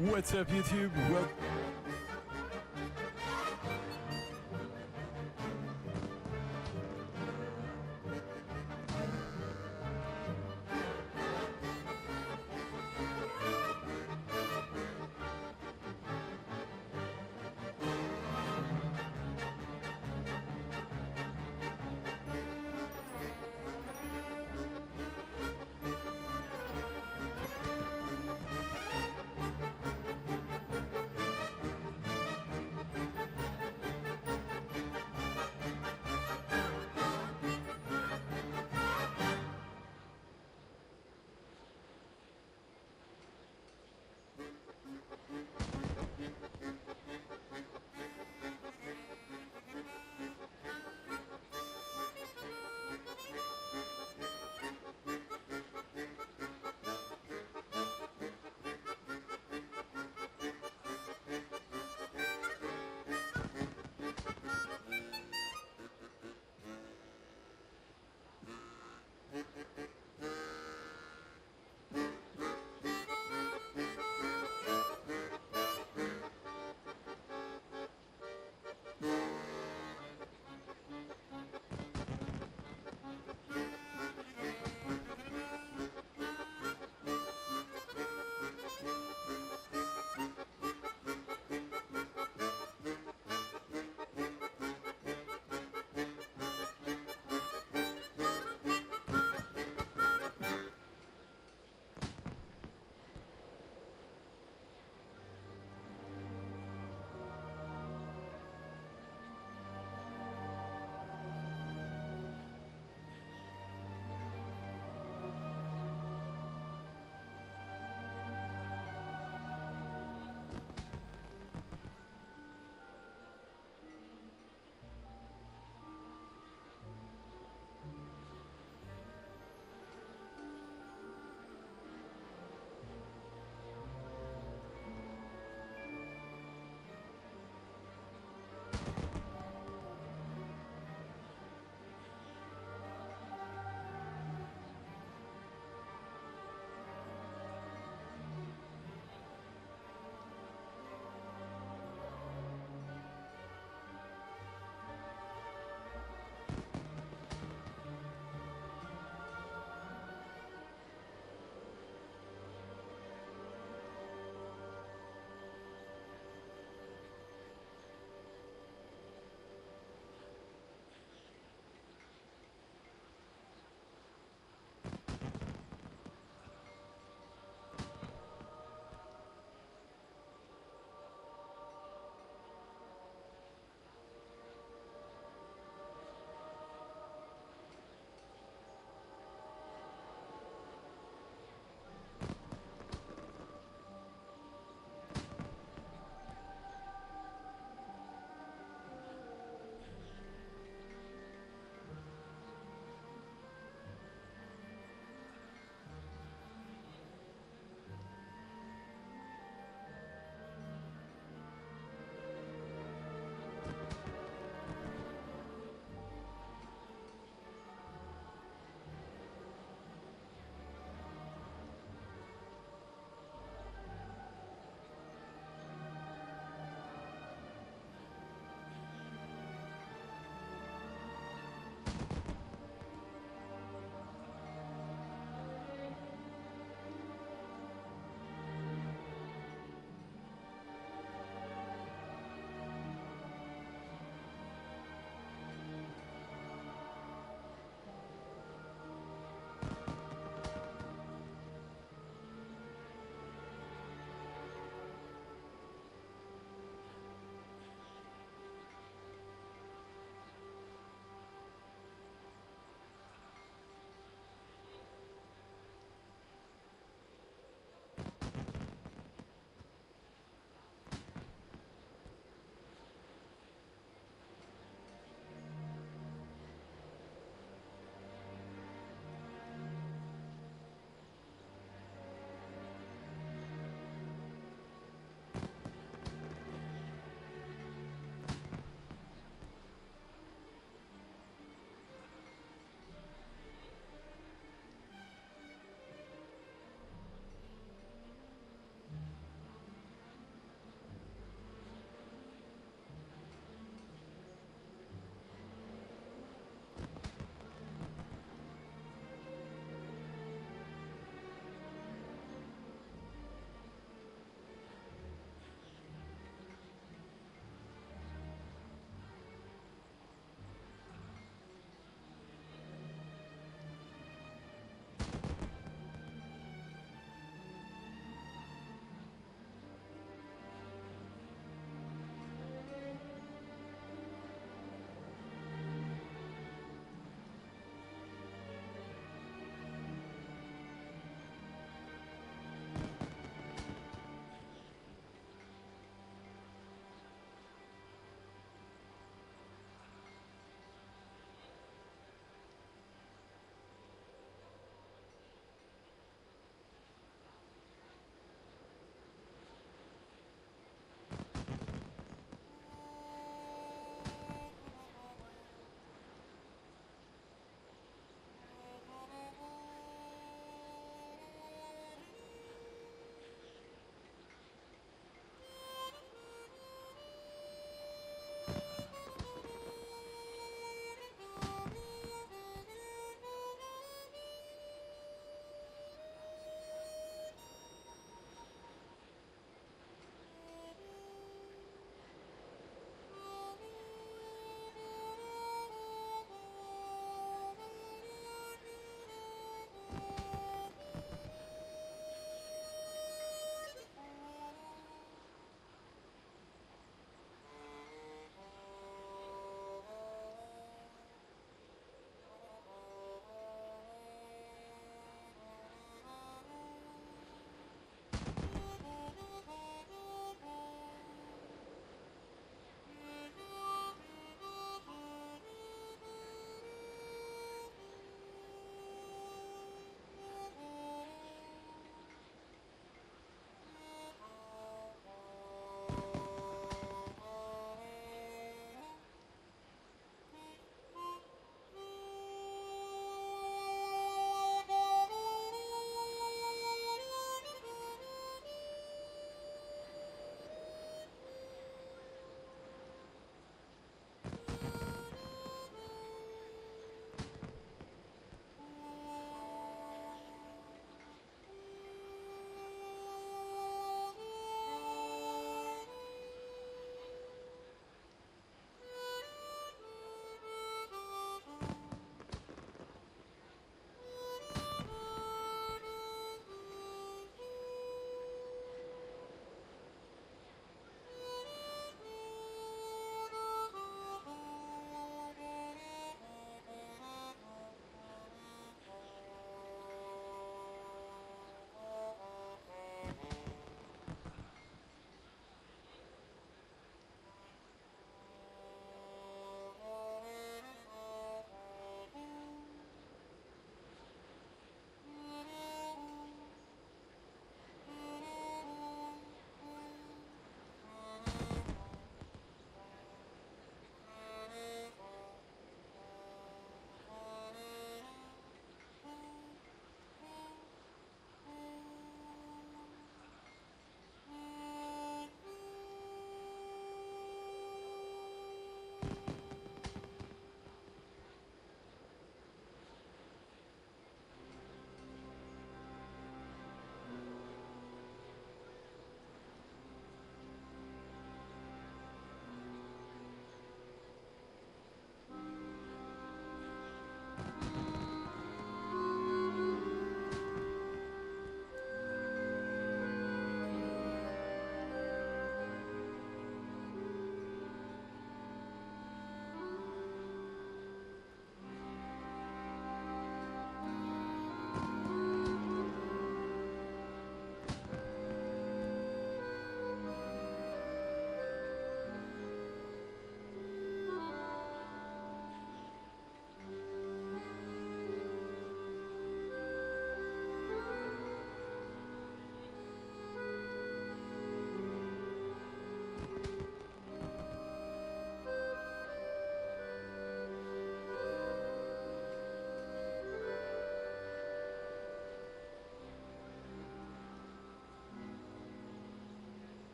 What's up, YouTube?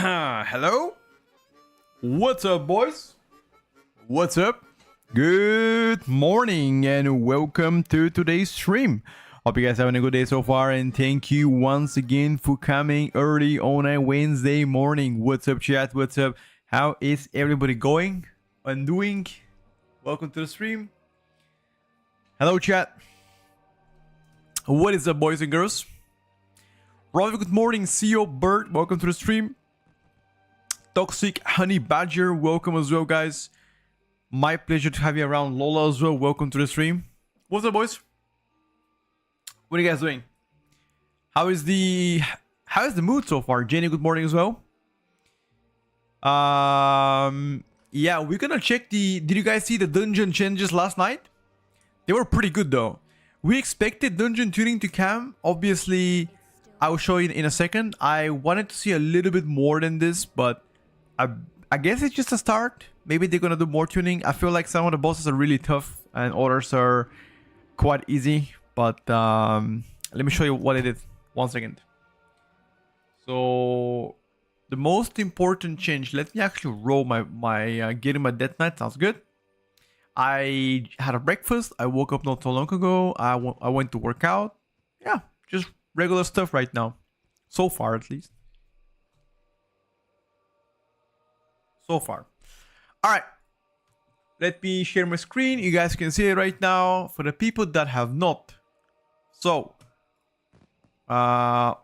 Hello? What's up, boys? What's up? Good morning and welcome to today's stream. Hope you guys having a good day so far, and thank you once again for coming early on a Wednesday morning. What's up, chat? What's up? How is everybody going and doing? Welcome to the stream. Hello, chat. What is up, boys and girls? Robbie, good morning. CEO Bird, welcome to the stream. Toxic Honey Badger, welcome as well, guys. My pleasure to have you around. Lola as well, welcome to the stream. What's up, boys? What are you guys doing? How is the mood so far? Jenny, good morning as well. Yeah, we're gonna check did you guys see the dungeon changes last night? They were pretty good though. We expected dungeon tuning to come. Obviously, I will show you in a second. I wanted to see a little bit more than this, but I guess it's just a start. Maybe they're gonna do more tuning. I feel like some of the bosses are really tough and others are quite easy. But let me show you what it is. 1 second. So the most important change. Let me actually roll my getting my death knight. Sounds good. I had a breakfast. I woke up not so long ago. I went to work out. Yeah, just regular stuff right now. So far, at least. So far. Alright. Let me share my screen. You guys can see it right now. For the people that have not. So. What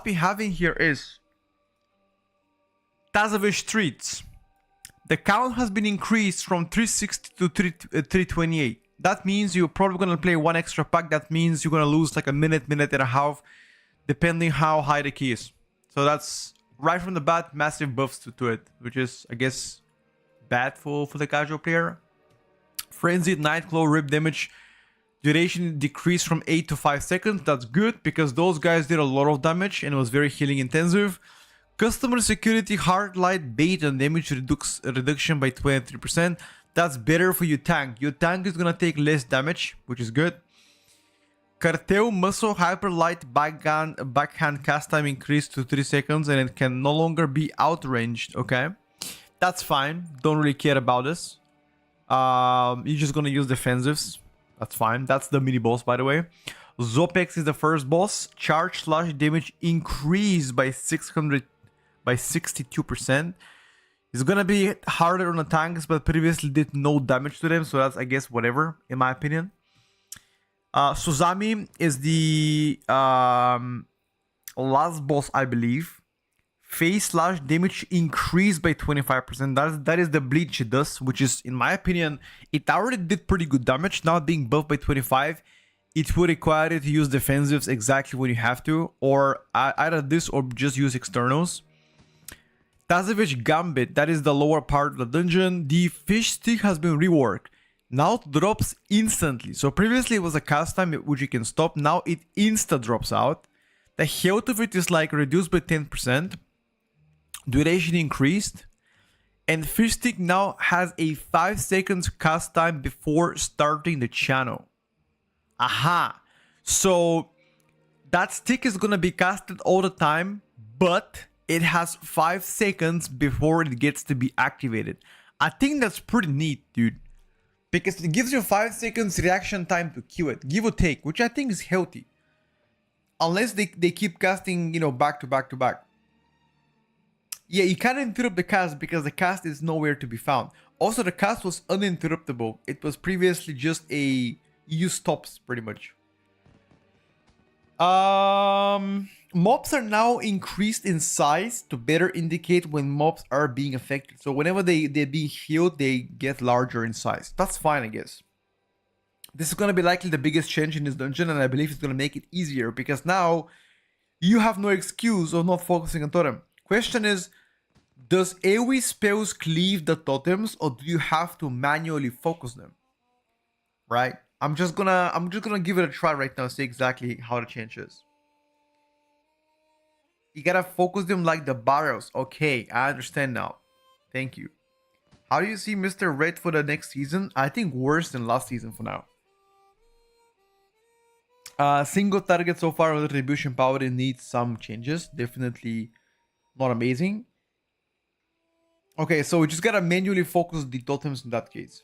we have in here is Tazavesh streets. The count has been increased from 360 to 328. That means you're probably going to play one extra pack. That means you're going to lose like a minute and a half, depending how high the key is. So that's right from the bat, massive buffs to it, which is, I guess, bad for the casual player. Frenzied Nightclaw rip damage duration decreased from 8 to 5 seconds. That's good because those guys did a lot of damage and it was very healing intensive. Customer security hard light bait and damage reduction by 23%. That's better for your tank. Your tank is gonna take less damage, which is good. Cartel muscle hyper light backhand cast time increased to 3 seconds and it can no longer be outranged. Okay, that's fine. Don't really care about this. You're just gonna use defensives. That's fine. That's the mini boss, by the way. Zopex is the first boss. Charge slash damage increased by 62%. It's gonna be harder on the tanks, but previously did no damage to them, so that's, I guess, whatever, in my opinion. Suzami is the last boss, I believe. Phase slash damage increased by 25%. That is the bleach it does, which is, in my opinion, it already did pretty good damage. Now being buffed by 25, it would require you to use defensives exactly when you have to, or either this or just use externals. Tazavesh Gambit, that is the lower part of the dungeon. The fish stick has been reworked. Now it drops instantly. So previously it was a cast time which you can stop. Now it insta drops out. The health of it is like reduced by 10%. Duration increased. And fish stick now has a 5 seconds cast time before starting the channel. Aha. So that stick is gonna be casted all the time, but it has 5 seconds before it gets to be activated. I think that's pretty neat, dude. Because it gives you 5 seconds reaction time to kill it. Give or take, which I think is healthy. Unless they keep casting, you know, back to back to back. Yeah, you can't interrupt the cast because the cast is nowhere to be found. Also, the cast was uninterruptible. It was previously just a use stops, pretty much. Mobs are now increased in size to better indicate when mobs are being affected. So whenever they're being healed, they get larger in size. That's fine, I guess. This is going to be likely the biggest change in this dungeon, and I believe it's going to make it easier because now you have no excuse of not focusing on totem. Question is, does AoE spells cleave the totems or do you have to manually focus them? Right? I'm just gonna give it a try right now, see exactly how the change is. You gotta focus them like the barrels. Okay, I understand now. Thank you. How do you see Mr. Red for the next season? I think worse than last season for now. Single target so far with retribution power, it needs some changes. Definitely not amazing. Okay, so we just gotta manually focus the totems in that case.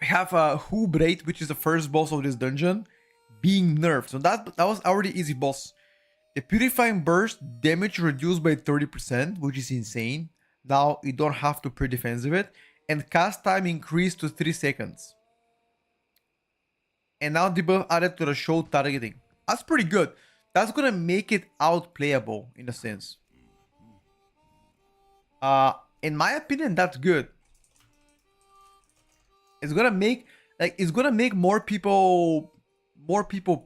We have Who Braid, which is the first boss of this dungeon, being nerfed. So that was already easy boss. The Purifying Burst, damage reduced by 30%, which is insane. Now you don't have to pre-defensive it. And cast time increased to 3 seconds. And now debuff added to the show targeting. That's pretty good. That's gonna make it outplayable in a sense. In my opinion, that's good. It's gonna make more people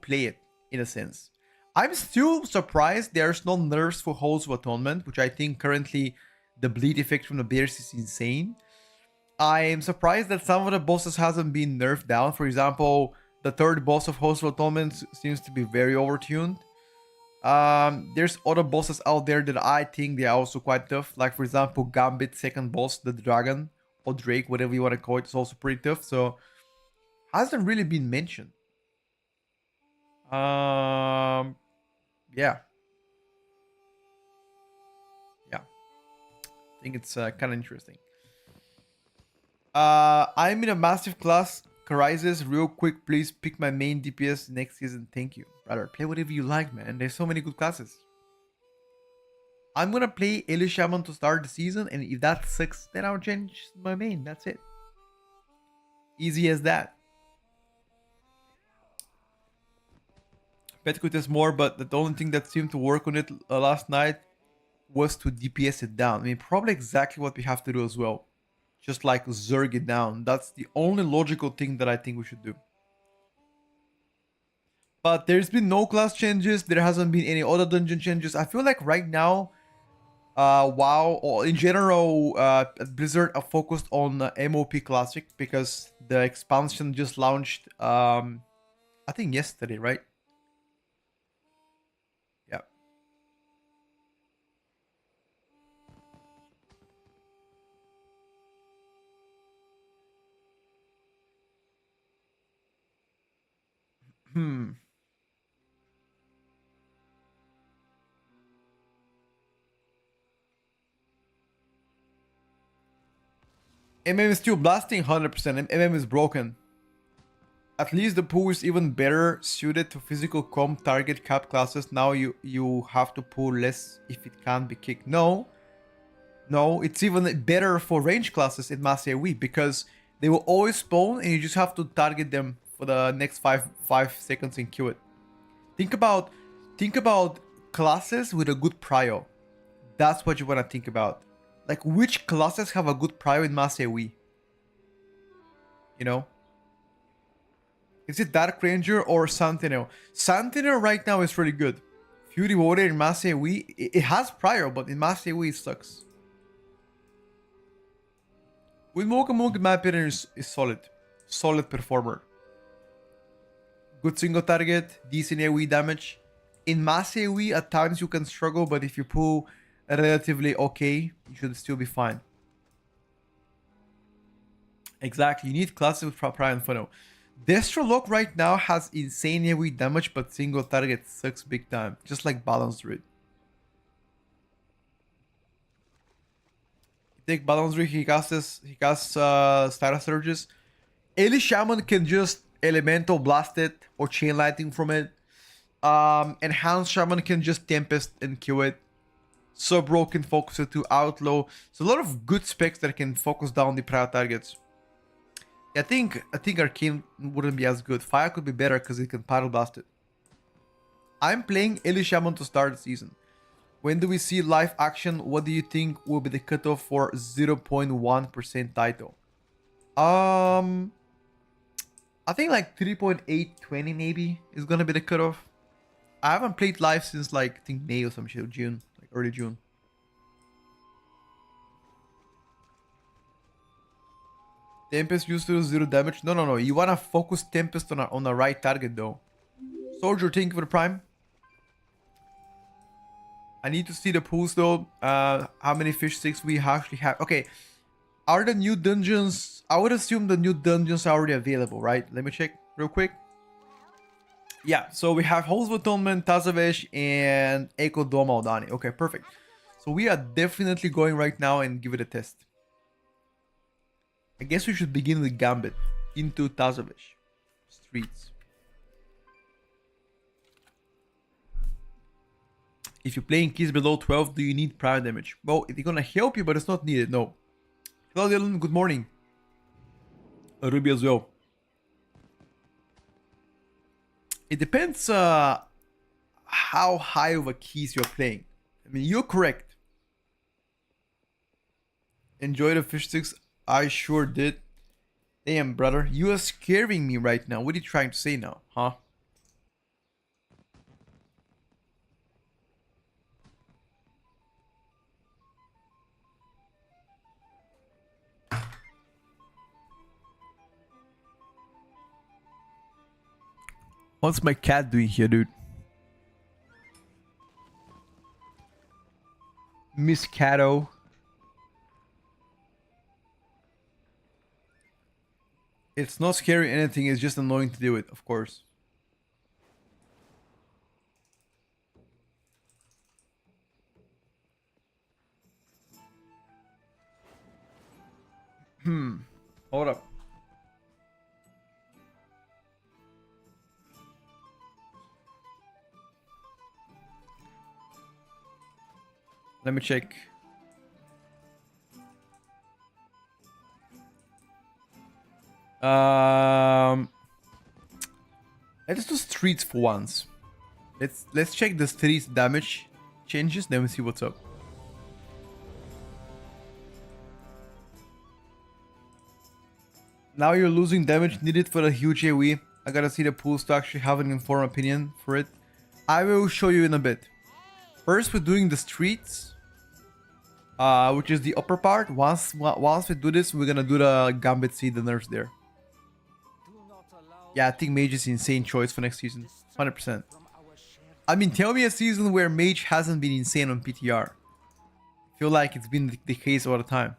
play it in a sense. I'm still surprised there's no nerfs for Halls of Atonement, which I think currently the bleed effect from the bears is insane. I am surprised that some of the bosses hasn't been nerfed down. For example, the third boss of Halls of Atonement seems to be very overtuned. There's other bosses out there that I think they are also quite tough. Like for example, Gambit, second boss, the dragon or Drake, whatever you want to call it, is also pretty tough. So hasn't really been mentioned. Yeah. I think it's kind of interesting. I'm in a massive class crisis. Real quick, please pick my main DPS next season. Thank you. Brother, play whatever you like, man. There's so many good classes. I'm gonna play Eli Shaman to start the season, and if that sucks, then I'll change my main. That's it. Easy as that. Petcoat is more, but the only thing that seemed to work on it last night was to DPS it down. I mean, probably exactly what we have to do as well. Just like Zerg it down. That's the only logical thing that I think we should do. But there's been no class changes. There hasn't been any other dungeon changes. I feel like right now, WoW, or in general, Blizzard are focused on MOP Classic because the expansion just launched, I think yesterday, right? Yeah. MM is still blasting 100%. MM is broken. At least the pool is even better suited to physical comp target cap classes. Now you have to pull less if it can't be kicked. No, it's even better for range classes in Mass AoE because they will always spawn and you just have to target them for the next 5 seconds and kill it. Think about classes with a good prio. That's what you want to think about. Like, which classes have a good prio in Mass AoE? You know? Is it Dark Ranger or Sentinel? Sentinel right now is really good. Fury Warrior in Mass AoE, it has prio, but in Mass AoE it sucks. With Mocha in my opinion, is solid. Solid performer. Good single target, decent AoE damage. In Mass AoE, at times you can struggle, but if you pull relatively okay, you should still be fine. Exactly, you need classes with Prio and Funnel. Destrolock right now has insane AoE damage, but single target sucks big time, just like Balance Druid. Take Balance Druid, he casts Star Surges. Eli Shaman can just Elemental Blast it or Chain Lightning from it. Enhanced Shaman can just Tempest and kill it. Sub-Roll can focus it to Outlaw. So a lot of good specs that can focus down the prior targets. I think Arcane wouldn't be as good. Fire could be better because it can Paddle Blast it. I'm playing Eli Shaman to start the season. When do we see live action? What do you think will be the cutoff for 0.1% title? I think like 3.820 maybe is gonna be the cutoff. I haven't played live since like I think May or some shit, June. Early June. Tempest used to do 0 damage. No. You wanna focus Tempest on the right target though. Soldier, thank you for the prime. I need to see the pools though. How many fish sticks we actually have. Okay. Are the new dungeons... I would assume the new dungeons are already available, right? Let me check real quick. Yeah, so we have Halls of Atonement, Tazavesh, and Echo Doma Odani. Okay, perfect. So we are definitely going right now and give it a test. I guess we should begin with Gambit into Tazavesh. Streets. If you're playing keys below 12, do you need prior damage? Well, it's gonna help you, but it's not needed, no. Hello Dylan, good morning. Ruby as well. It depends how high of a keys you're playing. I mean, you're correct. Enjoy the fish sticks. I sure did. Damn, brother. You are scaring me right now. What are you trying to say now, huh? What's my cat doing here, dude? Miss Cato. It's not scary anything, it's just annoying to deal with, of course. Hold up. Let me check. Let's do streets for once. Let's check the streets damage changes, then we see what's up. Now you're losing damage needed for a huge AoE. I gotta see the pools to actually have an informed opinion for it. I will show you in a bit. First, we're doing the streets, which is the upper part. Once we do this, we're gonna do the Gambit, see the nerfs there. Yeah, I think Mage is an insane choice for next season. 100%. I mean, tell me a season where Mage hasn't been insane on PTR. I feel like it's been the case all the time.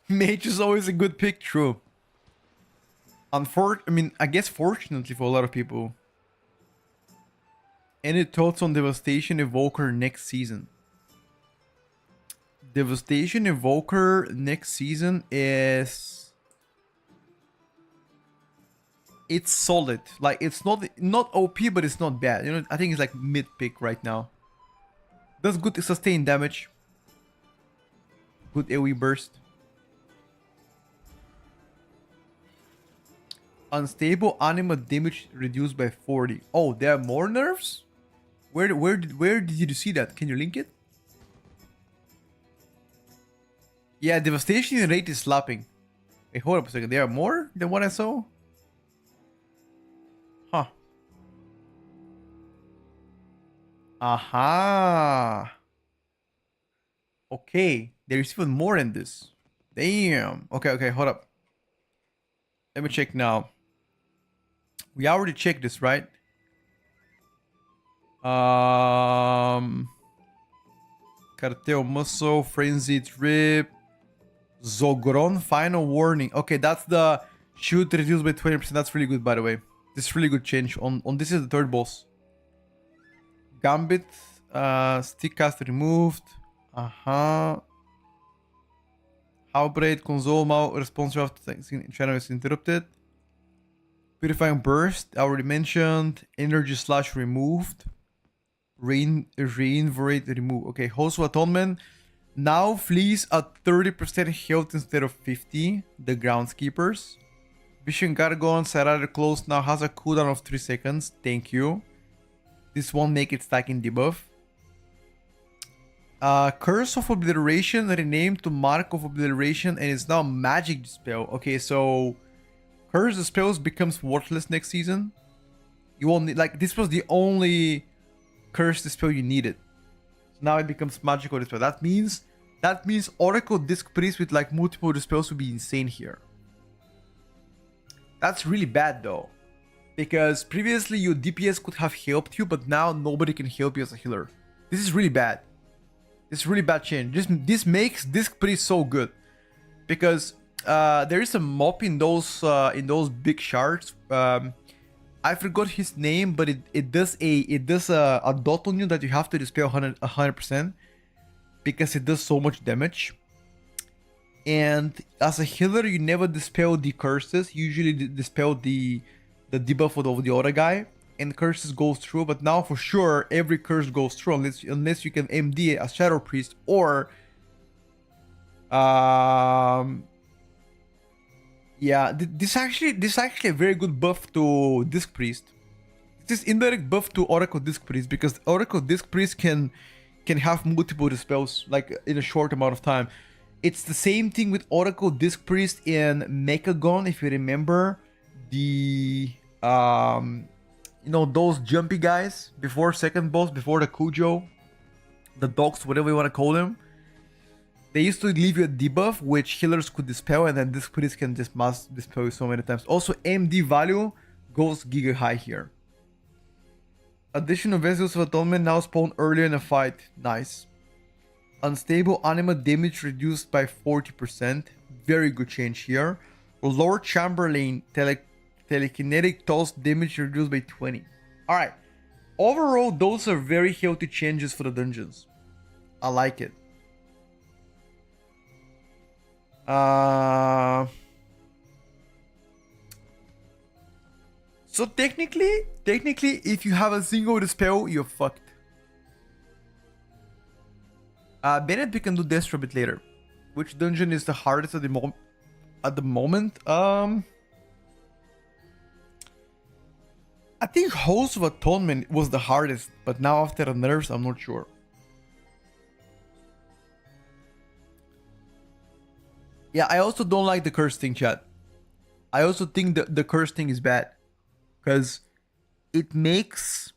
Mage is always a good pick, true. I guess fortunately for a lot of people. Any thoughts on Devastation Evoker next season? Devastation Evoker next season is... It's solid. Like, it's not OP, but it's not bad. You know, I think it's like mid-pick right now. Does good sustain damage. Good AoE burst. Unstable anima damage reduced by 40. Oh, there are more nerfs? Where did you see that? Can you link it? Yeah, devastation rate is slapping. Wait, hold up a second. There are more than what I saw? Huh. Aha. Okay. There's even more than this. Damn. Okay, hold up. Let me check now. We already checked this, right? Cartel Muscle, Frenzied Rip, Zogron, Final Warning. Okay, that's the shoot reduced by 20%. That's really good, by the way. This is really good change. On this is the third boss. Gambit, stick cast removed. Halbrate, console mal responsive after channel is interrupted. Purifying burst, I already mentioned. Energy slash removed. Reinvigorate remove. Okay, Host of Atonement. Now flees at 30% health instead of 50. The Groundskeepers. Vision Gargon, Sarada Close now has a cooldown of 3 seconds. Thank you. This won't make it stacking debuff. Curse of Obliteration renamed to Mark of Obliteration and is now Magic Dispel. Okay, so Curse Dispels becomes worthless next season. You won't need, like, this was the only Curse Dispel you needed. So now it becomes Magical Dispel. That means Oracle Disc Priest with like multiple dispels would be insane here. That's really bad though, because previously your DPS could have helped you, but now nobody can help you as a healer. This is really bad. This is really bad change. This makes Disc Priest so good because there is a mob in those big shards. I forgot his name, but it does a dot on you that you have to dispel 100% because it does so much damage. And as a healer, you never dispel the curses. You usually dispel the debuff of the other guy, and curses goes through. But now for sure, every curse goes through unless you can MD a Shadow Priest or yeah, this is actually a very good buff to Disc Priest. This is indirect buff to Oracle Disc Priest because Oracle Disc Priest can have multiple dispels like in a short amount of time. It's the same thing with Oracle Disc Priest in Mechagon, if you remember the you know, those jumpy guys before second boss, before the Kujo, the dogs, whatever you want to call them. They used to leave you a debuff which healers could dispel, and then Disc Priest can just mass dispel you so many times. Also, MD value goes giga high here. Addition of Vessels of Atonement now spawn earlier in a fight. Nice. Unstable animal damage reduced by 40%. Very good change here. Lord Chamberlain telekinetic toss damage reduced by 20. Alright. Overall, those are very healthy changes for the dungeons. I like it. So technically, if you have a single dispel, you're fucked. Bennett, we can do this for a bit later. Which dungeon is the hardest at the moment? I think Host of Atonement was the hardest, but now after the nerfs, I'm not sure. Yeah, I also don't like the curse thing, chat. I also think that the curse thing is bad. Because it makes...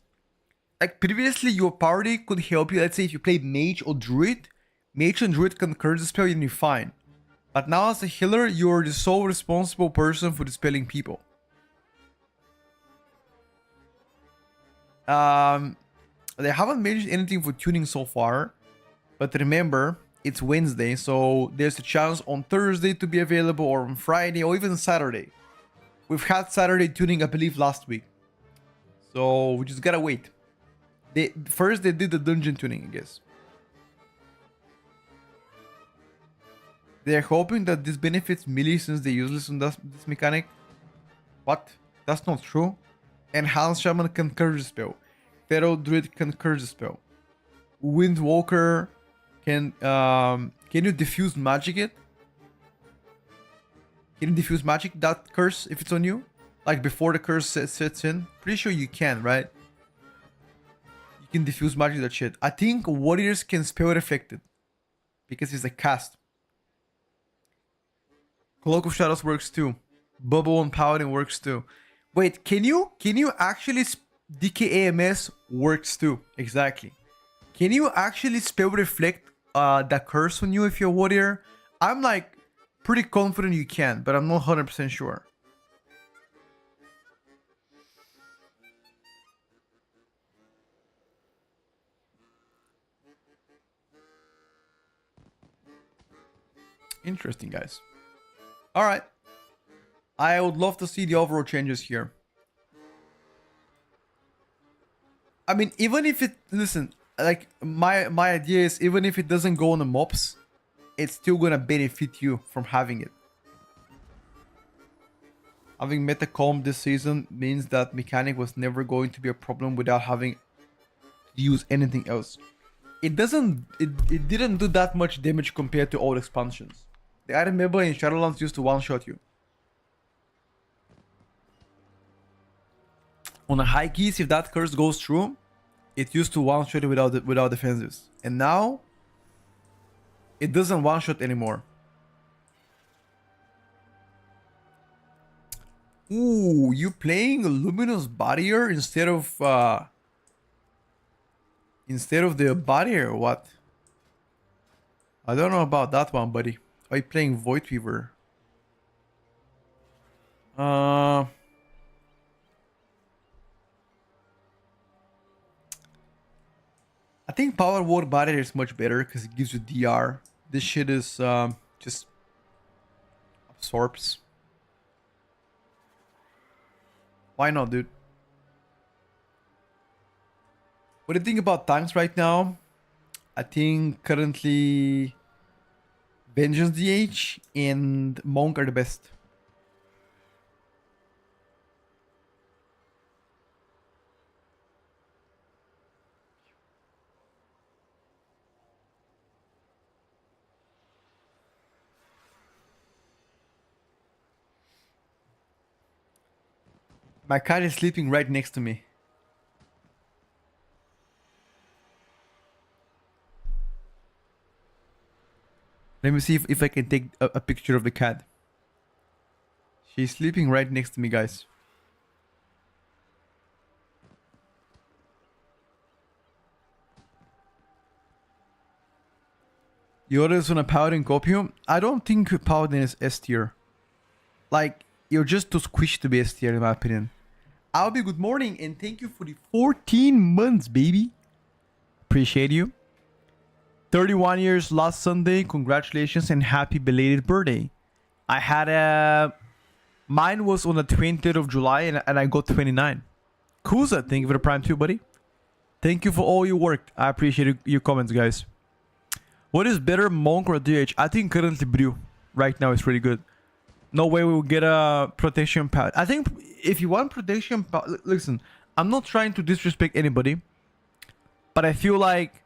Like previously, your party could help you. Let's say if you played Mage or Druid. Mage and Druid can curse dispel and you're fine. But now as a healer, you're the sole responsible person for dispelling people. They haven't mentioned anything for tuning so far. But remember, it's Wednesday, so there's a chance on Thursday to be available, or on Friday, or even Saturday. We've had Saturday tuning, I believe, last week. So we just gotta wait. First they did the dungeon tuning, I guess. They're hoping that this benefits melee since they useless on this mechanic. What? That's not true. Enhanced Shaman can curse the spell. Feral Druid can curse the spell. Windwalker can you diffuse magic it? Can you diffuse magic that curse if it's on you? Like before the curse sets in? Pretty sure you can, right? You can diffuse magic that shit. I think warriors can spell reflected because it's a cast. Cloak of Shadows works too. Bubble and Paladin works too. Wait, can you actually DKAMS works too? Exactly. Can you actually spell reflect that curse on you if you're a warrior? I'm like pretty confident you can, but I'm not 100% sure. Interesting, guys. All right. I would love to see the overall changes here. I mean, even if it... Listen, like, my idea is even if it doesn't go on the mobs, it's still gonna benefit you from having it. Having Metacomb this season means that mechanic was never going to be a problem without having to use anything else. It didn't do that much damage compared to old expansions. I remember in Shadowlands used to one-shot you. On a high keys, if that curse goes through, it used to one-shot you without defenses. And now, it doesn't one-shot anymore. Ooh, you playing Luminous Barrier instead of the Barrier or what? I don't know about that one, buddy. Are you playing Void Weaver? I think Power Ward Barrier is much better because it gives you DR. This shit is just absorbs. Why not, dude? What do you think about tanks right now? I think currently Vengeance DH and Monk are the best. My cat is sleeping right next to me. Let me see if I can take a picture of the cat. She's sleeping right next to me, guys. Yoda is on a Paladin Copium. I don't think Paladin is S tier. Like, you're just too squishy to be S tier in my opinion. Albi, good morning and thank you for the 14 months, baby. Appreciate you. 31 years last Sunday. Congratulations and happy belated birthday. I had a... Mine was on the 20th of July and I got 29. Kuza, thank you for the Prime 2, buddy. Thank you for all your work. I appreciate your comments, guys. What is better, Monk or DH? I think currently Brew right now is really good. No way we will get a protection pad. I think if you want protection pad... Listen, I'm not trying to disrespect anybody. But I feel like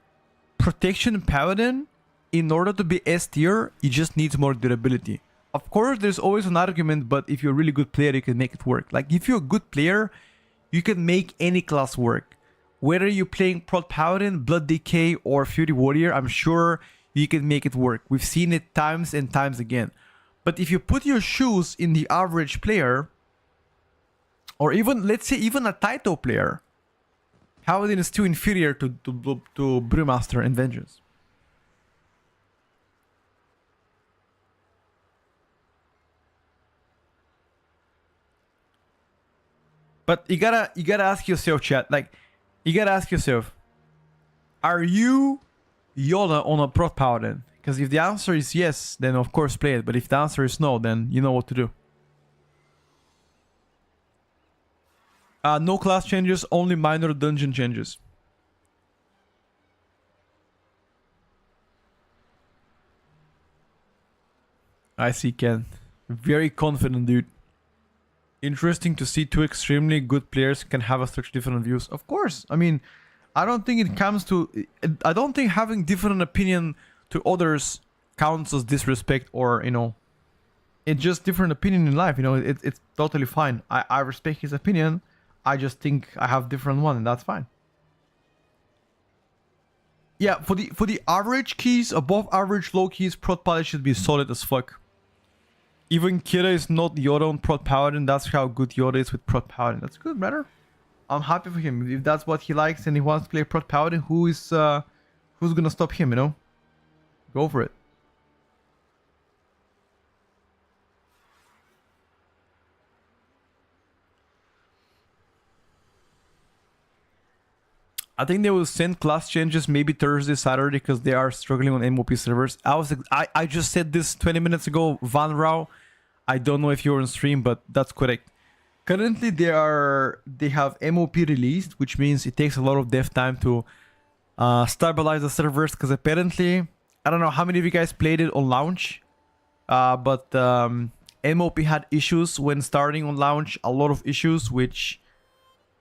protection paladin, in order to be S tier, you just need more durability. Of course, there's always an argument, but if you're a really good player, you can make it work. Like, if you're a good player, you can make any class work. Whether you're playing Prot Paladin, Blood Decay, or Fury Warrior, I'm sure you can make it work. We've seen it times and times again. But if you put your shoes in the average player, or even, let's say, even a Taito player, Paladin is still inferior to Brewmaster and Vengeance. But you gotta ask yourself, chat. Like, you gotta ask yourself, are you Yoda on a Prot Paladin? Because if the answer is yes, then of course play it. But if the answer is no, then you know what to do. No class changes, only minor dungeon changes. I see, Ken. Very confident, dude. Interesting to see two extremely good players can have such different views. Of course. I mean, I don't think it comes to... I don't think having different opinion to others counts as disrespect or, you know... It's just different opinion in life, you know. It's totally fine. I respect his opinion. I just think I have different one and that's fine. Yeah, for the average keys, above average low keys, Prot Paladin should be solid as fuck. Even Kira is not Yoda on Prot Paladin. That's how good Yoda is with Prot Paladin. That's good, brother. I'm happy for him. If that's what he likes and he wants to play Prot Paladin, who's gonna stop him, you know? Go for it. I think they will send class changes maybe Thursday, Saturday because they are struggling on MOP servers. I just said this 20 minutes ago, Van Rao. I don't know if you're on stream, but that's correct. Currently, they have MOP released, which means it takes a lot of dev time to stabilize the servers. Because apparently, I don't know how many of you guys played it on launch, but MOP had issues when starting on launch. A lot of issues, which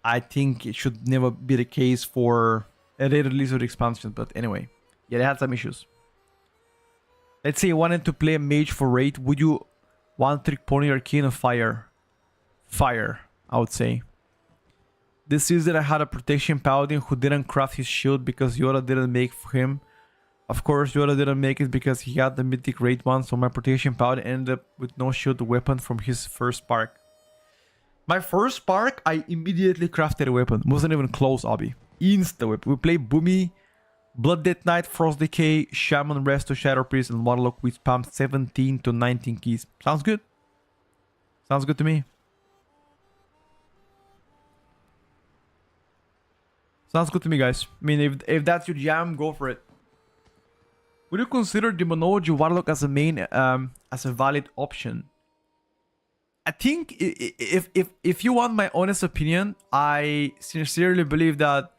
I think it should never be the case for a re-release or expansion. But anyway, yeah, they had some issues. Let's say you wanted to play a mage for raid. Would you one trick pony arcane or fire? Fire, I would say. This season I had a protection paladin who didn't craft his shield because Yoda didn't make for him. Of course, Yoda didn't make it because he had the mythic raid one, so my protection paladin ended up with no shield weapon from his first spark. My first spark, I immediately crafted a weapon. Wasn't even close, Abby. Insta weapon. We played Boomy, Blood Death Knight, Frost Decay, Shaman, Resto, Shadow Priest, and Warlock. We spammed 17 to 19 keys. Sounds good? Sounds good to me. Sounds good to me, guys. I mean, if that's your jam, go for it. Would you consider Demonology Warlock as a main, as a valid option? I think if you want my honest opinion, I sincerely believe that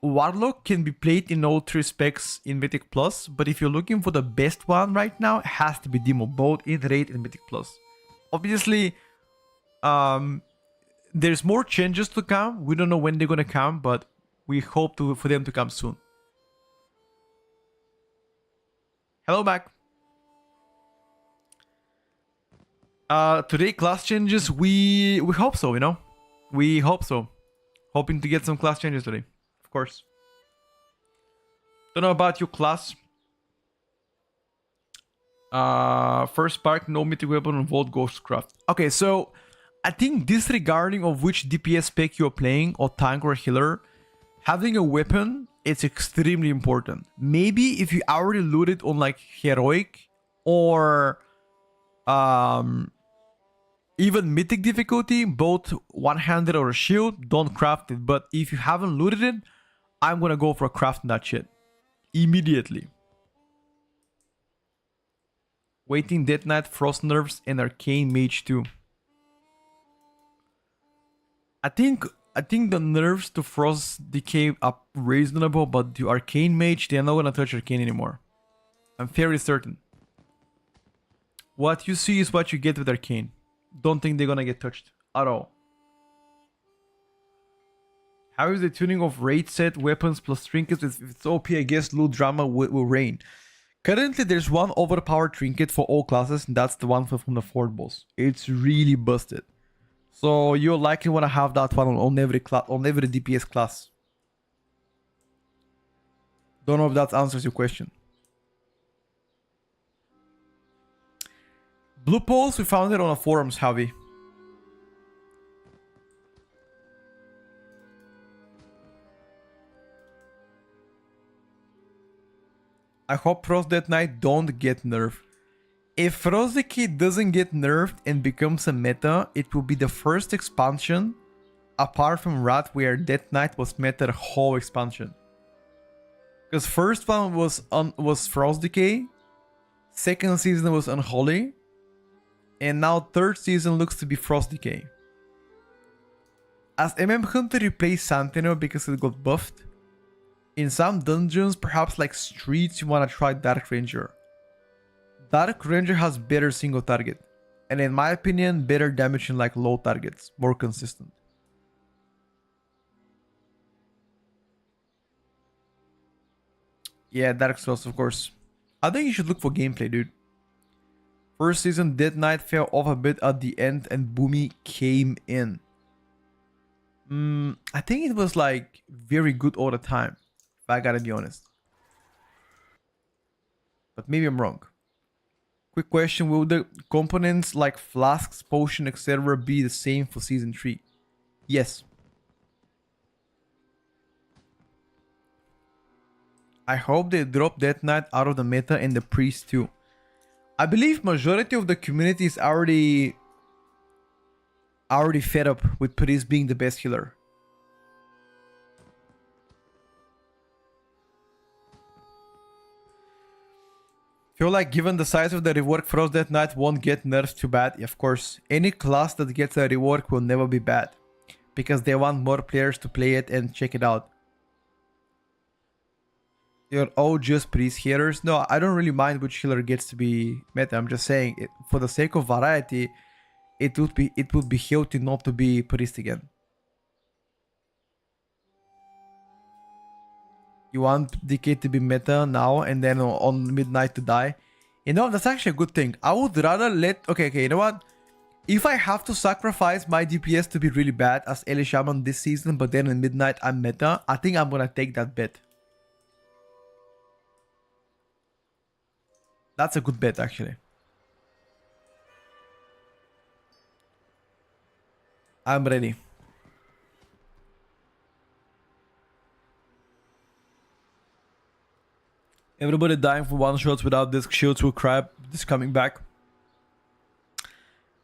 Warlock can be played in all three specs in Mythic Plus, but if you're looking for the best one right now, it has to be Demo, both in Raid and Mythic Plus. Obviously, there's more changes to come. We don't know when they're gonna come, but we hope for them to come soon. Hello back. Today class changes, we hope so, you know? We hope so. Hoping to get some class changes today. Of course. Don't know about your class. First spark, no mythic weapon on Vault Ghostcraft. Okay, so I think disregarding of which DPS spec you're playing, or tank or healer, having a weapon, it's extremely important. Maybe if you already looted on like heroic or even mythic difficulty, both one-handed or a shield, don't craft it. But if you haven't looted it, I'm gonna go for crafting that shit immediately. Waiting Death Knight, Frost Nerfs, and Arcane Mage 2. I think the nerfs to Frost Decay are reasonable, but the Arcane Mage, they're not gonna touch Arcane anymore. I'm fairly certain. What you see is what you get with Arcane. Don't think they're gonna get touched at all. How is the tuning of raid set weapons plus trinkets? If it's OP, I guess loot drama will reign. Currently, there's one overpowered trinket for all classes, and that's the one from the Fort boss. It's really busted. So you'll likely want to have that one on every DPS class. Don't know if that answers your question. Blue Pulse, we found it on the forums, Javi. I hope Frost Death Knight don't get nerfed. If Frost Decay doesn't get nerfed and becomes a meta, it will be the first expansion, apart from Wrath, where Death Knight was meta the whole expansion. Because first one was Frost Decay, second season was Unholy, and now third season looks to be Frost Decay. As MM Hunter replaced Sentinel because it got buffed, in some dungeons, perhaps like Streets, you want to try Dark Ranger. Dark Ranger has better single target, and in my opinion, better damage in like low targets, more consistent. Yeah, Dark Souls, of course. I think you should look for gameplay, dude. First season, Dead Knight fell off a bit at the end and Boomy came in. I think it was like very good all the time, if I gotta be honest. But maybe I'm wrong. Quick question, will the components like flasks, potion, etc. be the same for season 3? Yes. I hope they drop Death Knight out of the meta and the priest too. I believe majority of the community is already fed up with priest being the best healer. Feel like given the size of the rework, Frost Death Knight won't get nerfed too bad. Yeah, of course, any class that gets a rework will never be bad, because they want more players to play it and check it out. You're all just priest healers? No, I don't really mind which healer gets to be meta. I'm just saying, for the sake of variety, it would be healthy not to be priest again. You want DK to be meta now and then on midnight to die? You know, that's actually a good thing. I would rather let... Okay, you know what? If I have to sacrifice my DPS to be really bad as Eli Shaman this season, but then in midnight I'm meta, I think I'm gonna take that bet. That's a good bet, actually. I'm ready. Everybody dying for one shots without disc shields will crap. This coming back.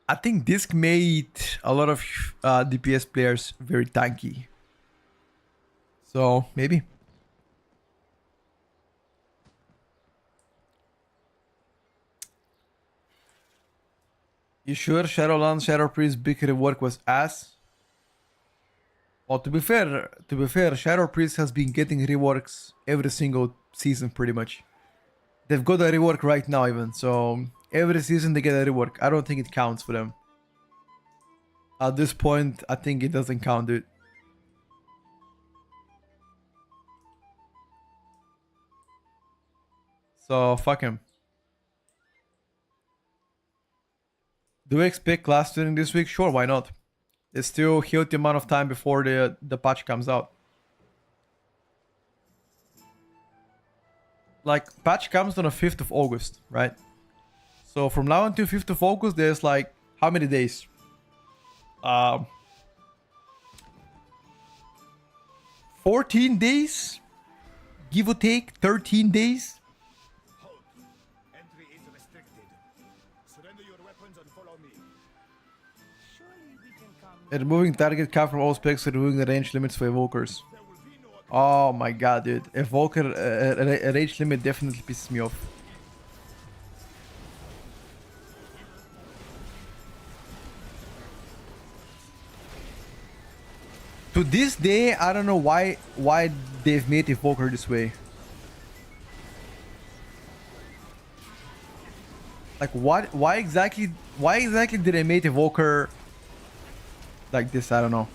I think disc made a lot of DPS players very tanky. So maybe. You sure Shadowland Shadow Priest big rework was ass? Well, to be fair, Shadow Priest has been getting reworks every single season pretty much. They've got a rework right now even, so every season they get a rework. I don't think it counts for them. At this point, I think it doesn't count, dude. So fuck him. Do we expect class tuning this week? Sure, why not? It's still healthy amount of time before the patch comes out. Like, patch comes on the 5th of August, right? So from now until 5th of August, there's like, how many days? 14 days? Give or take, 13 days? Entry is restricted. Surrender your weapons and follow me. Surely we can come. Removing target cap from all specs, removing the range limits for evokers. Oh my god, dude. Evoker range limit definitely pisses me off. To this day, I don't know why they've made Evoker this way. Like why exactly did they make Evoker like this? I don't know.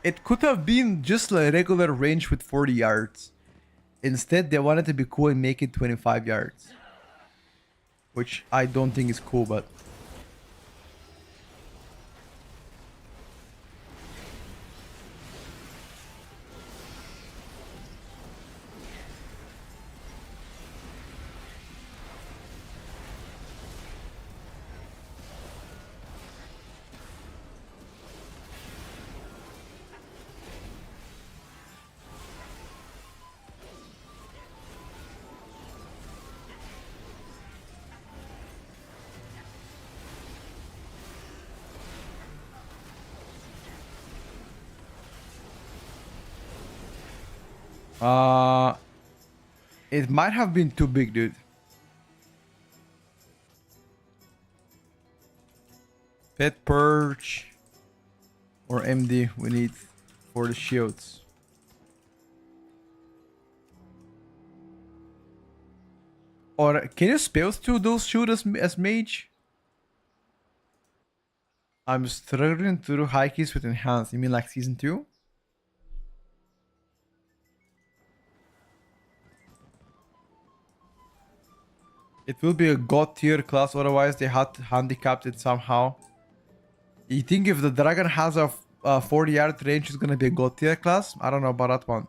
It could have been just a regular range with 40 yards. Instead, they wanted to be cool and make it 25 yards. Which I don't think is cool, but... It might have been too big, dude. Pet Purge or MD we need for the shields. Or can you spell through those shields as mage? I'm struggling to do high keys with enhanced. You mean like season 2? It will be a god tier class, otherwise they had handicapped it somehow. You think if the dragon has a 40 yard range, it's gonna be a god tier class? I don't know about that one.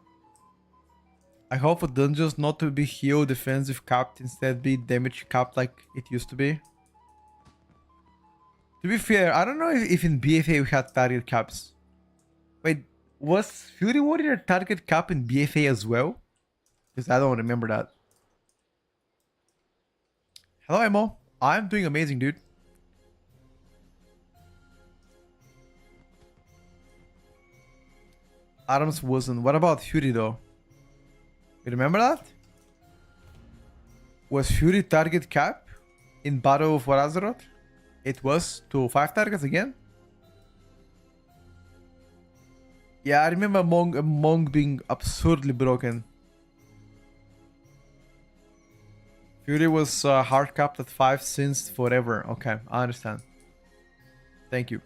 I hope for dungeons not to be heal defensive capped, instead be damage capped like it used to be. To be fair, I don't know if in BFA we had target caps. Wait, was Fury Warrior target cap in BFA as well? Because I don't remember that. Hello, Emo. I'm doing amazing, dude. Adams wasn't. What about Fury, though? You remember that? Was Fury target cap in Battle of Azeroth? It was to 5 targets again? Yeah, I remember Monk being absurdly broken. Fury was hard capped at 5 since forever. Okay, I understand. Thank you.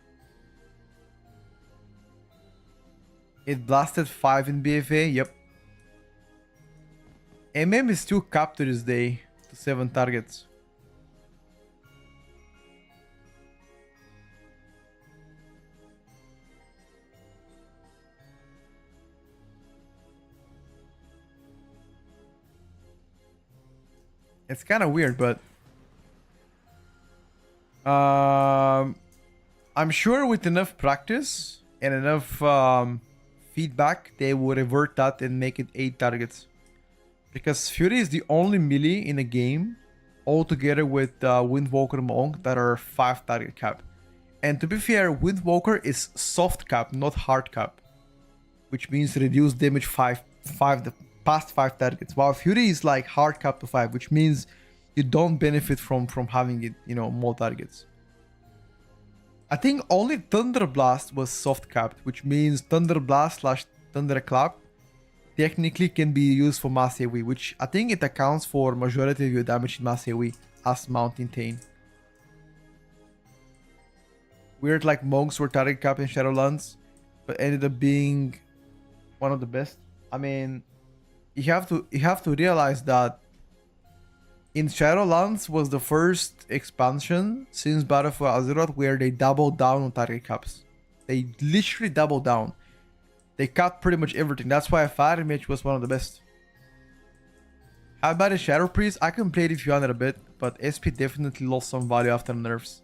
It blasted 5 in BFA, yep. MM is still capped to this day to 7 targets. It's kind of weird, but I'm sure with enough practice and enough feedback, they will revert that and make it 8 targets. Because Fury is the only melee in a game, all together with Windwalker Monk, that are 5 target cap. And to be fair, Windwalker is soft cap, not hard cap, which means reduce damage 5 the past 5 targets. While Fury is like hard cap to 5, which means you don't benefit from having it, you know, more targets. I think only Thunder Blast was soft capped, which means Thunder Blast / Thunderclap technically can be used for mass AoE, which I think it accounts for majority of your damage in mass AoE as Mountain Tane. Weird, like monks were target capped in Shadowlands, but ended up being one of the best. I mean, you have to realize that in Shadowlands was the first expansion since Battle for Azeroth where they doubled down on target caps. They literally doubled down. They cut pretty much everything. That's why Fire Mage was one of the best. How about the Shadow Priest? I can play it if you want it a bit, but SP definitely lost some value after nerfs.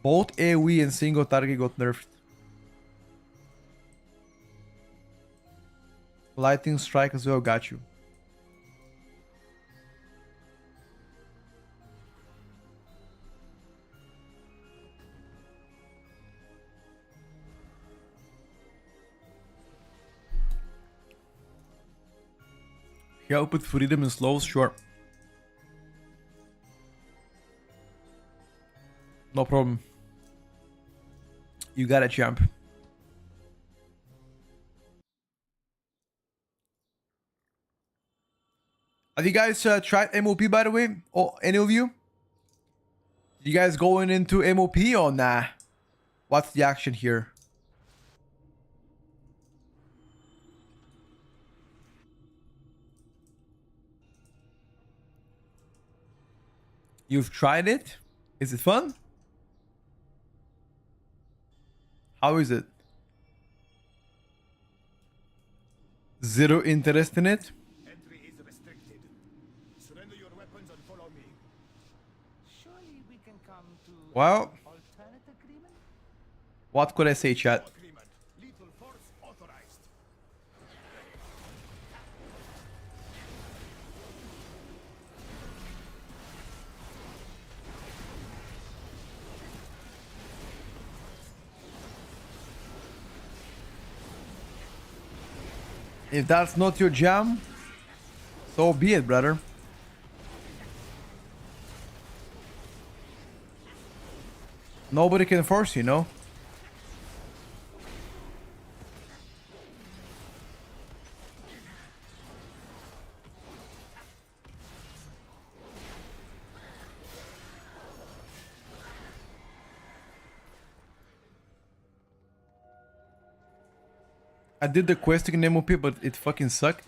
Both AoE and single target got nerfed. Lightning Strike as well got you. Help with freedom and slows, sure. No problem. You got it, champ. Have you guys tried MOP, by the way? Or any of you? You guys going into MOP or nah? What's the action here? You've tried it? Is it fun? How is it? Zero interest in it? Entry is restricted. Surrender your weapons and follow me. Surely we can come to Well, alternate agreement? what could I say, chat? Agreement. Lethal force authorized. If that's not your jam, so be it, brother. Nobody can force you, no? I did the questing in MOP, but it fucking sucked.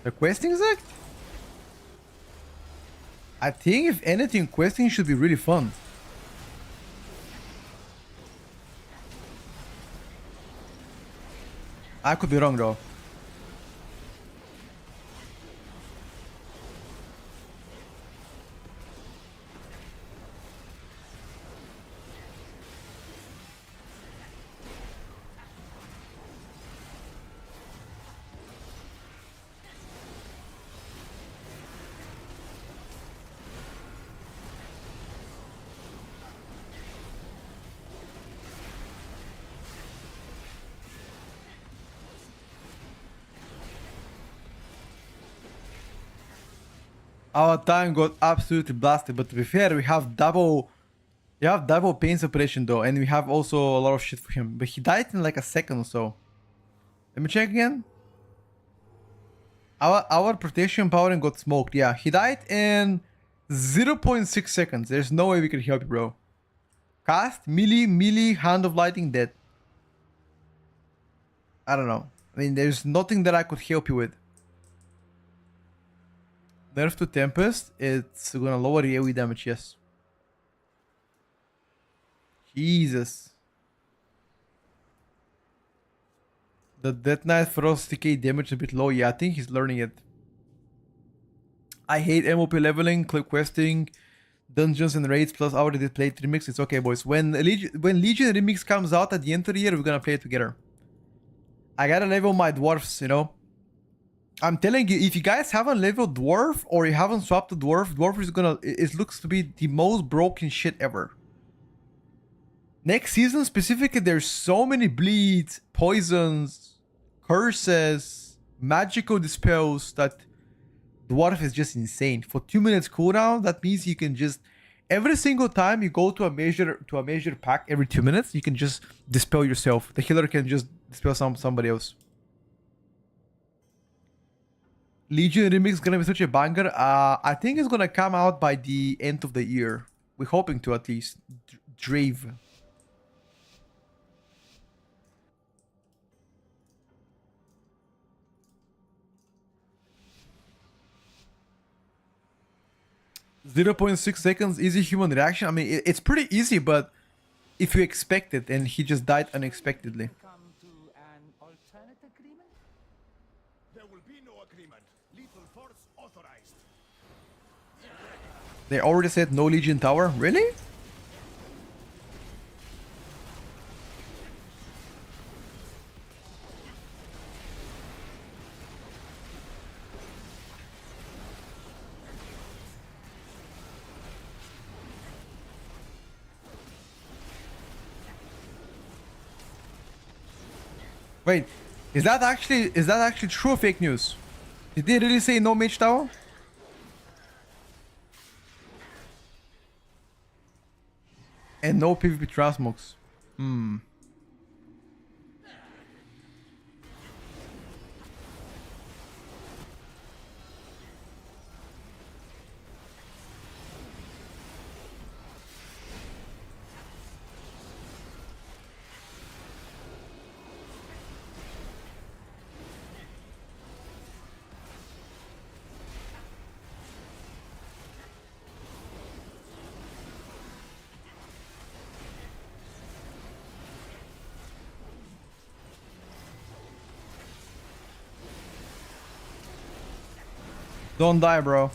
The questing sucked? I think if anything, questing should be really fun. I could be wrong though. Our time got absolutely blasted, but to be fair, we have double pain suppression though, and we have also a lot of shit for him. But he died in like a second or so. Let me check again. Our protection powering got smoked. Yeah, he died in 0.6 seconds. There's no way we can help you, bro. Cast, melee, hand of lightning, dead. I don't know. I mean, there's nothing that I could help you with. Nerf to Tempest, it's gonna lower the AoE damage, yes. Jesus. The Death Knight Frost TK damage a bit low. Yeah, I think he's learning it. I hate MOP leveling, clip questing, dungeons and raids, plus I already did play Remix. It's okay, boys. When Legion Remix comes out at the end of the year, we're gonna play it together. I gotta level my dwarfs, you know. I'm telling you, if you guys haven't leveled dwarf or you haven't swapped the dwarf is gonna, it looks to be the most broken shit ever. Next season specifically, there's so many bleeds, poisons, curses, magical dispels that Dwarf is just insane. For 2 minutes cooldown, that means you can just every single time you go to a major pack every 2 minutes, you can just dispel yourself. The healer can just dispel somebody else. Legion Remix is gonna be such a banger. I think it's gonna come out by the end of the year. We're hoping to at least. Drave. .6 seconds easy human reaction. I mean, it's pretty easy, but if you expect it, and he just died unexpectedly. Come to an alternate agreement? There will be no agreement. Lethal force authorized. They already said no Legion Tower? Really? Wait, is that actually true or fake news? Did they really say no mage tower? And no PvP transmogs. Don't die, bro.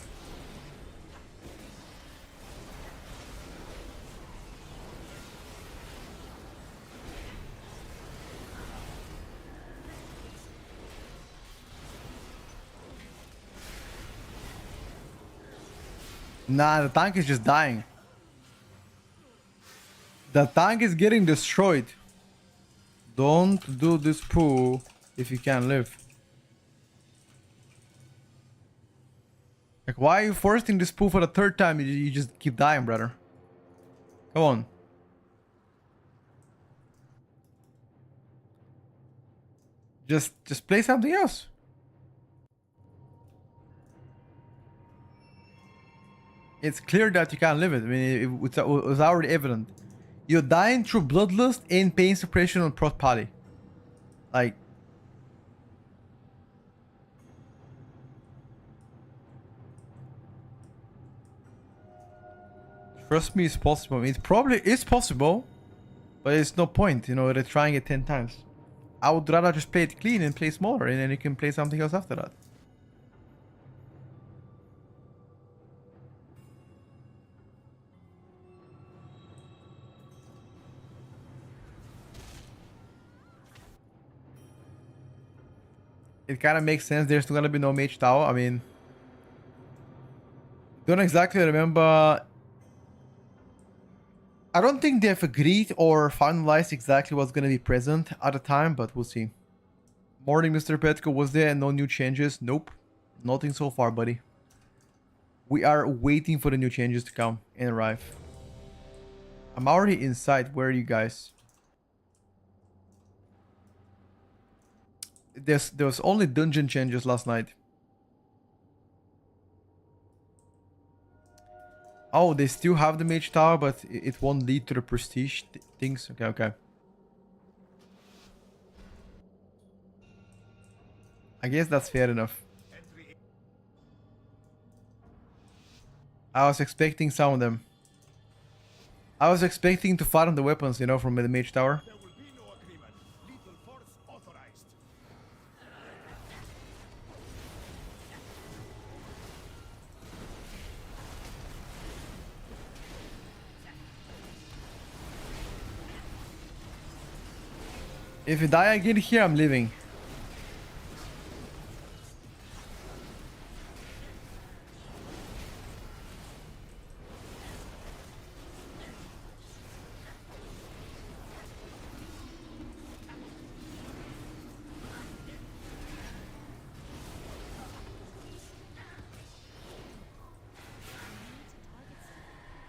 Nah, the tank is just dying. The tank is getting destroyed. Don't do this poo if you can't live. Like, why are you forcing this poo for the third time? You just keep dying, brother. Come on. Just play something else. It's clear that you can't live it. I mean, it was already evident. You're dying through bloodlust and pain suppression on prot party. Like, trust me, it's possible. I mean, it probably is possible, but it's no point, you know, they're trying it 10 times. I would rather just play it clean and play smaller, and then you can play something else after that. It kind of makes sense. There's gonna be no mage tower. I mean, don't exactly remember. I don't think they've agreed or finalized exactly what's gonna be present at the time, but we'll see. Morning, Mr. Petko. Was there no new changes? Nope. Nothing so far, buddy. We are waiting for the new changes to come and arrive. I'm already inside. Where are you guys? There was only dungeon changes last night. Oh, they still have the mage tower, but it won't lead to the prestige things. Okay, okay. I guess that's fair enough. I was expecting some of them. I was expecting to farm the weapons, you know, from the mage tower. There will be no agreement. Lethal force authorized. If you die again here, I'm leaving.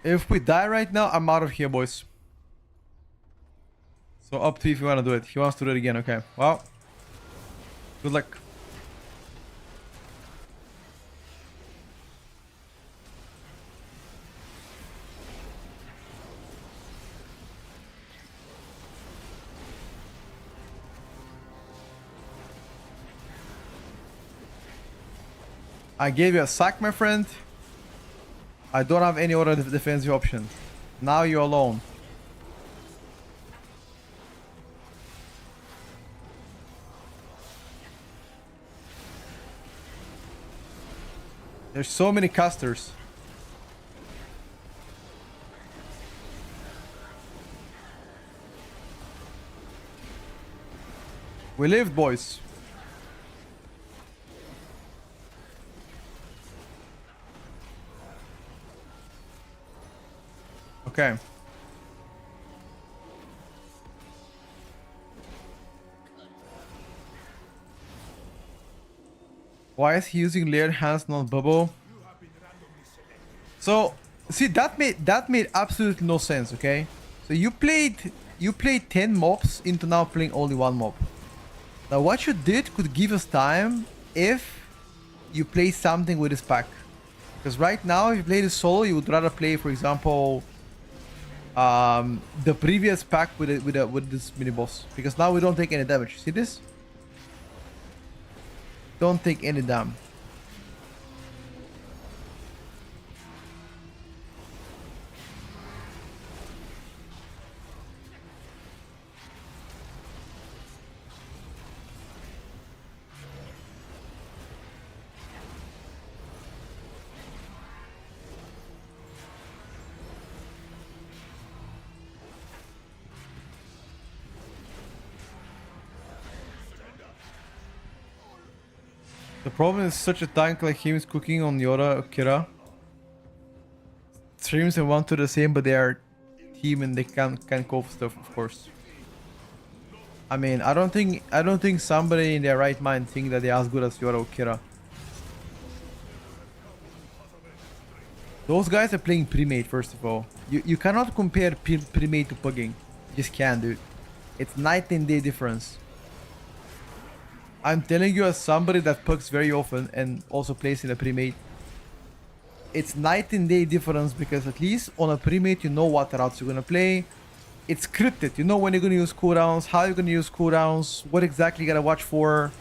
If we die right now, I'm out of here, boys. So up to you if you want to do it. He wants to do it again. Okay. Well, good luck. I gave you a sack, my friend. I don't have any other defensive option. Now you're alone. There's so many casters. We lived, boys. Okay. Why is he using layered hands, not bubble? So, see, that made absolutely no sense. Okay, so you played 10 mobs into now playing only one mob. Now, what you did could give us time if you play something with this pack. Because right now, if you play this solo, you would rather play, for example, the previous pack with this mini boss. Because now we don't take any damage. See this? Don't take any damage. The problem is such a tank like him is cooking on Yora Kira. Streams and want to do the same, but they are team and they can cope stuff, of course. I mean, I don't think somebody in their right mind think that they're as good as Yora Kira. Those guys are playing pre-made, first of all. You cannot compare pre-made to pugging. You just can't, dude. It's night and day difference. I'm telling you as somebody that pugs very often and also plays in a pre-made. It's night and day difference because at least on a pre-made you know what routes you're gonna play. It's scripted. You know when you're gonna use cooldowns, how you're gonna use cooldowns, what exactly you gotta watch for.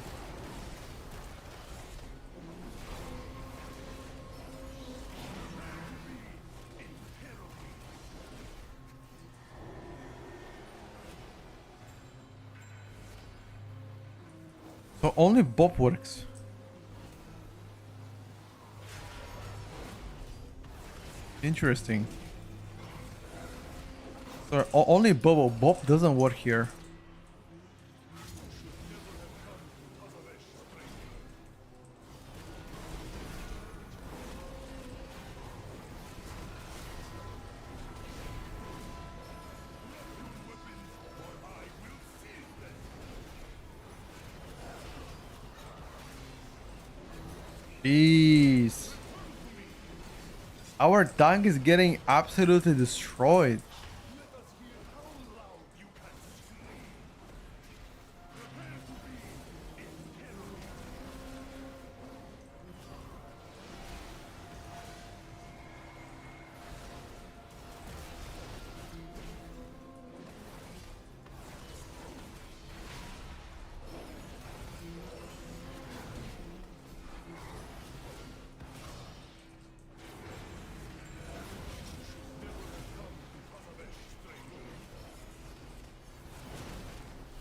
So only Bob works. Interesting. So only Bob doesn't work here. Jeez. Our tank is getting absolutely destroyed.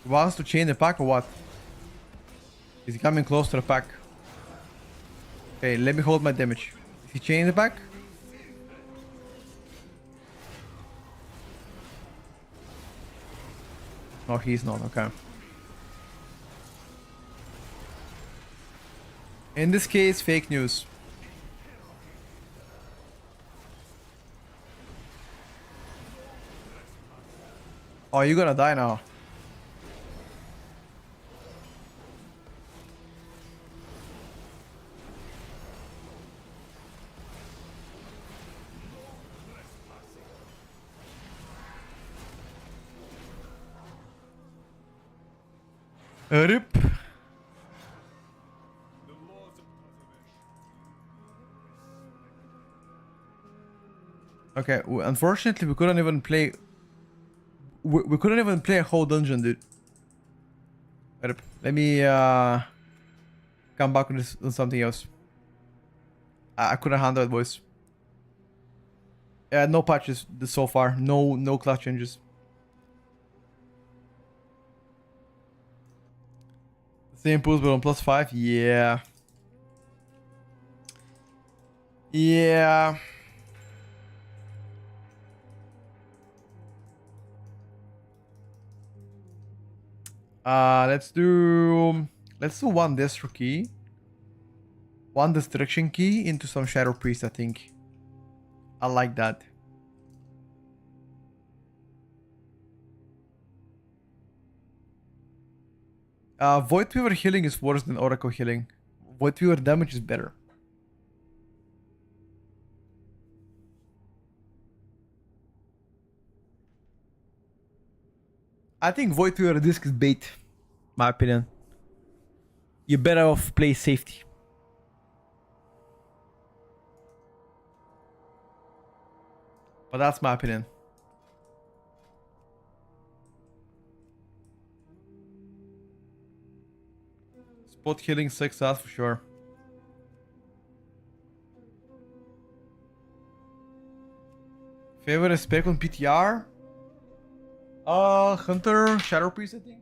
Wants to chain the pack or what? Is he coming close to the pack? Okay, let me hold my damage. Is he chaining the pack? No, he's not. Okay. In this case, fake news. Oh, you're gonna die now. Rip. The laws of Tazavesh. Okay, unfortunately we couldn't even play. We couldn't even play a whole dungeon, dude. Rip. Let me come back on something else. I couldn't handle it, boys. No patches so far. No class changes. Same pools, but on +5. Yeah. Yeah. Let's do one Destro key. One Destruction key into some Shadow Priest, I think. I like that. Void Weaver healing is worse than Oracle healing. Void Weaver damage is better. I think Void Weaver disc is bait. My opinion. You're better off play safety. But that's my opinion. Spot healing 6, that's for sure. Favorite spec on PTR? Hunter, Shadow Priest, I think.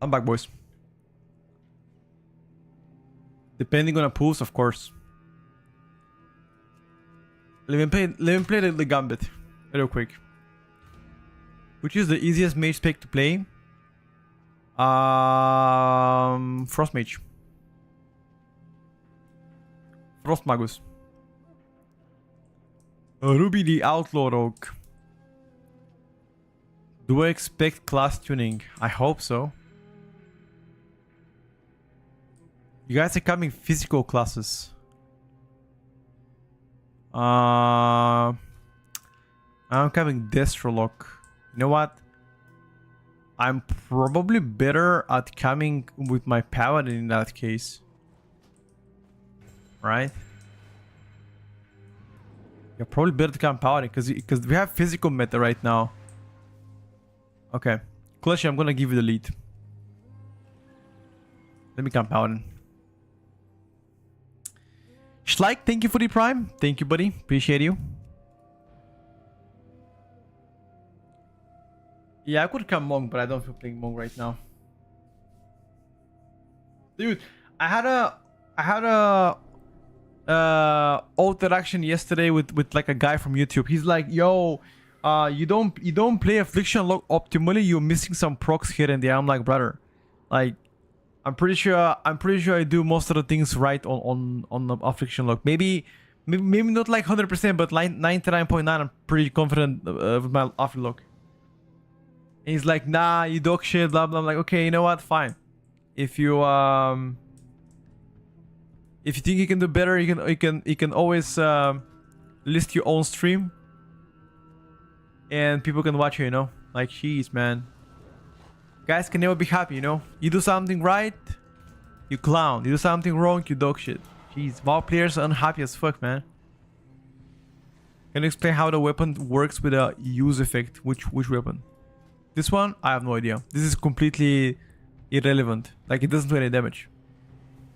I'm back, boys. Depending on a pulse, of course. Let me play the Gambit real quick. Which is the easiest mage spec to play? Frost Mage. Frost Magus. Ruby the Outlaw Rogue. Do I expect class tuning? I hope so. You guys are coming physical classes. I'm coming Destrolock. You know what? I'm probably better at coming with my Paladin in that case. Right? You're probably better to come Paladin because we have physical meta right now. Okay. Clutchy, I'm gonna give you the lead. Let me come Paladin. Schleich, thank you for the prime. Thank you, buddy. Appreciate you. Yeah, I could come Monk, but I don't feel playing Monk right now. Dude, I had a interaction yesterday with like a guy from YouTube. He's like, yo, you don't play Affliction Lock optimally, you're missing some procs here and there. I'm like, brother, like I'm pretty sure I do most of the things right on the Affliction Lock. Maybe not like 100%, but like 99.9. I'm pretty confident with my Affliction Lock. And he's like, nah, you dog shit, blah blah. I'm like, okay, you know what? Fine. If you think you can do better, you can always list your own stream, and people can watch you. You know, like, jeez, man. Guys can never be happy, you know? You do something right, you clown. You do something wrong, you dog shit. Jeez, WoW players are unhappy as fuck, man. Can you explain how the weapon works with a use effect? Which weapon? This one? I have no idea. This is completely irrelevant. Like, it doesn't do any damage.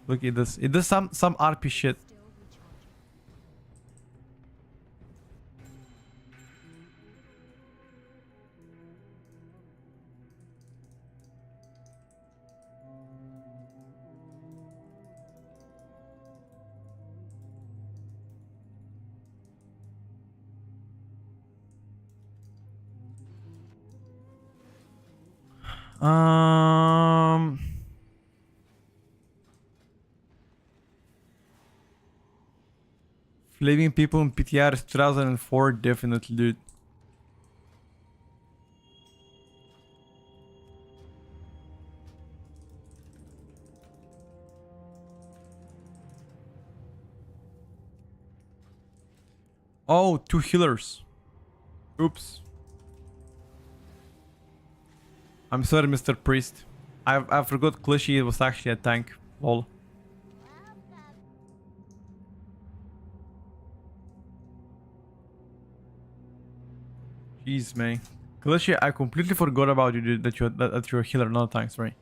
Look, it does some RP shit. Um, Flaming people in PTR is 2004, definitely, dude. Oh, 2 healers. Oops. I'm sorry, Mr. Priest. I forgot Clichy was actually a tank. Lol. Jeez, man. Clichy, I completely forgot about you, dude, that you're a healer, not a tank, sorry.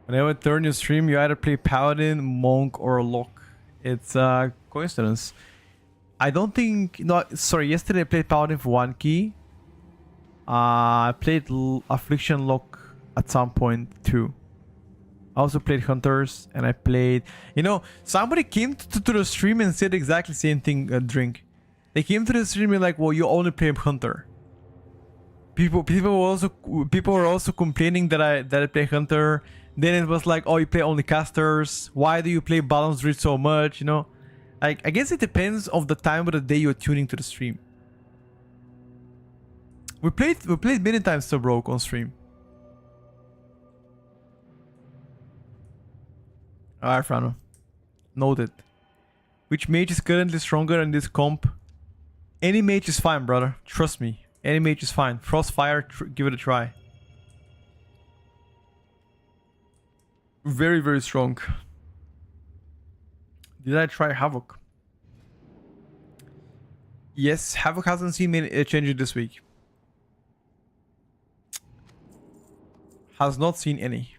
Whenever turn you stream, you either play Paladin, Monk, or Lock. It's a coincidence. I don't think... No, sorry, yesterday I played Paladin for 1 key. I played Affliction Lock at some point too. I also played Hunters and I played... You know, somebody came to the stream and said exactly the same thing, Drink. They came to the stream and like, well, you only play Hunter. People were also complaining that I play Hunter. Then it was like, oh, you play only casters. Why do you play Balance Druid so much? You know, like I guess it depends of the time of the day you're tuning to the stream. We played many times so broke on stream. Alright, Frano. Noted. Which mage is currently stronger in this comp? Any mage is fine, brother. Trust me. Any mage is fine. Frostfire, give it a try. Very, very strong. Did I try Havoc? Yes, Havoc hasn't seen many changes this week. Has not seen any.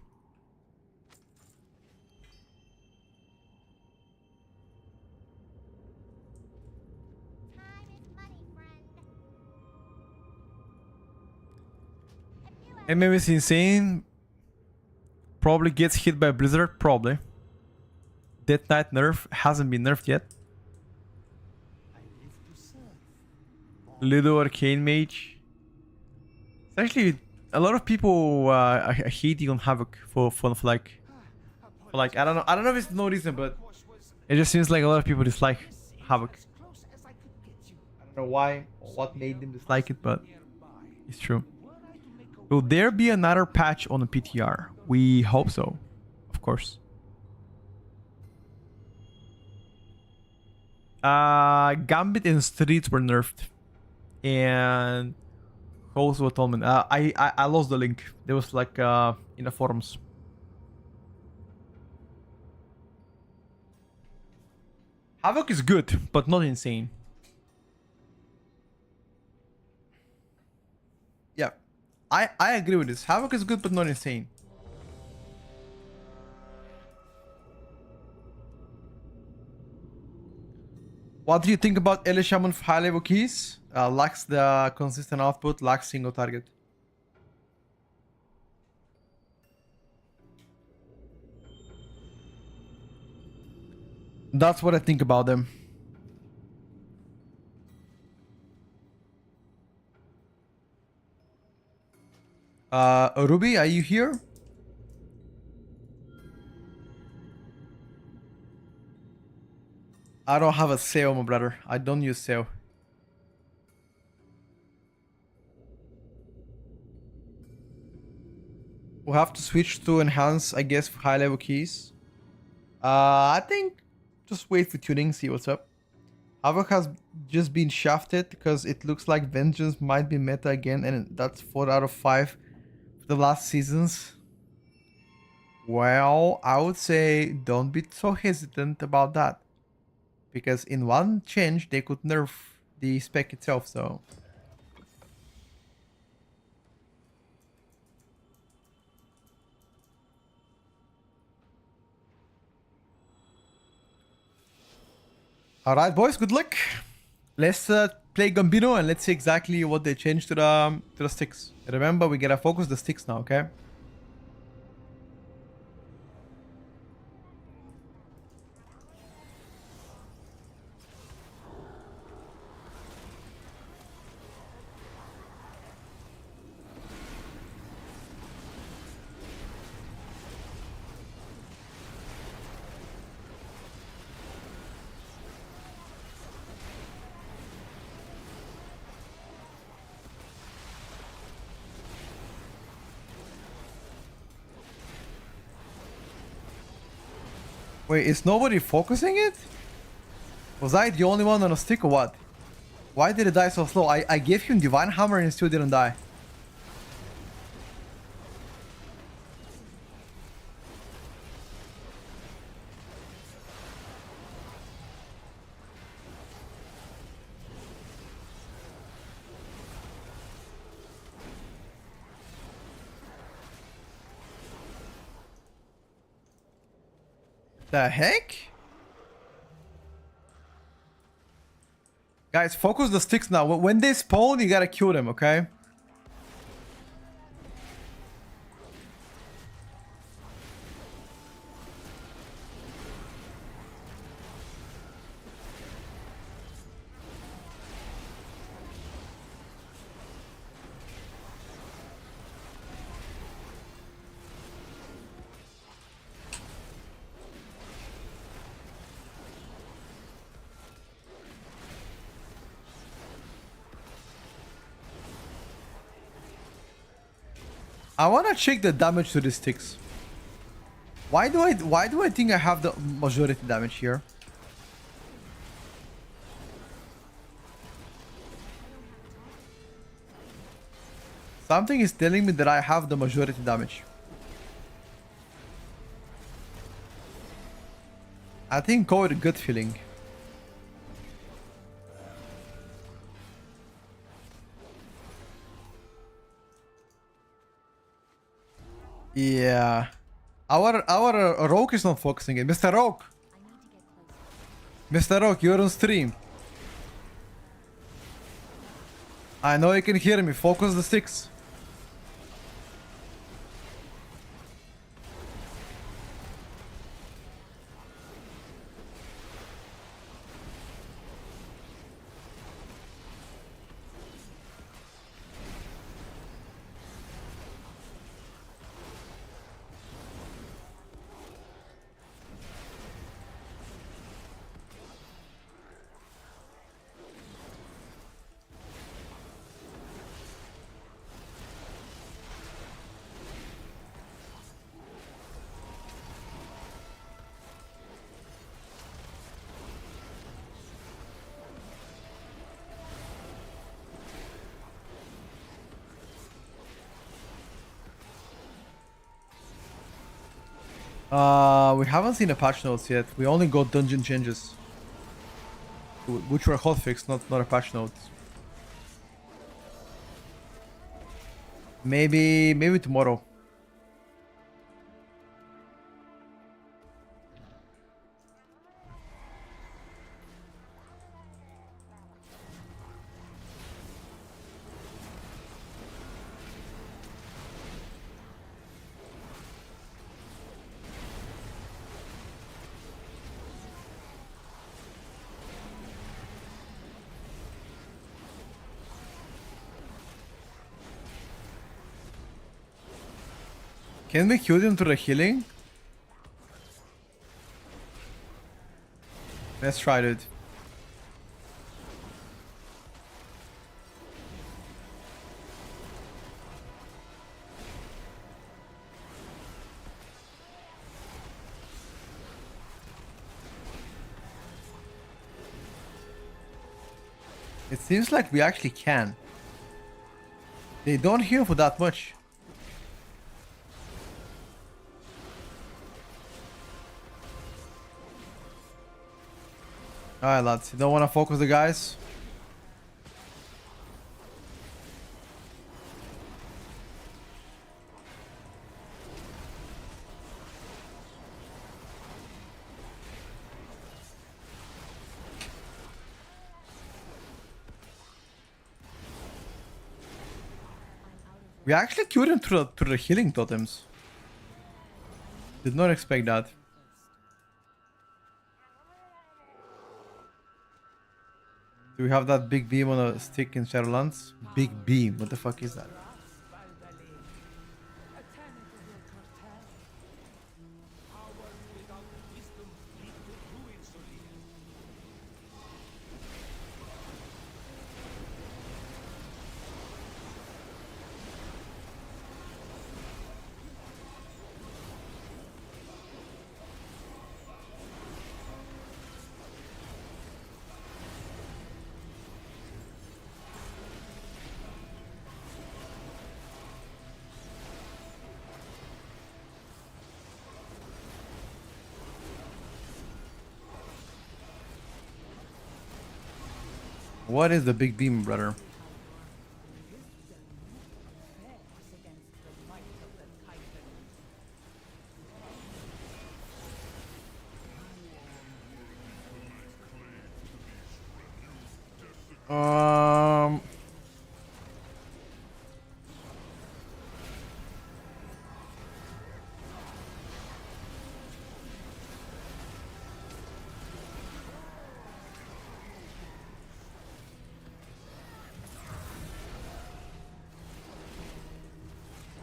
MM is insane. Probably gets hit by Blizzard. Probably. Death Knight nerf hasn't been nerfed yet. Little Arcane Mage. It's actually a lot of people are hating on Havoc for like I don't know if it's no reason, but it just seems like a lot of people dislike Havoc. I don't know why or what made them dislike it, but it's true. Will there be another patch on the PTR? We hope so, of course. Gambit and Streets were nerfed, and also Atonement. I lost the link. There was like in the forums. Havoc is good, but not insane. Yeah, I agree with this. Havoc is good, but not insane. What do you think about Ele Shaman for high level keys? Lacks the consistent output, lacks single target. That's what I think about them. Ruby, are you here? I don't have a sale, my brother. I don't use sale. We'll have to switch to enhance, I guess, for high level keys. I think just wait for tuning, see what's up. Havoc has just been shafted because it looks like Vengeance might be meta again, and that's 4 out of 5 for the last seasons. Well, I would say don't be so hesitant about that, because in one change they could nerf the spec itself, so... Alright boys, good luck. Let's play Gambino and let's see exactly what they changed to the sticks. Remember, we gotta focus the sticks now, okay? Wait, is nobody focusing it? Was I the only one on a stick or what? Why did it die so slow? I gave him Divine Hammer and it still didn't die. The heck? Guys, focus the sticks now. When they spawn, you gotta kill them, okay? I wanna check the damage to the sticks. Why do I think I have the majority damage here? Something is telling me that I have the majority damage. I think go with a gut feeling. Yeah. Our Rogue is not focusing it. Mr. Rogue! Mr. Rogue, you're on stream. I know you can hear me. Focus the sticks. We haven't seen the patch notes yet. We only got dungeon changes, which were hotfix, not a patch note. Maybe tomorrow. Can we kill him through the healing? Let's try it. It seems like we actually can. They don't heal for that much. Alright lads, you don't want to focus the guys? We actually killed him through the healing totems. Did not expect that. Do we have that big beam on a stick in Shadowlands? Big beam, what the fuck is that? What is the big beam, brother? Um,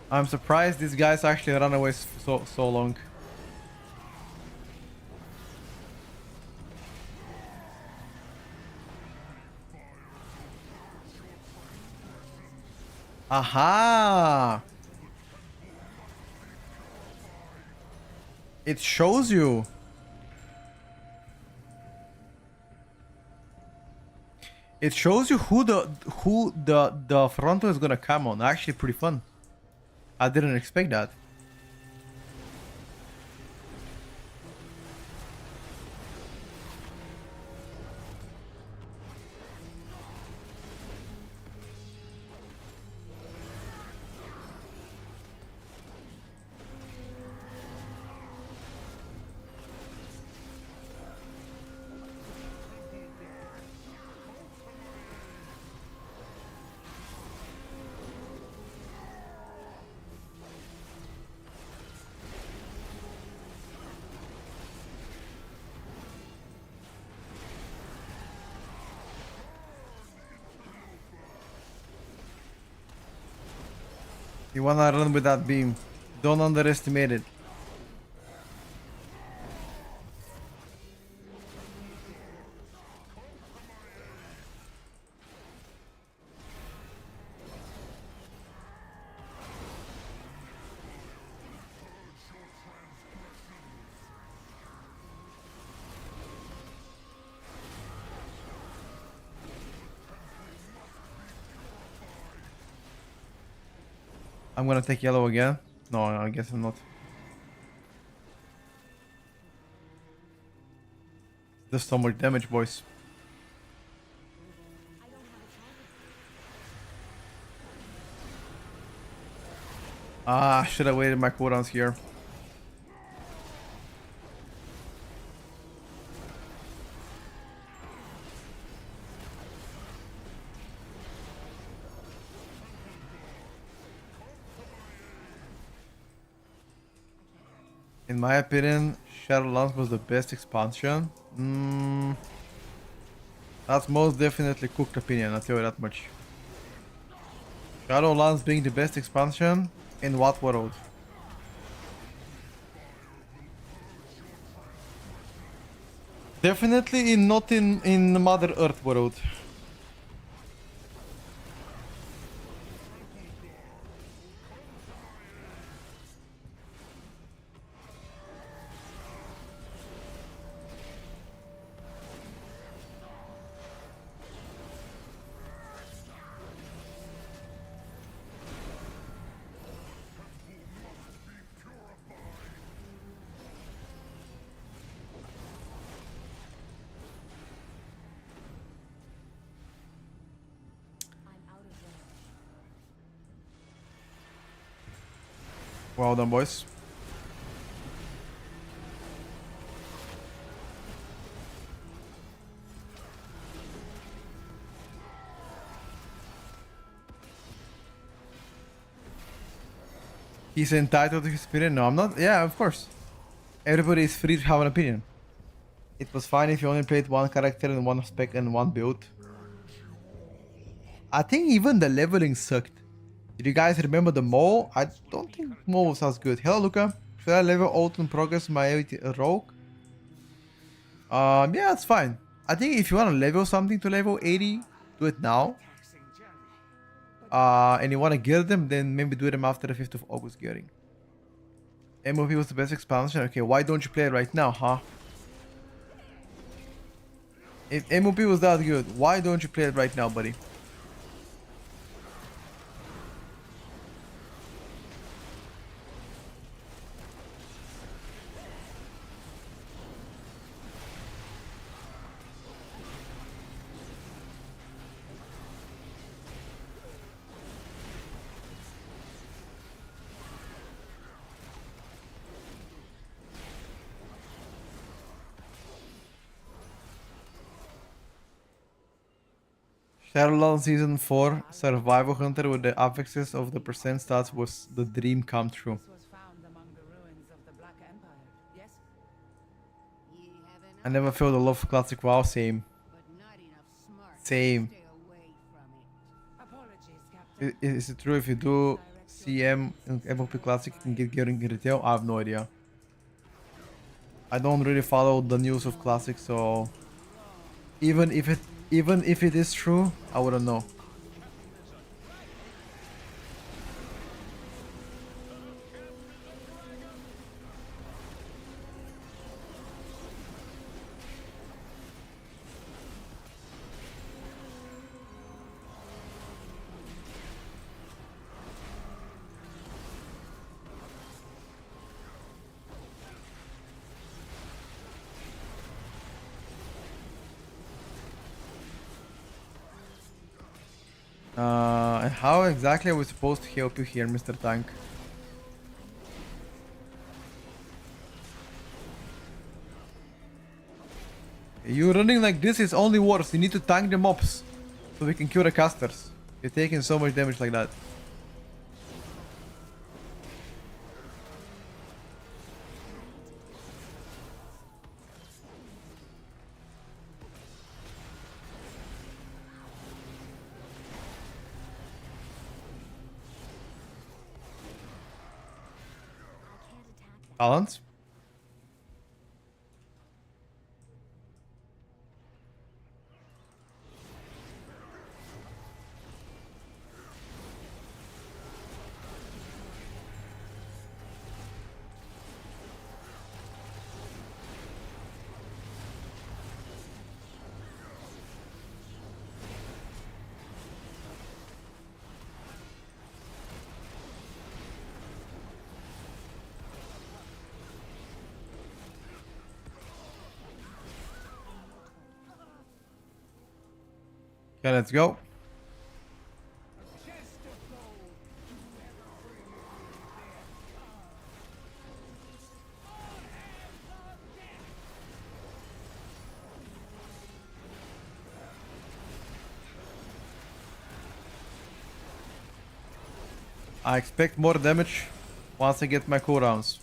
I'm surprised these guys actually run away so long. Aha! It shows you. It shows you who the frontal is gonna come on. Actually, pretty fun. I didn't expect that. You wanna run with that beam. Don't underestimate it. I'm gonna take yellow again. No, I guess I'm not. Does so much damage, boys. Ah, should have waited my cooldowns here. In my opinion, Shadowlands was the best expansion. That's most definitely cooked opinion, I'll tell you that much. Shadowlands being the best expansion in what world? Definitely not in Mother Earth world. Well done, boys. He's entitled to his opinion. No, I'm not. Yeah, of course. Everybody is free to have an opinion. It was fine if you only played one character and one spec and one build. I think even the leveling sucked. Did you guys remember the mole? I don't think mole was as good. Hello, Luca. Should I level out and progress my rogue? Yeah, it's fine. I think if you want to level something to level 80, do it now. And you want to gear them, then maybe do them after the 5th of August gearing. MOP was the best expansion. Okay, why don't you play it right now, huh? If MOP was that good, why don't you play it right now, buddy? Shadowland Season 4 Survival Hunter with the affixes of the percent stats was the dream come true. This was found among the ruins of the Black Empire, yes? Ye have enough, I never felt the love for classic WoW, same. but not enough smart Same. to stay away from it. Apologies, Captain. Is it true if you do CM in MLP Classic you can get gearing in retail? I have no idea. I don't really follow the news of Classic, so even if it is true, I wouldn't know. And how exactly are we supposed to help you here, Mr. Tank? You running like this is only worse. You need to tank the mobs so we can kill the casters. You're taking so much damage like that. Balance. Okay, let's go. I expect more damage once I get my cooldowns.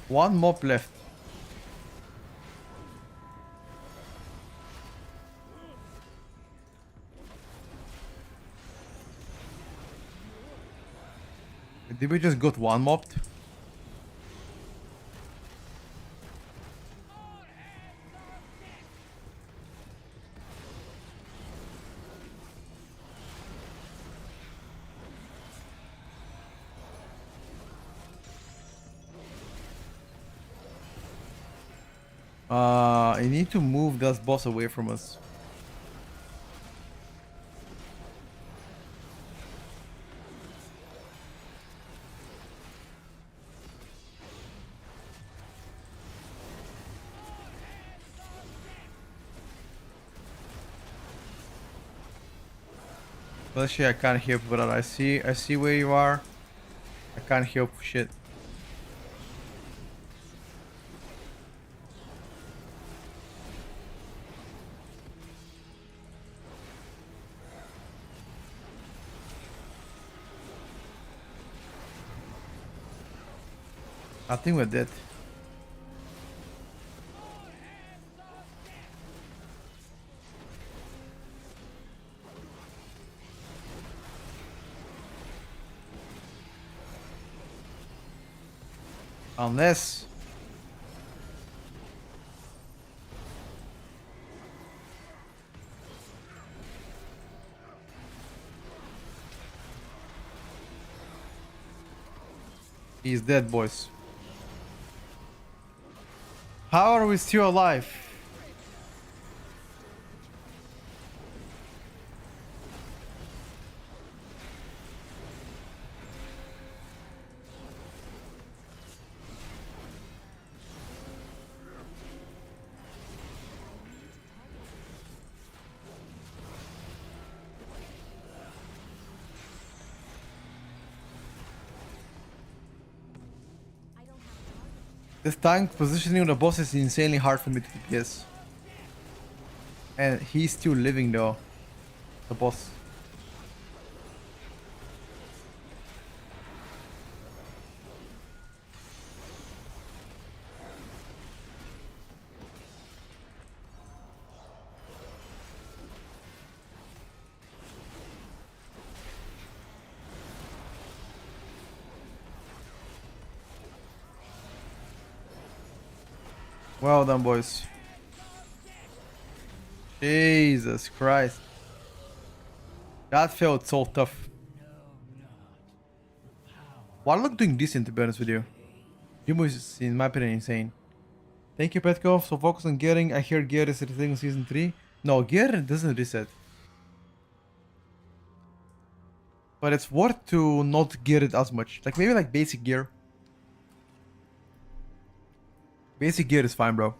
One mob left. Did we just got one mobbed? I need to move that boss away from us. But actually I can't help, brother. I see where you are. I can't help shit. I think we're dead. Unless he's dead, boys. How are we still alive? This tank positioning of the boss is insanely hard for me to DPS. And he's still living though. The boss. Well done, boys. Jesus Christ. That felt so tough. Warlock doing decent, to be honest with you. Jimbo is, in my opinion, insane. Thank you, Petkov. So focus on gearing. I hear gear is resetting in season 3. No, gear doesn't reset. But it's worth to not gear it as much. Like maybe like basic gear. Basic gear is fine, bro.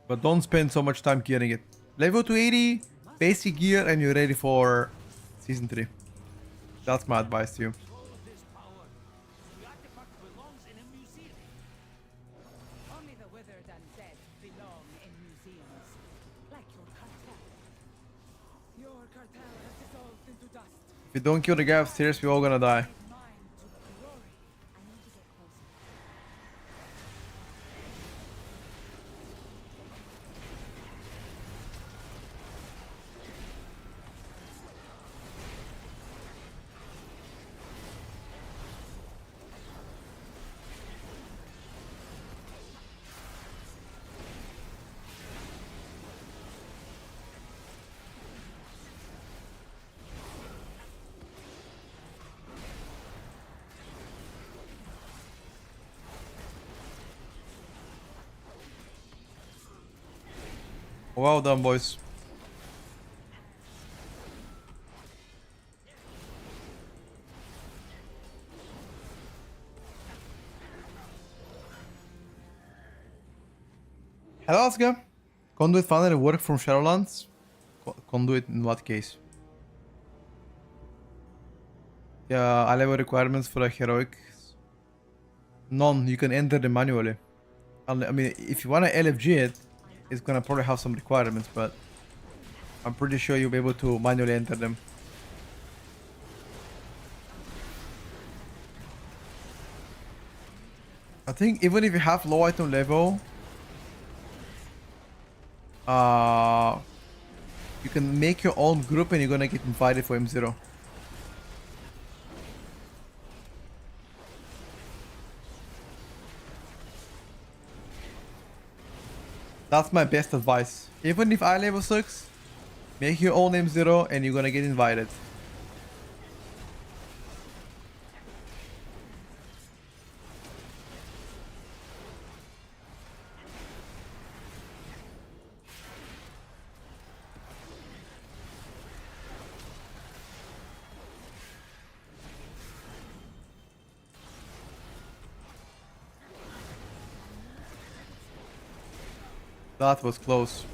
But don't spend so much time gearing it. Level to 80, basic gear, and you're ready for season 3. That's my advice to you. Only the withered and dead belong in museums. Like your cartel. Your cartel has dissolved into dust. If you don't kill the guy upstairs, we're all gonna die. Mine to glory. I need to get closer. Well done, boys. Hello, Oscar. Conduit finally work from Shadowlands? Conduit in what case? Yeah, I level requirements for a heroic. None, you can enter them manually. I mean, if you want to LFG it, it's gonna probably have some requirements, but I'm pretty sure you'll be able to manually enter them. I think even if you have low item level, you can make your own group and you're gonna get invited for M0. That's my best advice. Even if I level 6, make your own M0 and you're gonna get invited. That was close.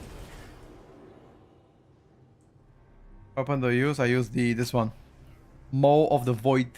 Weapon do I use? I use this one. Maw of the Void.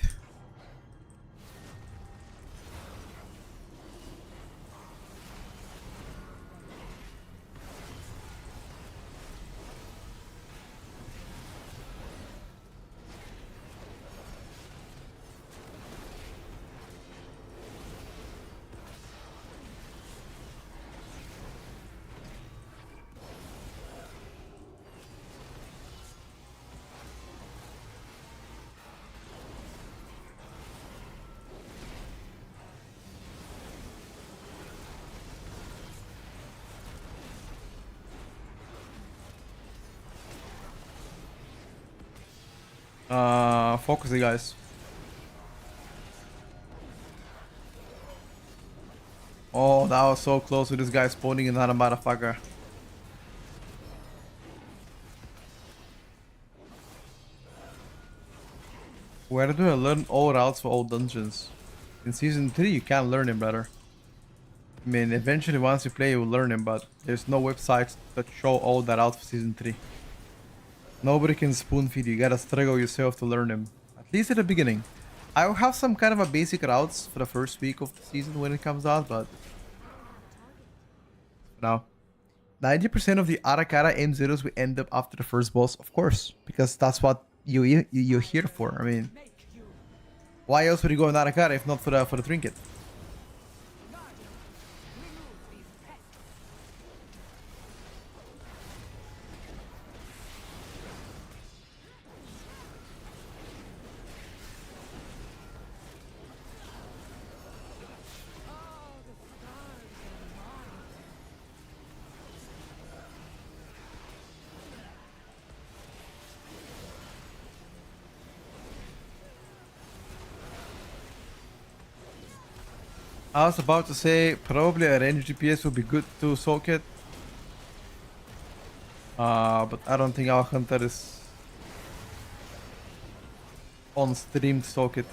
Focus it, guys. Oh, that was so close to this guy spawning another motherfucker. Where do I learn all routes for all dungeons? In season 3 you can learn them better. I mean, eventually once you play you will learn them, but there's no websites that show all that out for season 3. Nobody can spoon feed you, gotta struggle yourself to learn them. At least at the beginning. I will have some kind of a basic routes for the first week of the season when it comes out, but no. 90% of the Arakara M0s will end up after the first boss, of course, because that's what you're here for. I mean, Make you why else would you go in Arakara if not for the trinket? remove these pests. Oh, the stars are mine. I was about to say probably a range DPS would be good to soak it. But I don't think our hunter is on stream to soak it.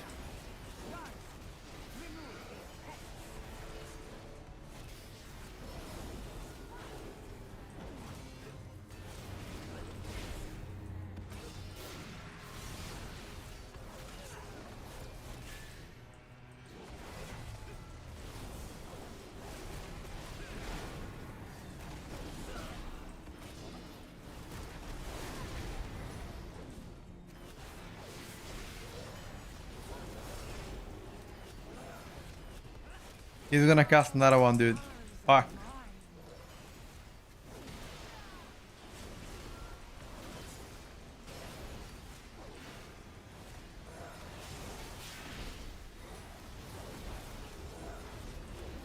He's gonna cast another one, dude. Fuck.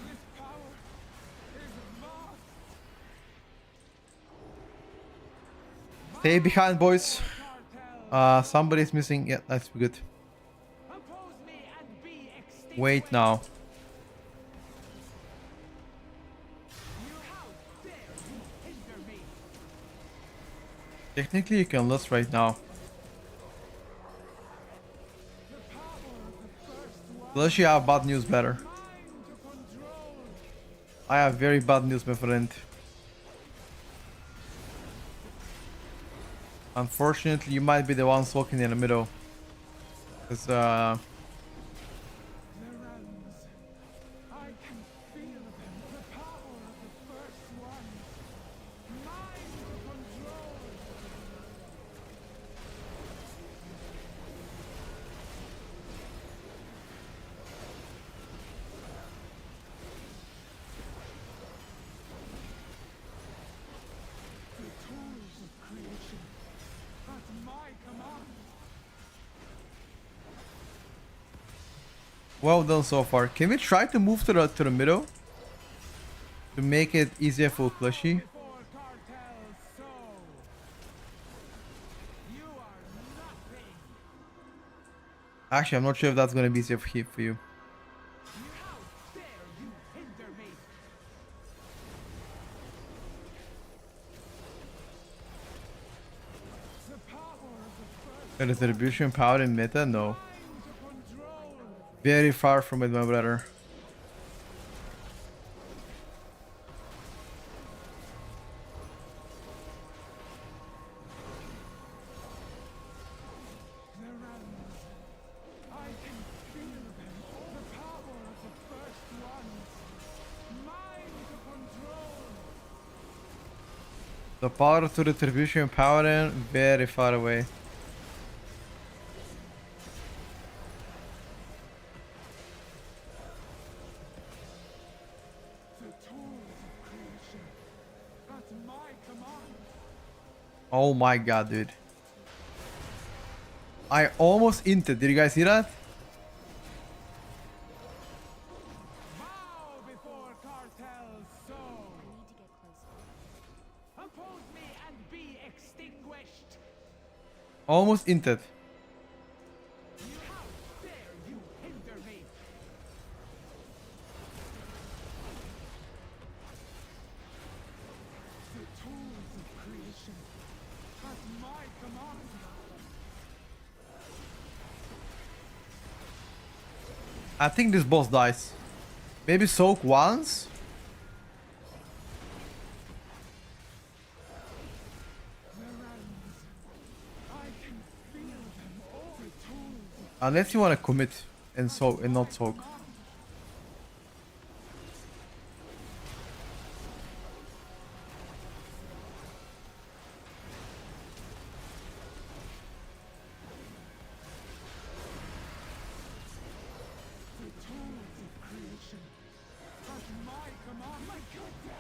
This power is lost. Stay behind, boys. Cartel, Somebody's missing. Yeah, that's good. oppose me and be extinguished. Wait now. You how dare you hinder me? Technically, you can lose right now. The power of the first one, Unless you have bad news, better. mine to control. I have very bad news, my friend. Unfortunately, you might be the ones walking in the middle. Because, The realms, I can feel them. The power of the first one, mine to control. The tools of creation, at my command. well done so far. Can we try to move to the middle? To make it easier for Plushy? Before cartels sow. You are nothing. Actually, I'm not sure if that's gonna be easier for you. You how dare you hinder me? The power of the first The distribution power in meta? No. mind to control. Very far from it, my brother. The realms, I can feel them. The power of the first ones, mine to control. The power to retribution power in very far away. The tools of creation, at my command. Oh my god, dude. I almost inted. Did you guys see that? Bow before cartels sow. Oppose me and be extinguished. Almost inted. You how dare you hinder me? The tools of creation, at my command. I think this boss dies. Maybe soak once? The realms, I can feel them. All the tools of Unless you want to commit and soak and not soak.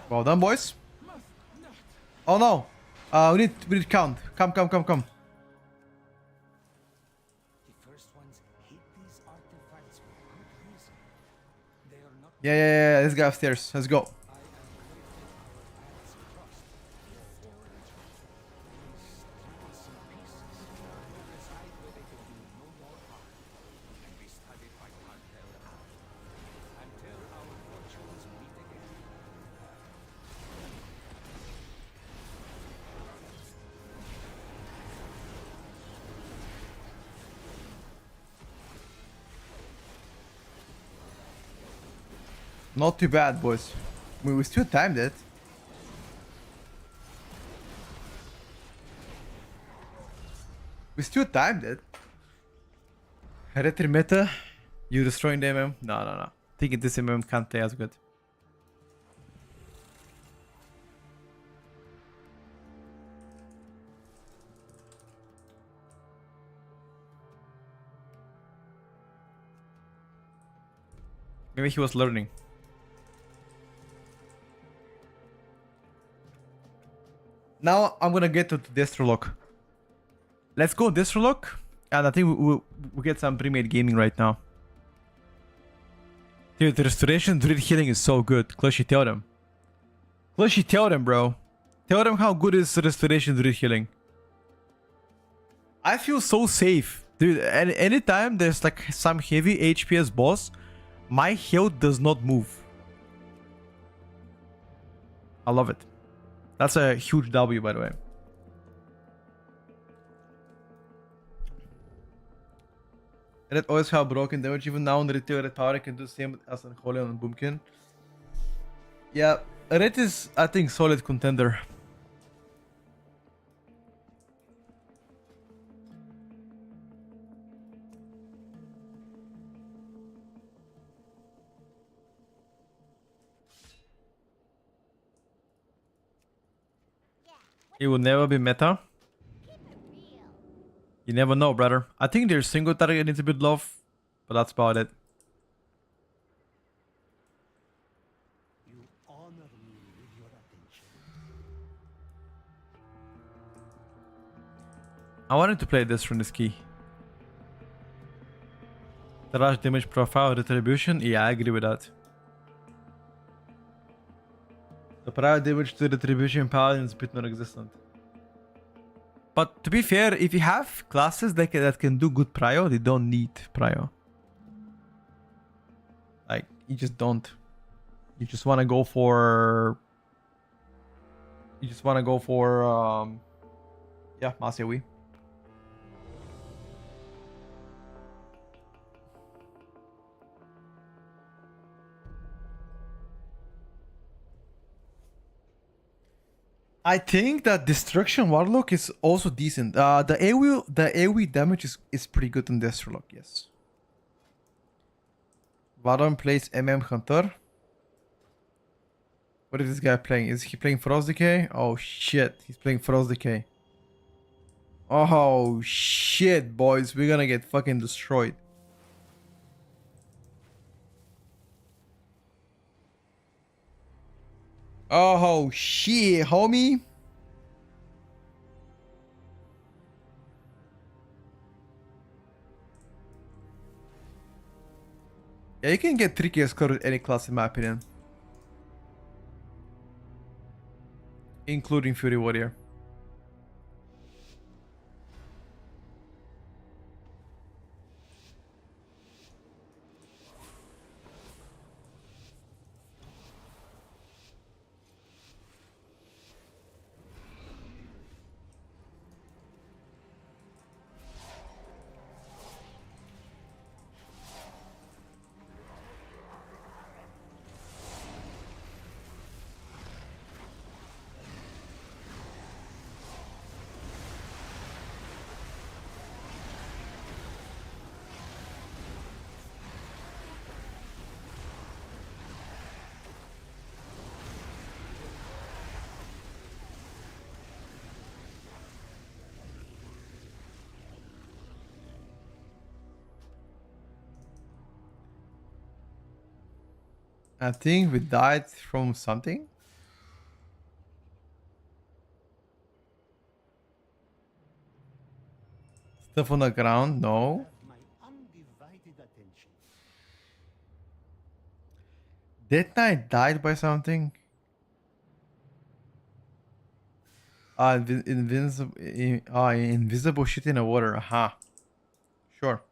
Well done, boys. Oh no. We need count. Come. The first ones hit these artifacts for good reason. They are not Yeah. Let's go upstairs. Let's go. I am grateful our paths crossed before these trinkets and pieces will decide where they can do no more harm and be studied by cartel until our fortunes meet again. Not too bad, boys. We still timed it. We still timed it. Retri meta. You destroying the MM? No. Thinking this MM can't play as good. Maybe he was learning. Now I'm gonna get to Destrolok. Let's go Destrolok. And I think we get some pre-made gaming right now. Dude, the restoration druid healing is so good. Clushy, tell them. Clushy, tell them, bro. Tell them how good is restoration druid healing. I feel so safe. Dude, anytime there's like some heavy HPS boss, my health does not move. I love it. That's a huge W, by the way. Red always have broken damage, even now on Retail Red Power can do the same as on Holy and Boomkin. Yeah, Red is, I think, solid contender. It will never be meta. You never know, brother. I think their single target needs a bit love, but that's about it. You honor me with your attention. I wanted to play this from this key. The rush damage profile retribution? Yeah, I agree with that. The prior damage to retribution paladin is a bit non-existent. But to be fair, if you have classes that can do good prio, they don't need prio. Like, you just don't. You just want to go for... You just want to go for... yeah, Masewi. I think that Destruction Warlock is also decent. The AoE damage is pretty good on Destrolock, yes. Vadon plays MM Hunter. What is this guy playing? Is he playing Frost Decay? Oh shit, he's playing Frost Decay. Oh shit, boys, we're gonna get fucking destroyed. Oh shit, homie. Yeah, you can get tricky score with any class in my opinion. Including Fury Warrior. I think we died from something. Stuff on the ground? No. Have my undivided attention. Didn't I died by something? Invisible shit in the water. Aha. Sure.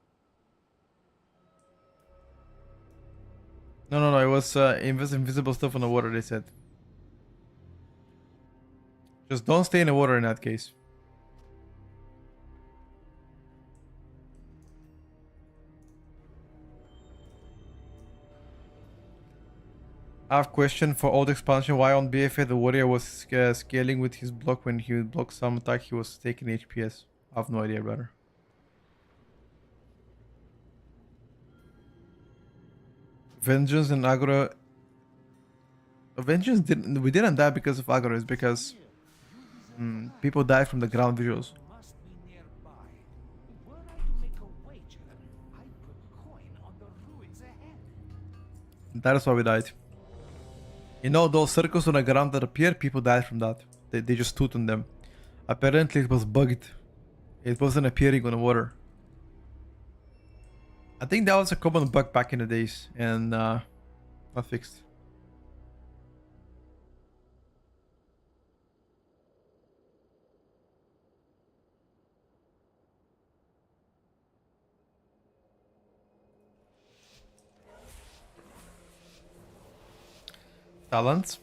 No. It was invisible stuff on the water. They said. Just don't stay in the water in that case. I have a question for old expansion. Why on BFA the warrior was scaling with his block when he would block some attack he was taking HPS? I have no idea, brother. Vengeance and aggro. Vengeance didn't. We didn't die because of aggro. It's because people died from the ground visuals. Must be nearby. Were I to make a wager, I'd put coin on the ruins ahead. That is why we died. You know those circles on the ground that appear? People died from that. They just stood on them. Apparently it was bugged. It wasn't appearing on the water. I think that was a common bug back in the days and not fixed. Talents.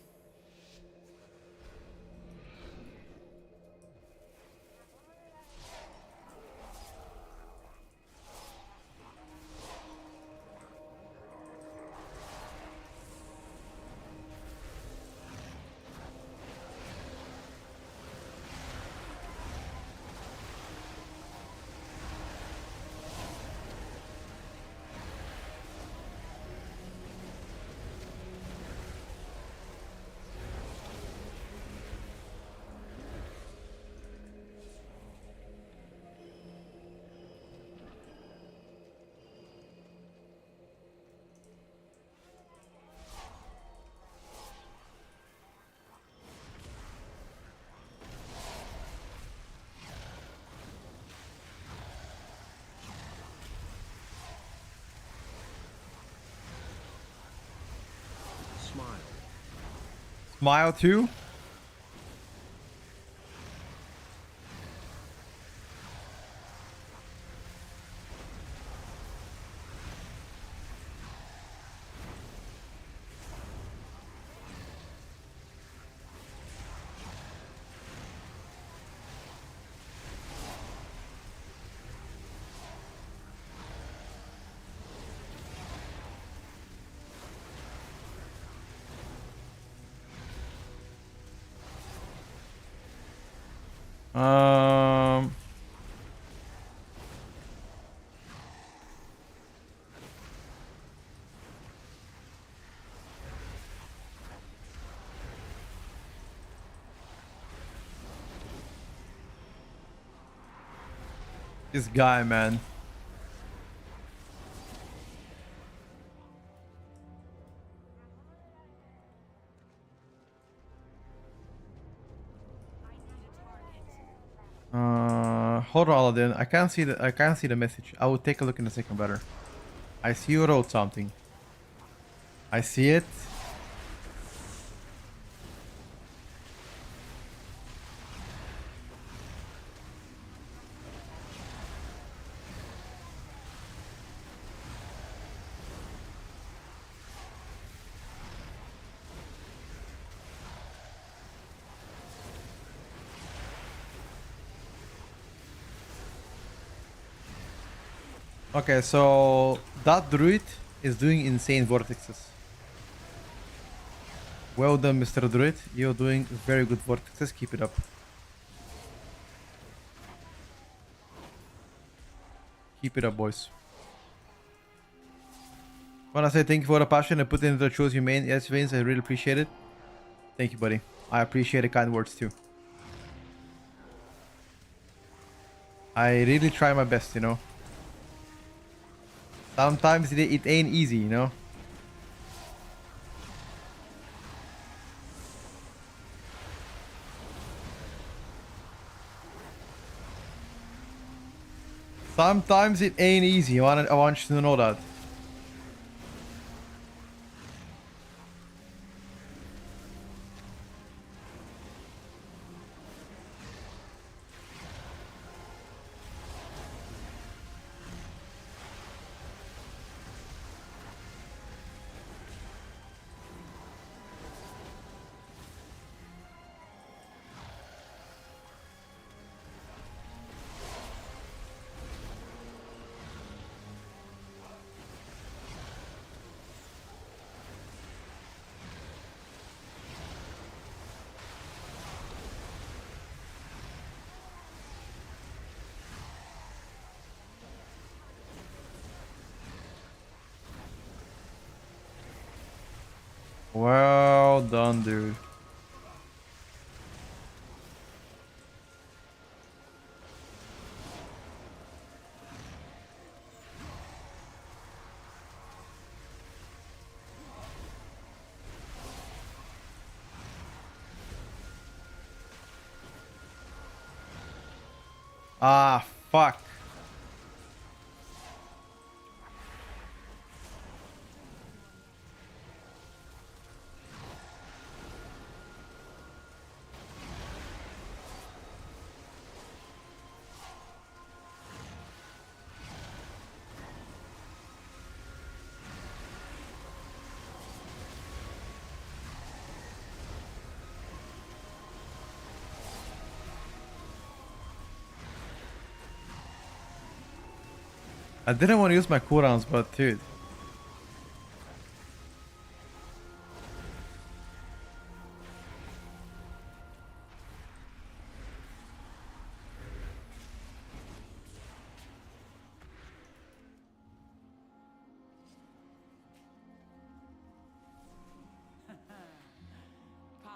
Smile. Smile too. Um, this guy, man. Hold on, Aladdin. I can't see the message. I will take a look in a second, better. I see you wrote something. I see it. Okay, so that druid is doing insane vortexes. Well done, Mr. Druid. You're doing very good vortexes. Keep it up. Keep it up, boys. Wanna say thank you for the passion and put in the choice you made. Yes, Vince, I really appreciate it. Thank you, buddy. I appreciate the kind words too. I really try my best, you know. Sometimes it ain't easy, you know. Sometimes it ain't easy. I want you to know that. Well done, dude. Ah, fuck. I didn't want to use my cooldowns, but dude.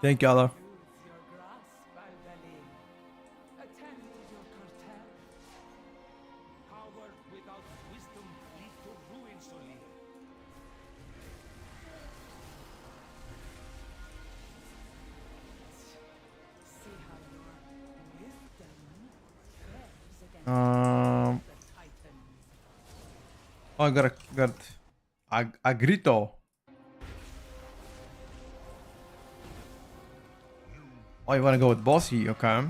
Thank you, Allah. Use your grasp, Alveli. Attend to your cartel. Power without wisdom leads to ruin, Solir. See how your wisdom fares against the Titans. Oh, I got a grito. Oh, you wanna go with bossy? Okay.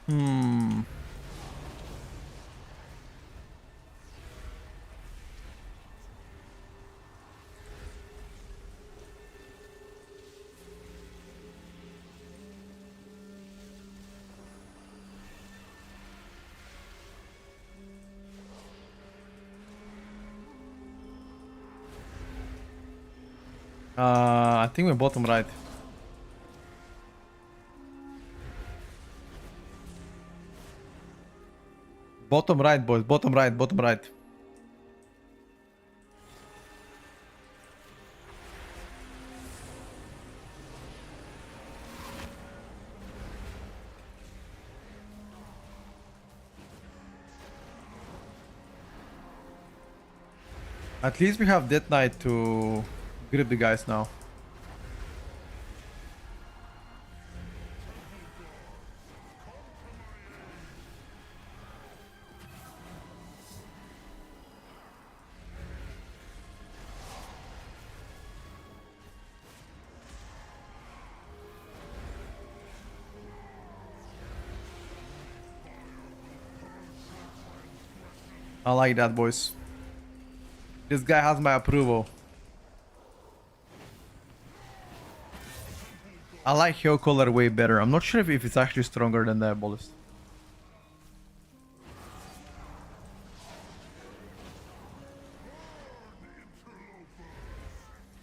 Hmm. I think we're bottom right. Bottom right, boys. Bottom right. Bottom right. At least we have Death Knight to grip the guys now. I like that, boys. This guy has my approval. I like Hero Color way better. I'm not sure if it's actually stronger than the Bolus.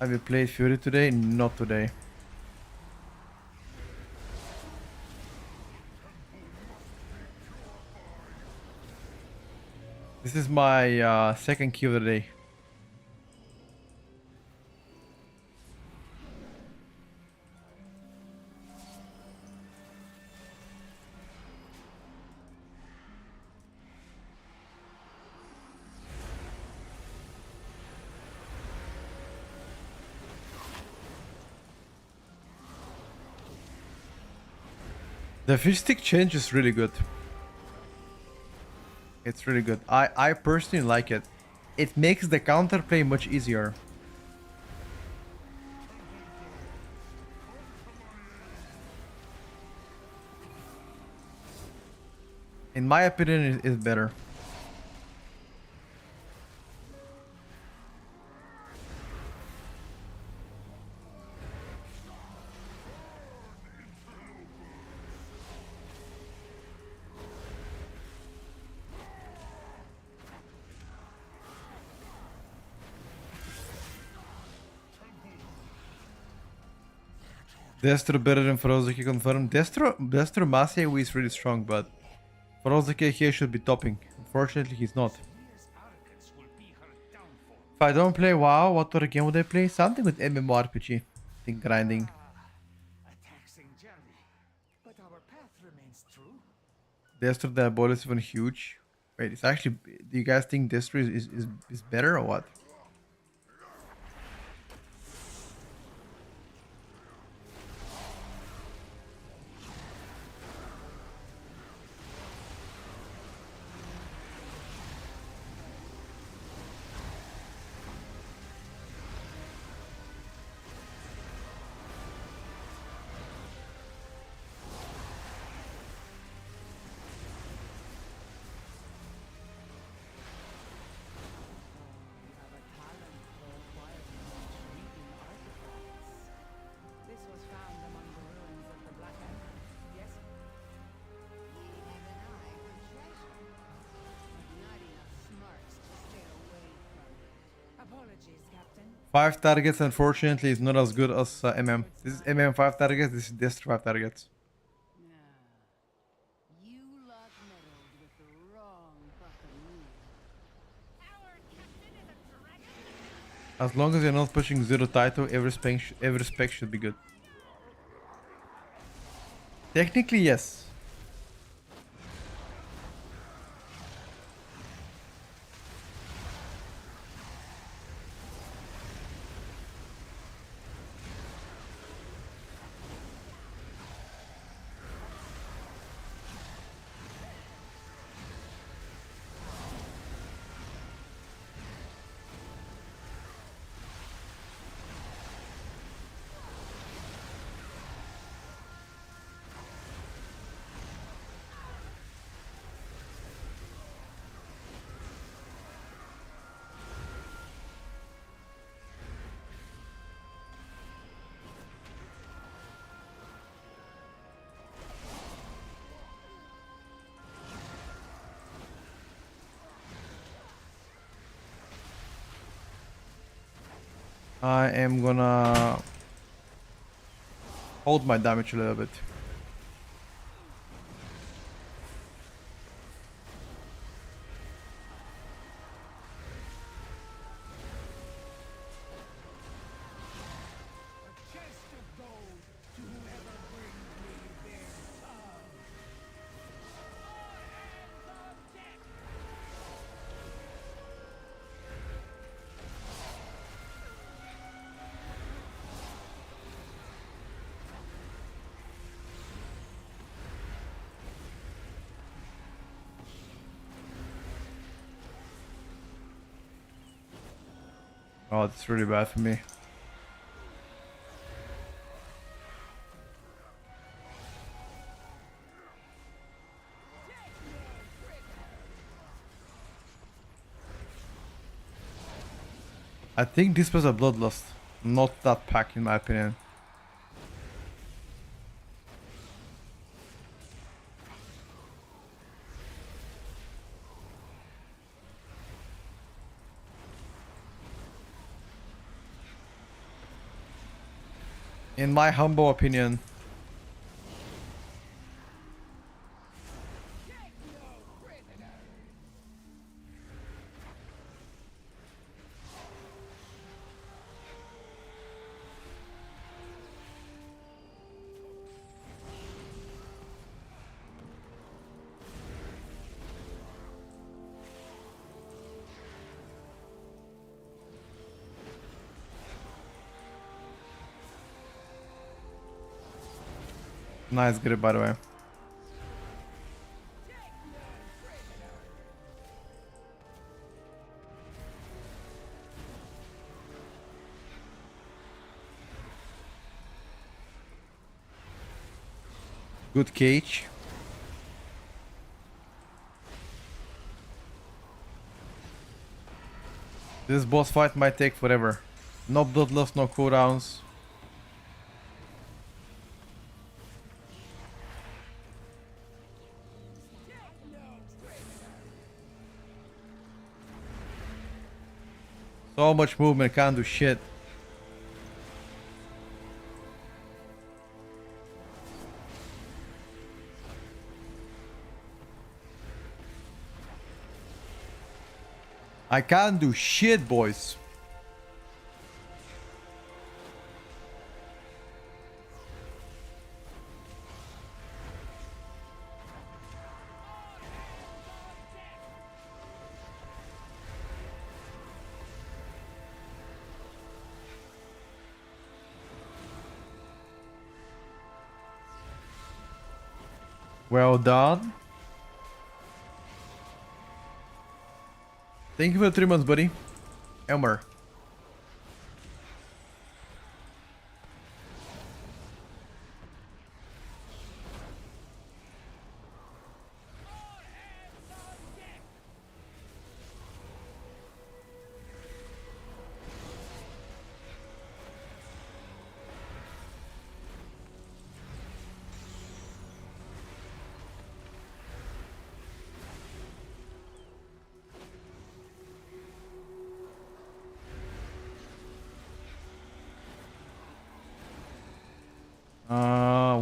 Have you played Fury today? Not today. This is my second key of the day. The fish stick change is really good. It's really good. I personally like it. It makes the counterplay much easier. In my opinion, it's better. Destro better than Ferozaki confirmed. Destro Masaewi is really strong, but Ferozaki here should be topping. Unfortunately, he's not. If I don't play WoW, what other game would I play? Something with MMORPG. I think grinding. A taxing journey, but our path remains true. Destro Diabol is even huge. Wait, it's actually... Do you guys think Destro is better or what? This was found among the ruins of the Black Emperor. Yes? You have an eye for treasure, but not enough smarts to stay away from it. Apologies, Captain. 5 targets, unfortunately, is not as good as MM. This is MM 5 targets, this is Destro 5 targets. You lot meddled with the wrong buccaneer. Our captain is a dragon? As long as you're not pushing 0 title, every spec should be good. Technically, yes. I am gonna hold my damage a little bit. A chest of gold to whoever brings me their love. Oh, that's really bad for me. I think this was a bloodlust, not that pack in my opinion. In my humble opinion. Nice grip, by the way. Good cage. This boss fight might take forever. No bloodlust, no cooldowns. So much movement, can't do shit. I can't do shit, boys. Well done. Thank you for the 3 months, buddy. Elmer.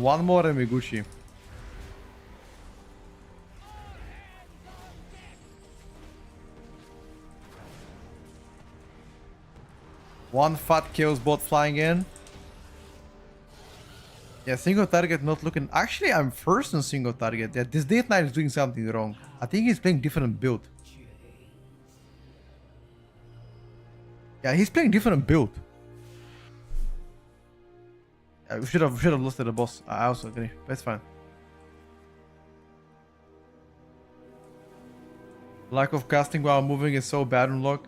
One more and Miguchi. One fat kills bot flying in. Yeah, single target not looking. Actually, I'm first on single target. Yeah, this Date Knight is doing something wrong. I think he's playing different build. Yeah, he's playing different build. Yeah, we should have lost to the boss. I also agree. But it's fine. Lack of casting while moving is so bad on lock.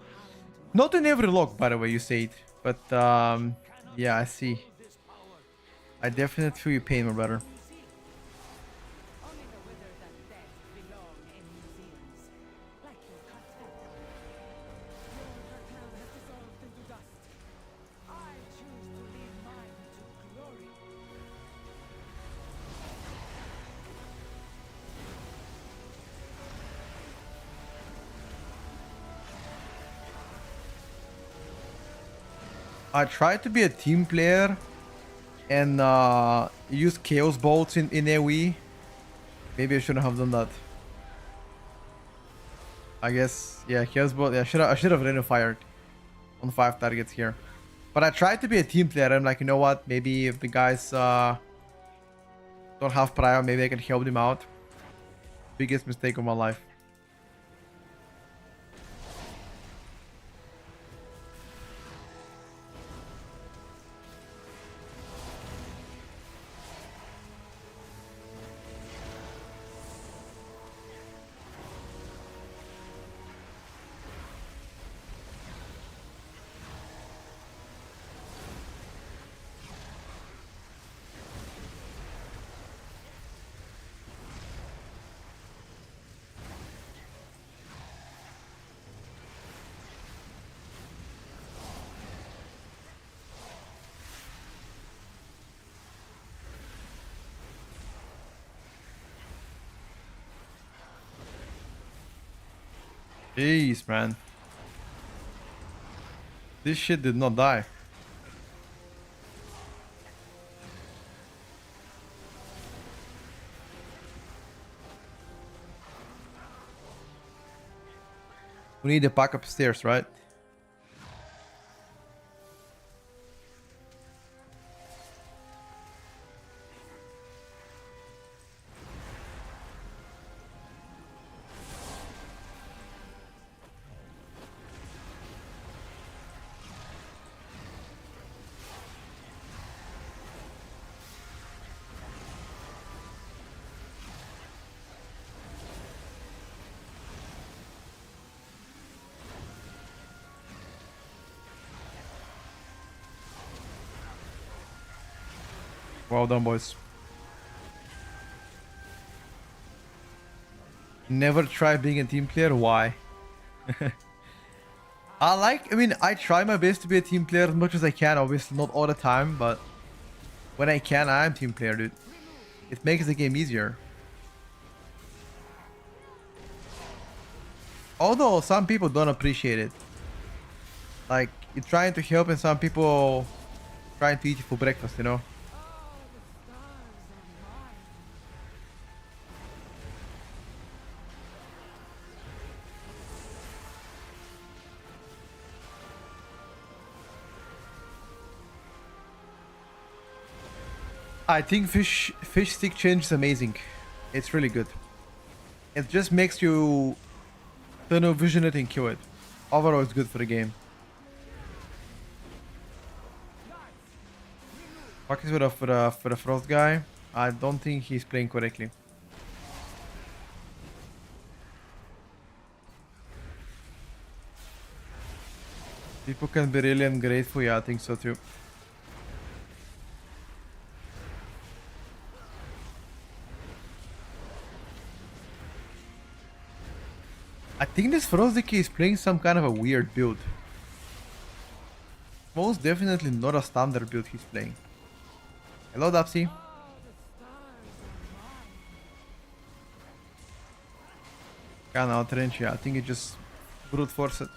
Not in every lock, by the way, you say it. But yeah, I see. I definitely feel your pain, my brother. Only the withered and dead belong in museums. Like your cartel. Your cartel has dissolved into dust. I choose to leave mine to glory. I tried to be a team player and use chaos bolts in AoE. Maybe I shouldn't have done that. I guess, yeah, chaos bolt. Yeah, I should have reno fired on 5 targets here. But I tried to be a team player. I'm like, you know what? Maybe if the guys don't have prior, maybe I can help them out. Biggest mistake of my life. Jeez, man. This shit did not die. We need to pack upstairs, right? Well done, boys. Never try being a team player. Why? I mean, I try my best to be a team player as much as I can. Obviously, not all the time, but when I can, I am team player, dude. It makes the game easier. Although some people don't appreciate it. Like, you're trying to help and some people trying to eat it for breakfast, you know? I think fish stick change is amazing. It's really good. It just makes you tunnel vision it and kill it. Overall, it's good for the game. Fuck is with the frost guy. I don't think he's playing correctly. People can be really ungrateful. Yeah, I think so too. I think this Frozdiki is playing some kind of a weird build. Most definitely not a standard build he's playing. Hello, Dapsy. Can't outrange, yeah. I think he just brute force it.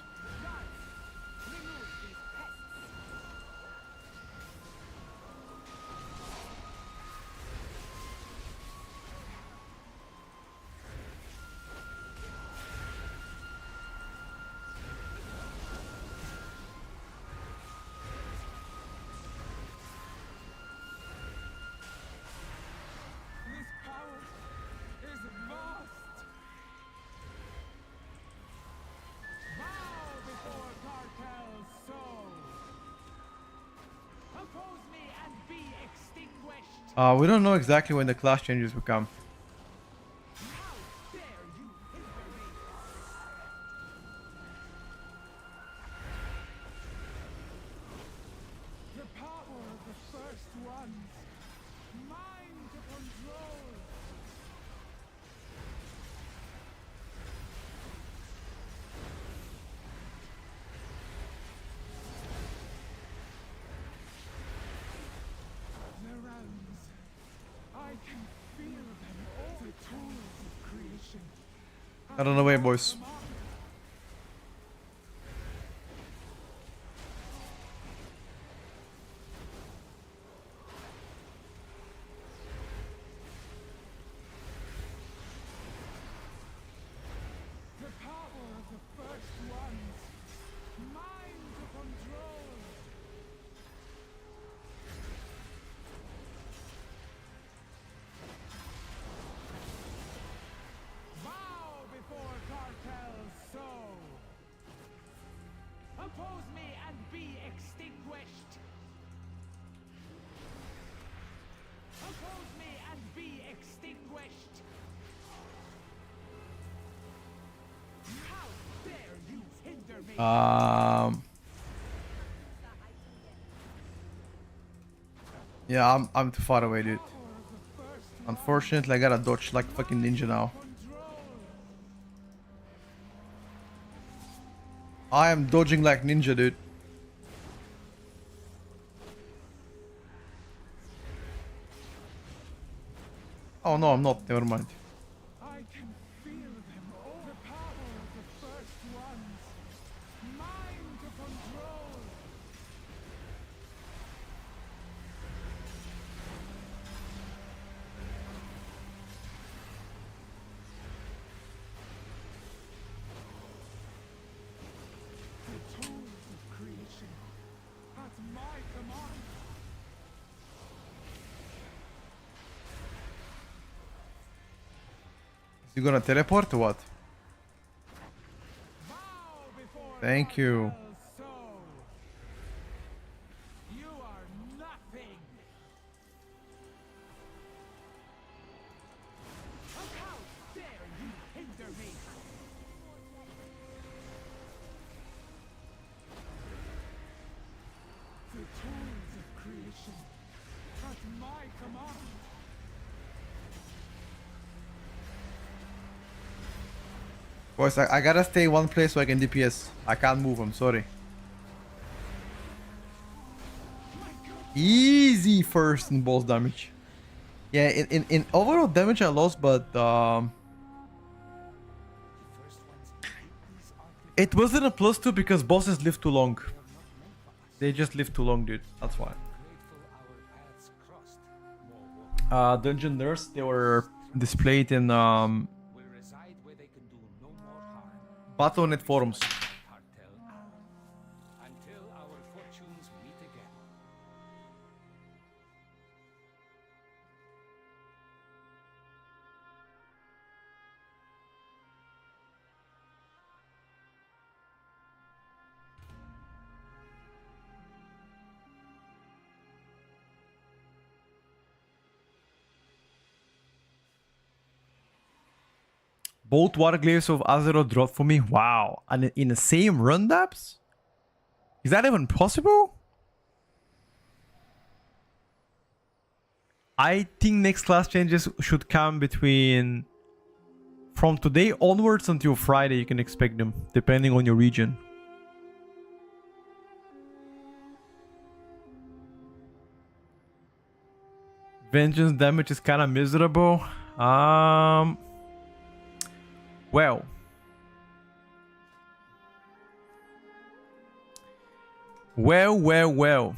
We don't know exactly when the class changes will come. I don't know where, boys. Yeah, I'm too far away, dude. Unfortunately, I gotta dodge like fucking ninja now. I am dodging like ninja, dude. Oh no, I'm not. Never mind. You gonna teleport or what? Thank you. Boys, I gotta stay in one place so I can DPS. I can't move, I'm sorry. Easy first in boss damage. Yeah, in overall damage I lost, but it wasn't a +2 because bosses live too long. They just live too long, dude. That's why. Dungeon Nerfs, they were displayed in Battle.net forums. Until our fortunes meet again. Both Warglaives of Azeroth dropped for me. Wow. And in the same run depths? Is that even possible? I think next class changes should come between... From today onwards until Friday, you can expect them, depending on your region. Vengeance damage is kind of miserable. Well. Well.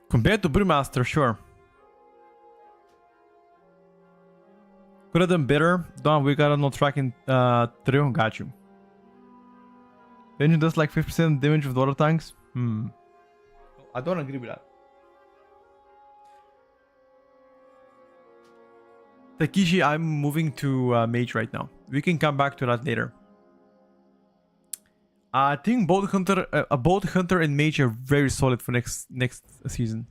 Compared to Brewmaster, sure. Could have done better. Don't we got no tracking through. Got you. Vengeance does like 50% damage with water tanks. I don't agree with that. Takishi, I'm moving to Mage right now. We can come back to that later. I think both Hunter and Mage are very solid for next season.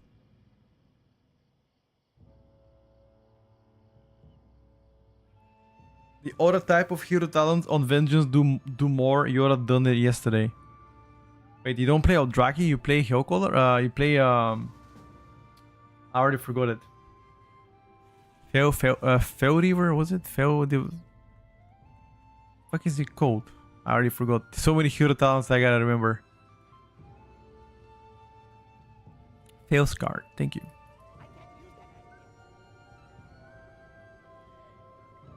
The other type of hero talents on Vengeance do more. Yora done it yesterday. Wait, you don't play Eldraki, you play Hellcaller? You play I already forgot it. Fel River, was it? What is it called? I already forgot. So many hero talents I gotta remember. Failscard, thank you.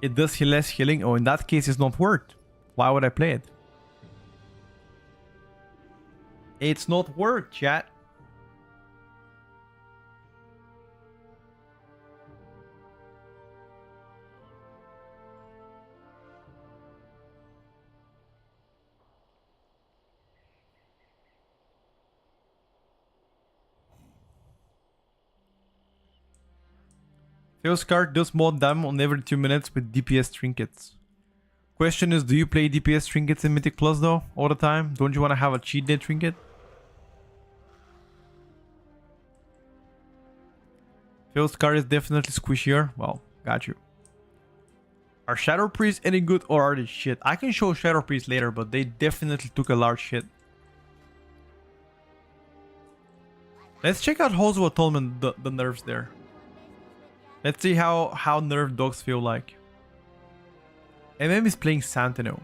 It does less healing. Oh, in that case, it's not worth. Why would I play it? It's not worth, chat. Failscard does more damage on every 2 minutes with DPS trinkets. Question is, do you play DPS trinkets in Mythic Plus though, all the time? Don't you want to have a cheat day trinket? Failscard is definitely squishier. Well, got you. Are Shadow Priests any good or are they shit? I can show Shadow Priests later, but they definitely took a large hit. Let's check out Halls of Atonement, the nerfs there. Let's see how nerf dogs feel like. MM is playing Sentinel.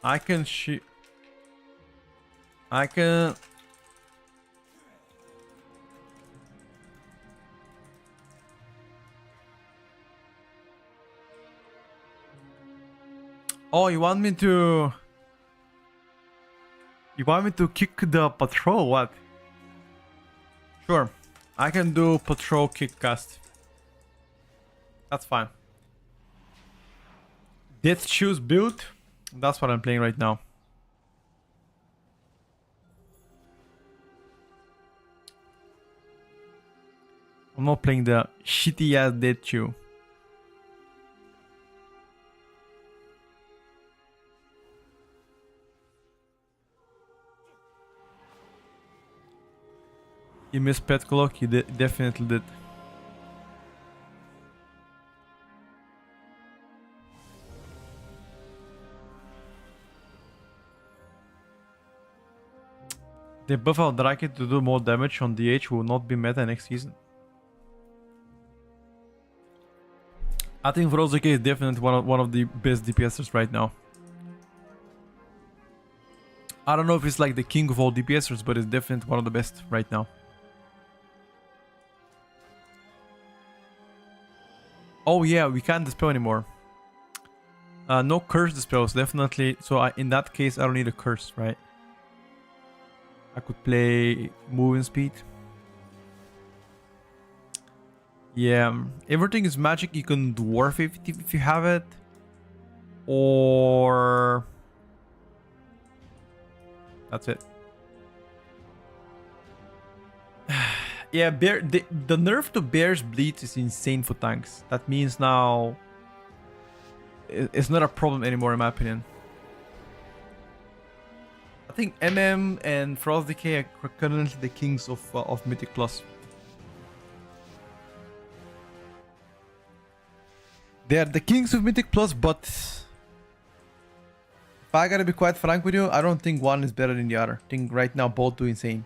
I can shoot. I can. Oh, you want me to? You want me to kick the patrol? What? Sure. I can do patrol kick cast. That's fine. Death Shoes build. That's what I'm playing right now. I'm not playing the shitty ass Death Shoe. You missed Pet Clock? You definitely did. The buff our Drake to do more damage on DH will not be meta next season. I think Vrozike is definitely one of the best DPSers right now. I don't know if it's like the king of all DPSers, but it's definitely one of the best right now. Oh yeah, we can't dispel anymore. No curse dispels, definitely. So in that case, I don't need a curse, right? I could play moving speed. Yeah, everything is magic. You can dwarf it if you have it. Or... that's it. Yeah, the nerf to Bear's Bleed is insane for tanks. That means now... it's not a problem anymore in my opinion. I think MM and Frost Decay are currently the kings of Mythic Plus. They are the kings of Mythic Plus, but if I gotta be quite frank with you, I don't think one is better than the other. I think right now both do insane.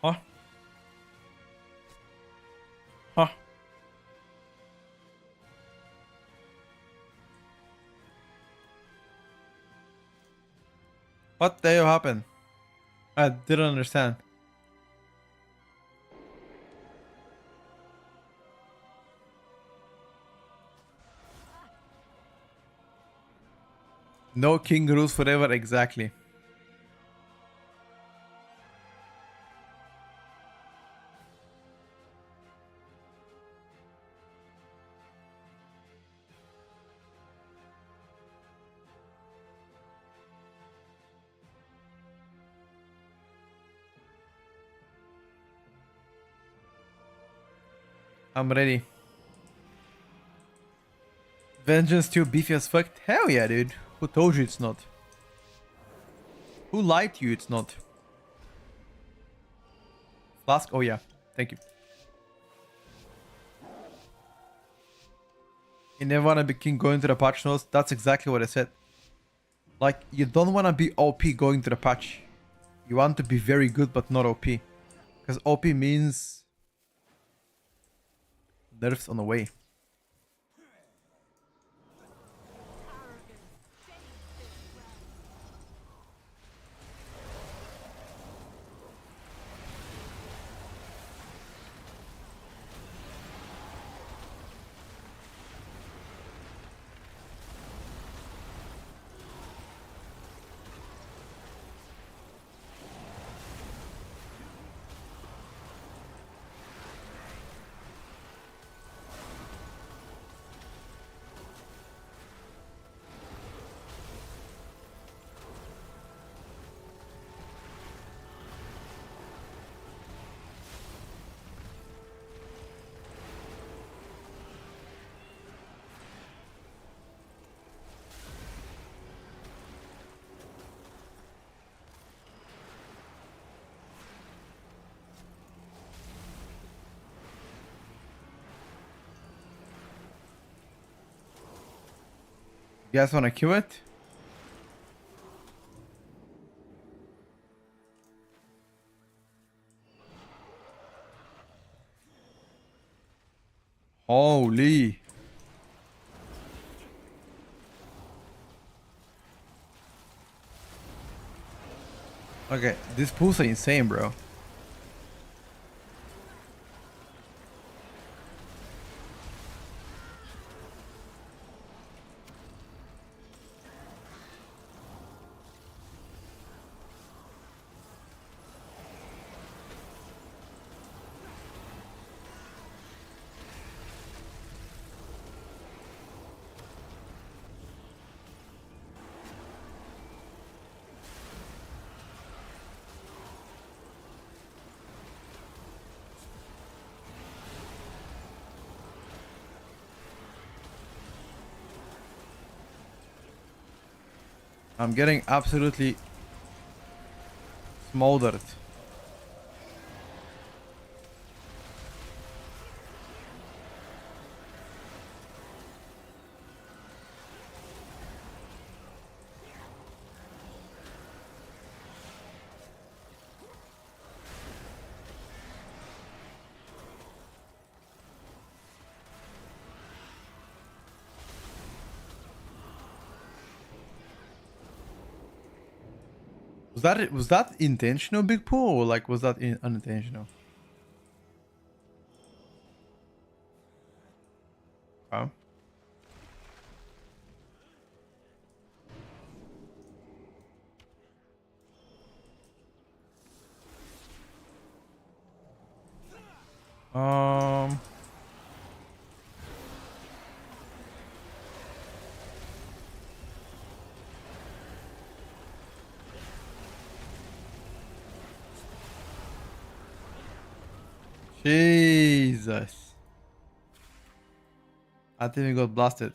Huh? Huh? What the hell happened? I didn't understand. No king rules forever, exactly. I'm ready. Vengeance too beefy as fuck? Hell yeah, dude. Who told you it's not? Who lied to you it's not? Flask? Oh yeah. Thank you. You never wanna be king going to the patch notes? That's exactly what I said. Like, you don't wanna be OP going to the patch. You want to be very good but not OP. Because OP means... nerfs on the way. You guys wanna kill it? Holy. Okay, these pools are insane, bro. I'm getting absolutely smoldered. Was that intentional, Big Pool, or like was that unintentional? Oh. Um. Jesus. I think we got blasted.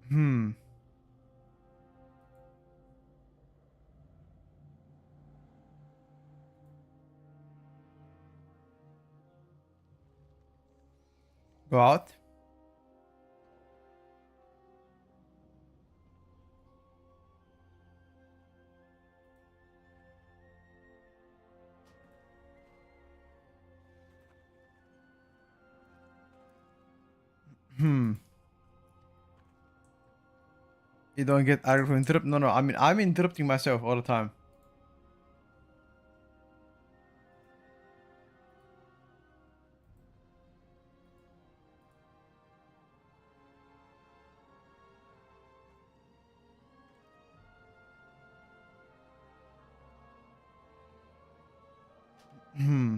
Hmm. Go out. Hmm. You don't get aggro for interrupt. No, no. I mean, I'm interrupting myself all the time. Hmm.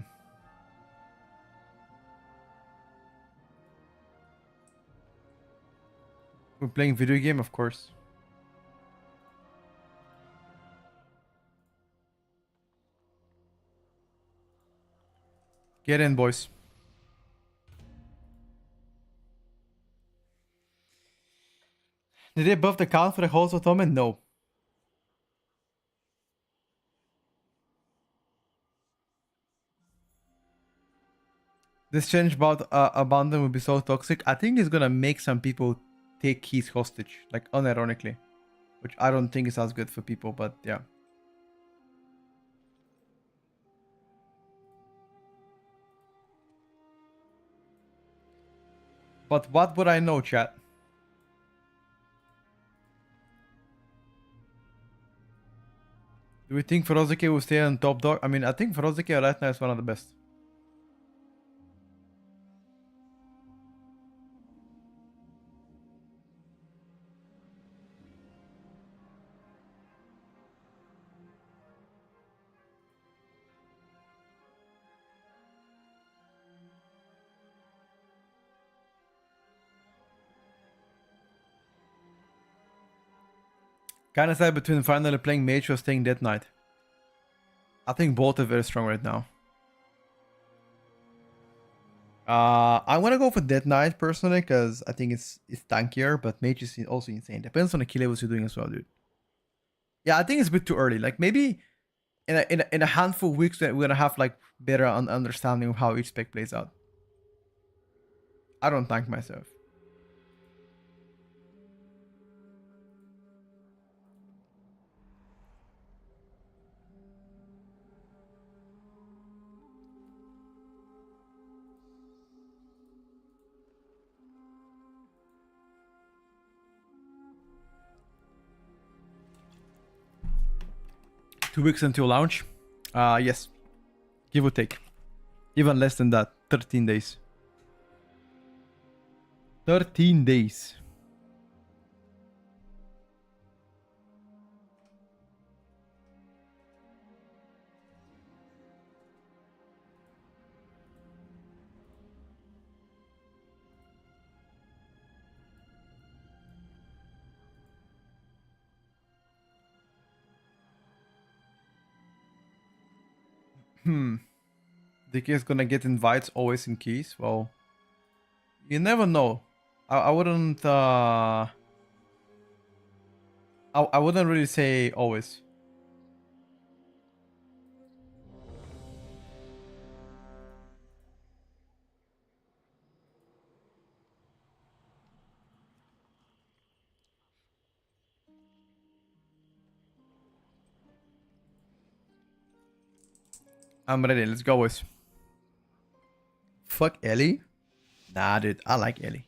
We're playing video game, of course. Get in, boys. Did they buff the count for the host Atonement? No. This change about abandon will be so toxic. I think it's gonna make some people take keys hostage, like unironically, which I don't think is as good for people. But yeah. But what would I know, chat? Do we think Ferozuke will stay on top dog? I mean, I think Ferozuke right now is one of the best. Kind of sad between finally playing Mage or staying Dead Knight. I think both are very strong right now. I'm gonna go for Dead Knight personally because I think it's tankier, but Mage is also insane. Depends on the kill levels you're doing as well, dude. Yeah, I think it's a bit too early. Like maybe in a handful of weeks that we're gonna have like better understanding of how each spec plays out. I don't tank myself. 2 weeks until launch. Yes, give or take. Even less than that. 13 days. 13 days. DK is gonna get invites always in keys. Well, you never know. I wouldn't. I wouldn't really say always. I'm ready. Let's go, boys. Fuck Ellie. Nah, dude. I like Ellie.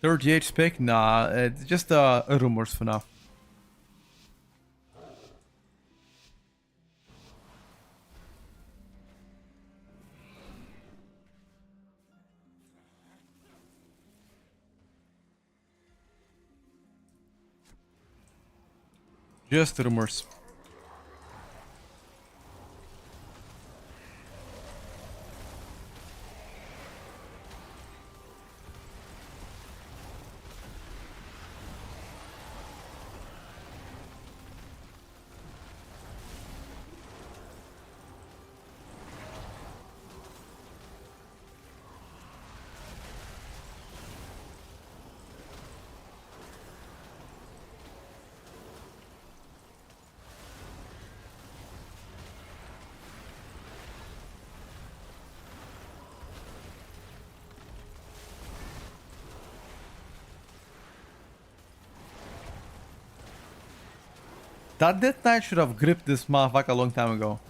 Third GH spec? Nah, it's just rumors for now. Just rumors. That Death Knight should have gripped this motherfucker a long time ago.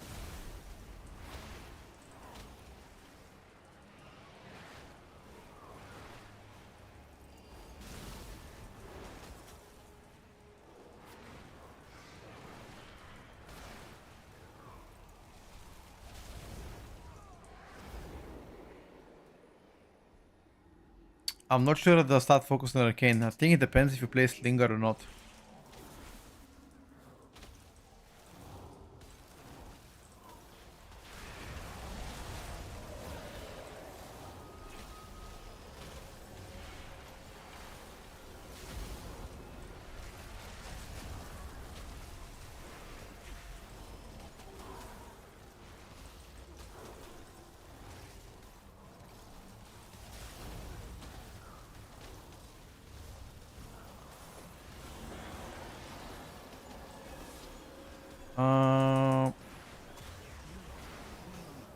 I'm not sure if they'll start focusing on Arcane. I think it depends if you play Slinger or not.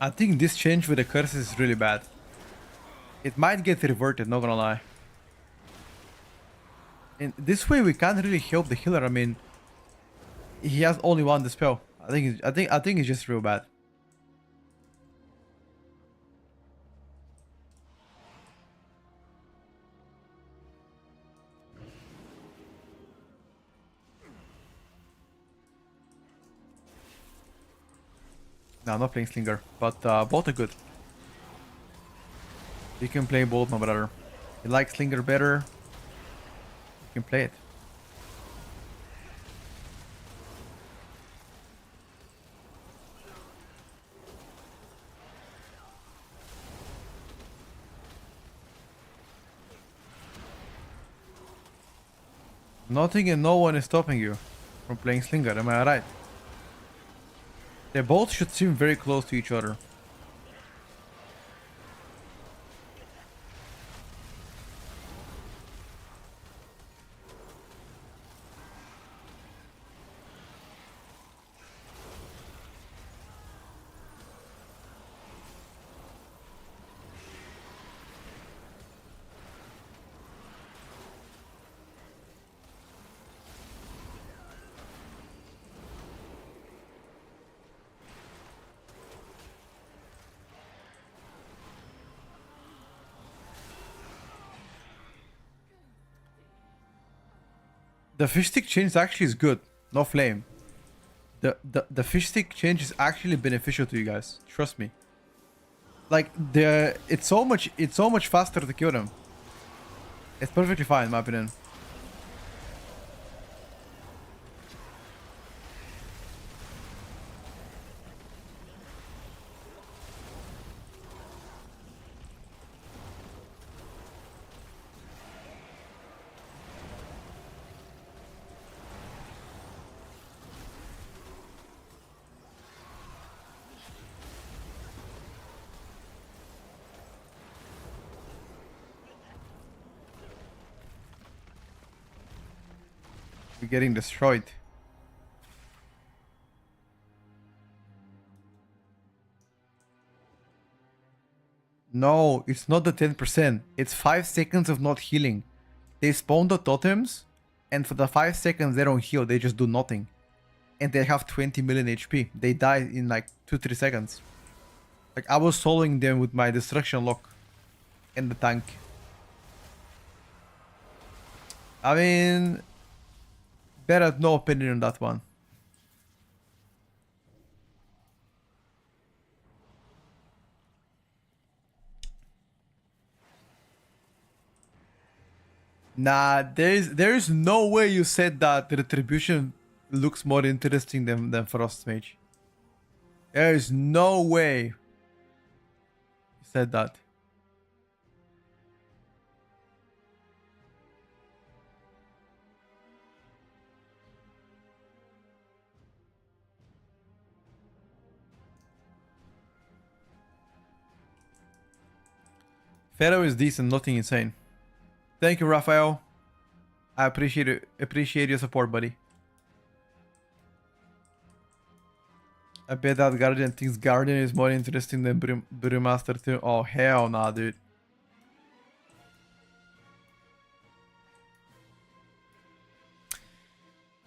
I think this change with the curse is really bad. It might get reverted, not gonna lie. In this way, we can't really help the healer. I mean, he has only one dispel. I think it's just real bad. No, I'm not playing Slinger, but both are good. You can play both, my brother. You like Slinger better, you can play it. Nothing and no one is stopping you from playing Slinger, am I right? They both should seem very close to each other. The fish stick change actually is good. No flame. The fish stick change is actually beneficial to you guys. Trust me. Like it's so much faster to kill them. It's perfectly fine in my opinion. We're getting destroyed. No, it's not the 10%. It's 5 seconds of not healing. They spawn the totems, and for the 5 seconds they don't heal, they just do nothing. And they have 20 million HP. They die in like 2-3 seconds. Like, I was soloing them with my destruction lock in the tank. I mean, better no opinion on that one. Nah, there's no way you said that Retribution looks more interesting than Frost Mage. There is no way you said that. Pharaoh is decent, nothing insane. Thank you, Raphael. I appreciate it. Appreciate your support, buddy. I bet that Guardian thinks Guardian is more interesting than Brewmaster too. Oh, hell nah, dude.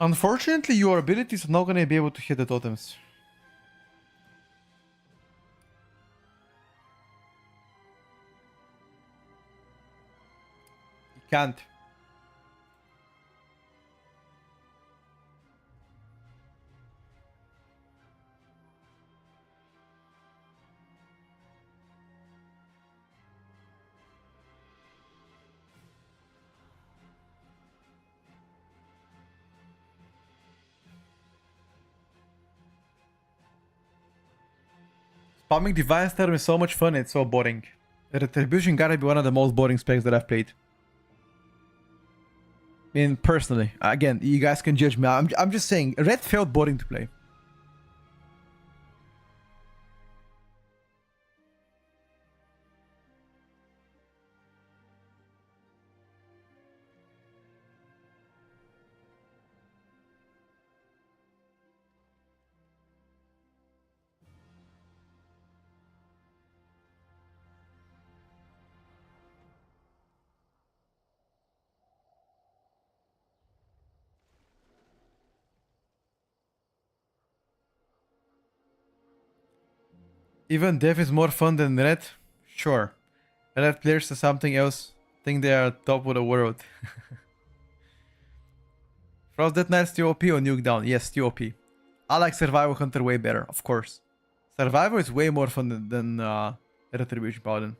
Unfortunately, your abilities are not gonna be able to hit the totems. You can't. Spamming Divine Storm is so much fun, it's so boring. Retribution gotta be one of the most boring specs that I've played. I mean, personally. Again, you guys can judge me. I'm just saying, Red felt boring to play. Even Dev is more fun than Red? Sure. Red players are something else. Think they are top of the world. Frost Death Knight still OP or Nuke Down? Yes, still OP. I like Survival Hunter way better, of course. Survivor is way more fun than Retribution Paladin.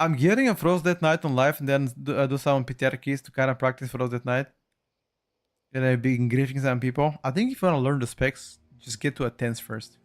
I'm getting a Frost Death Knight on live and then do some PTR keys to kind of practice Frost Death Knight. And I've been griefing some people. I think if you want to learn the specs, just get to a 10s first.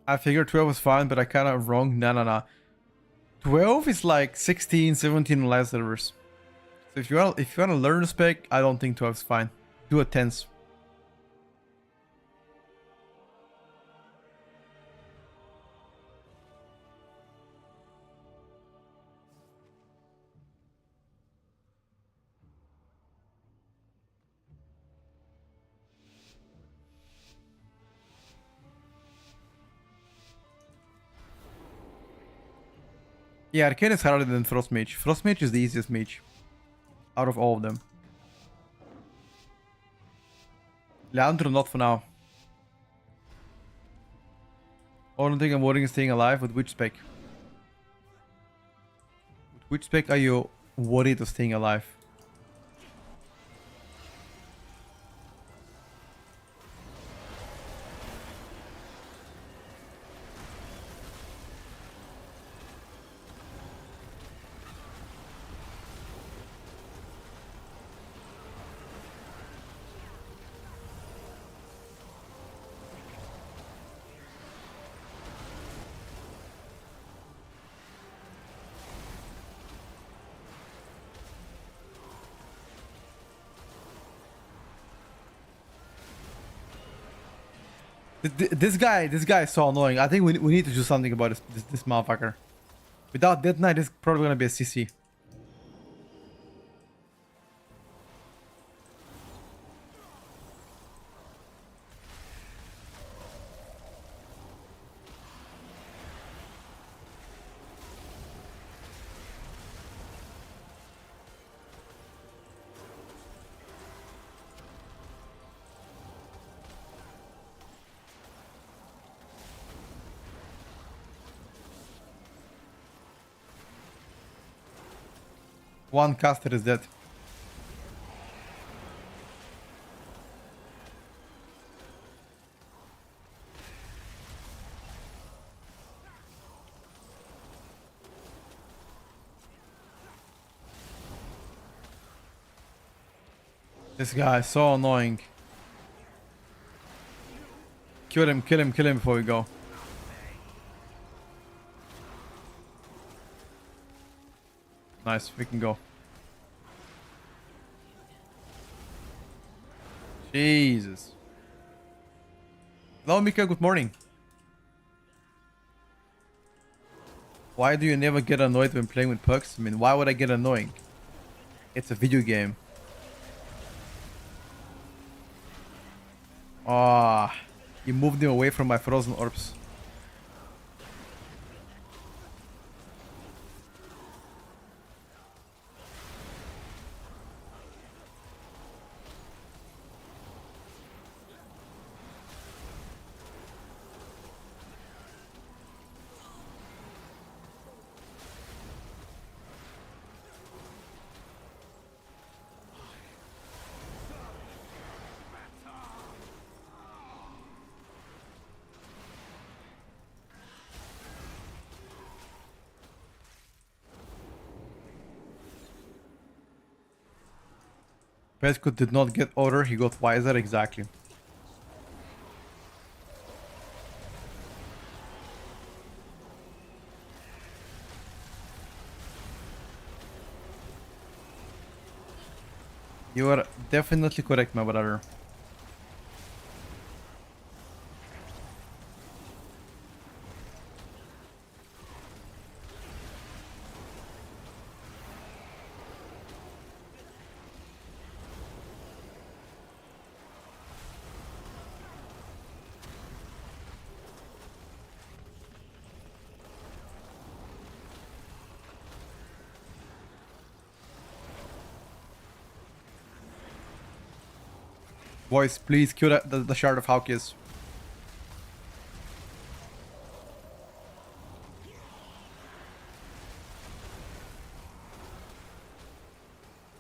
I figured 12 was fine, but I kind of wrong. No. 12 is like 16, 17 on live servers. So if you want to learn the spec, I don't think 12 is fine. Do a 10s. Yeah, Arcane is harder than Frost Mage. Frost Mage is the easiest mage. out of all of them. Leandro, not for now. Only thing I'm worrying is staying alive. With which spec? With which spec are you worried of staying alive? This guy is so annoying. I think we need to do something about this motherfucker. Without Death Knight, it's probably gonna be a CC. One caster is dead. This guy is so annoying. Kill him before we go. Nice, we can go. Jesus. Hello, Mika, good morning. Why do you never get annoyed when playing with pucks? I mean, why would I get annoying? It's a video game. Ah, you moved him away from my frozen orbs. Petco did not get order, he got wiser, exactly. You are definitely correct, my brother. Boys, please kill the shard of Hawkes.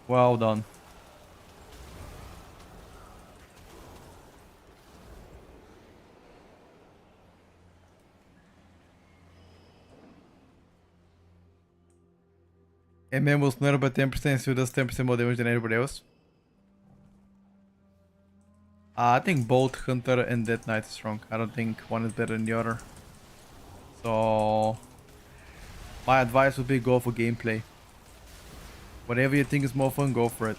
Well done. MM was nerfed by 10%, so does 10% more damage than everybody else. I think both Hunter and Death Knight is strong. I don't think one is better than the other. So my advice would be go for gameplay. Whatever you think is more fun, go for it.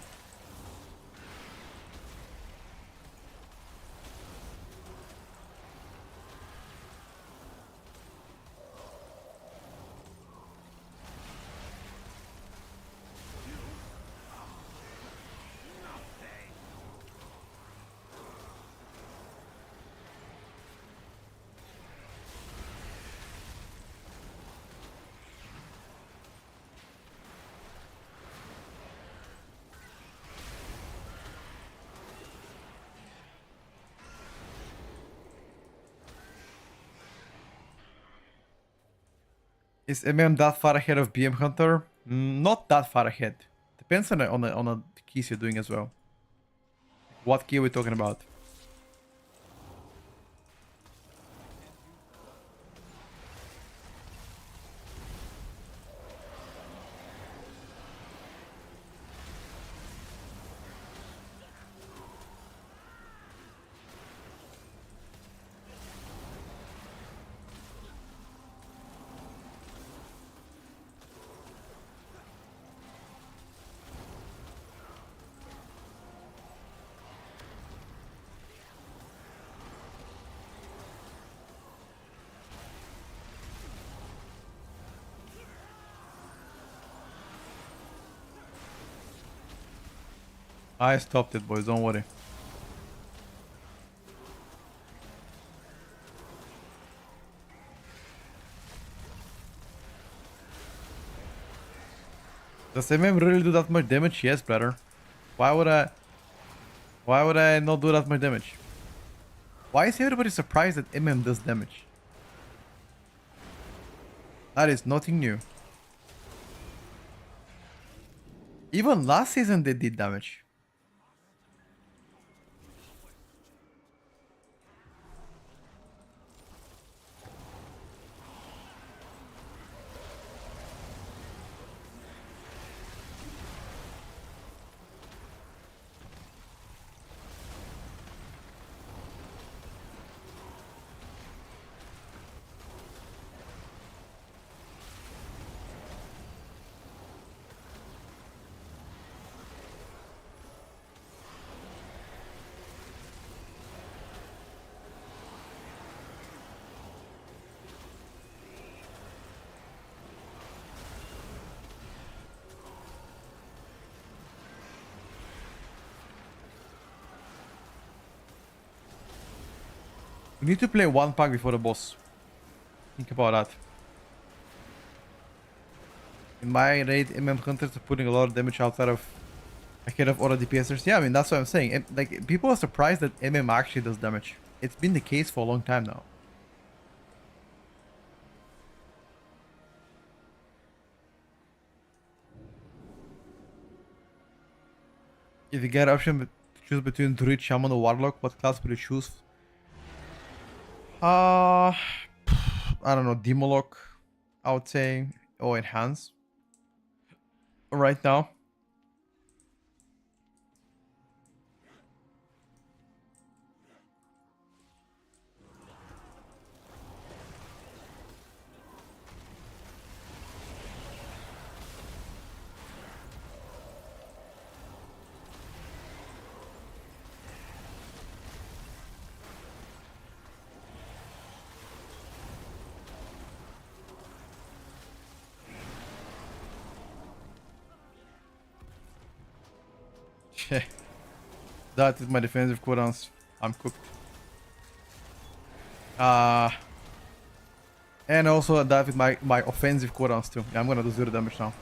Is MM that far ahead of BM Hunter? Not that far ahead. Depends on the keys you're doing as well. What key are we talking about? I stopped it, boys. Don't worry. Does MM really do that much damage? Yes, brother. Why would I? Why would I not do that much damage? Why is everybody surprised that MM does damage? That is nothing new. Even last season they did damage. We need to play one pack before the boss. Think about that. In my raid, MM Hunters are putting a lot of damage outside of ahead of other DPSers. Yeah, I mean that's what I'm saying. Like people are surprised that MM actually does damage. It's been the case for a long time now. If you get an option to choose between Druid, Shaman, or Warlock, what class would you choose? I don't know, Demolock, I would say, or Enhance. Right now. That is my defensive cooldowns. I'm cooked. And also that with my offensive cooldowns too. Yeah, I'm gonna do 0 damage now.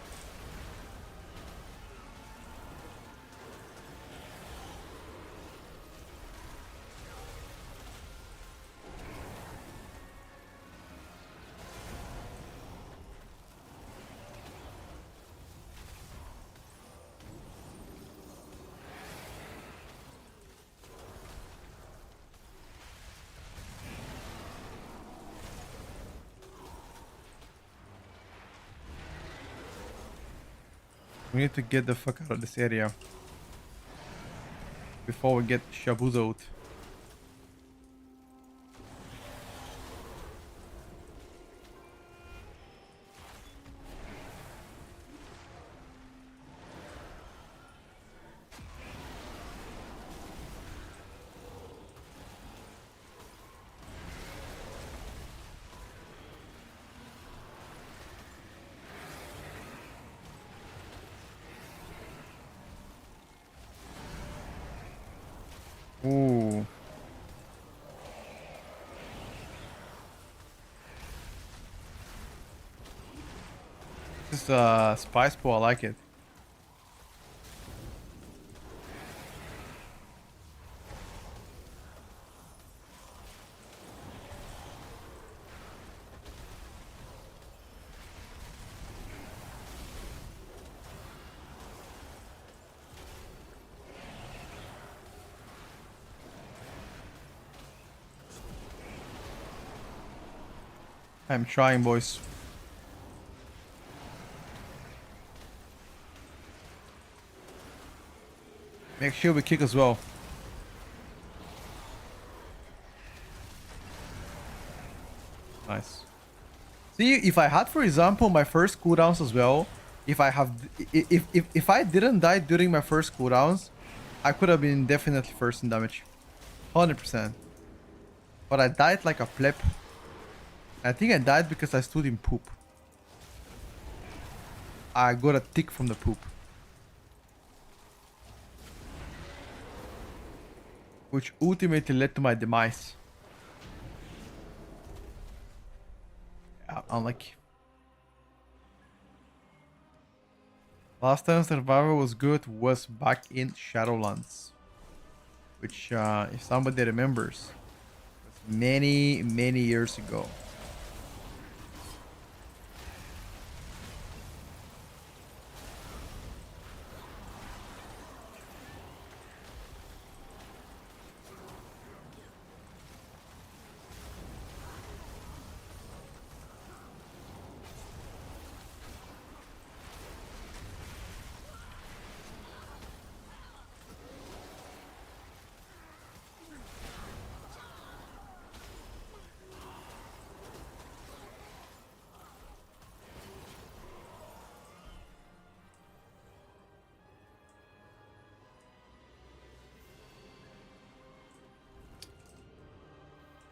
We need to get the fuck out of this area before we get shabuzoed. Ooh. This is a spice pool, I like it. I'm trying, boys. Make sure we kick as well. Nice. See, if I had, for example, my first cooldowns as well, if I didn't die during my first cooldowns, I could have been definitely first in damage, 100%. But I died like a pleb. I think I died because I stood in poop. I got a tick from the poop, which ultimately led to my demise. Unlucky. Last time Survivor was good was back in Shadowlands, which, if somebody remembers, was many years ago.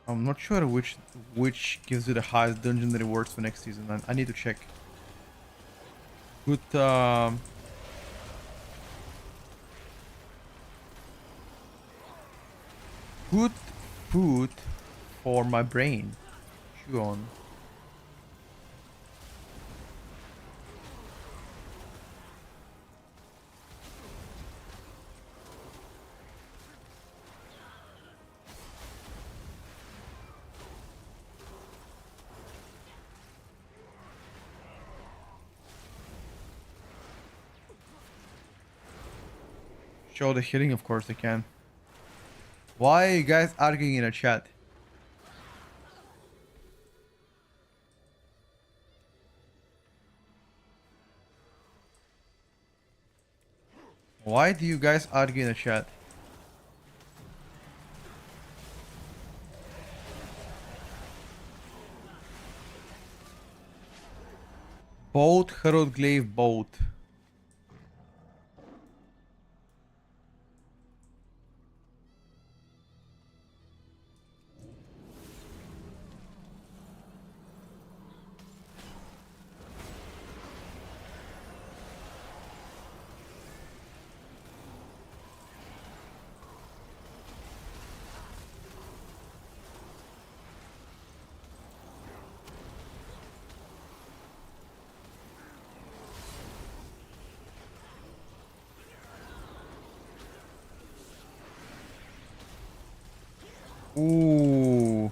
I'm not sure which gives you the highest dungeon rewards for next season. I need to check. Good good food for my brain. Chew on. Show the healing, of course I can. Why are you guys arguing in a chat? Why do you guys argue in a chat? Boat, Herald Glaive, boat. Ooh.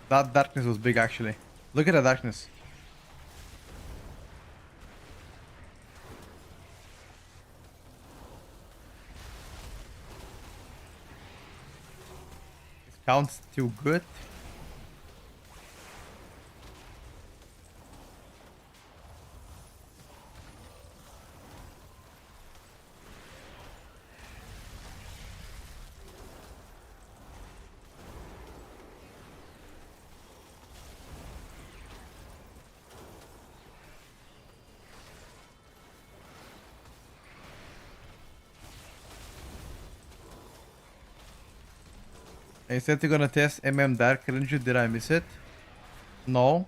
That darkness was big actually. Look at the darkness. Sounds too good. I said you're gonna test Dark Ranger. Did I miss it? No.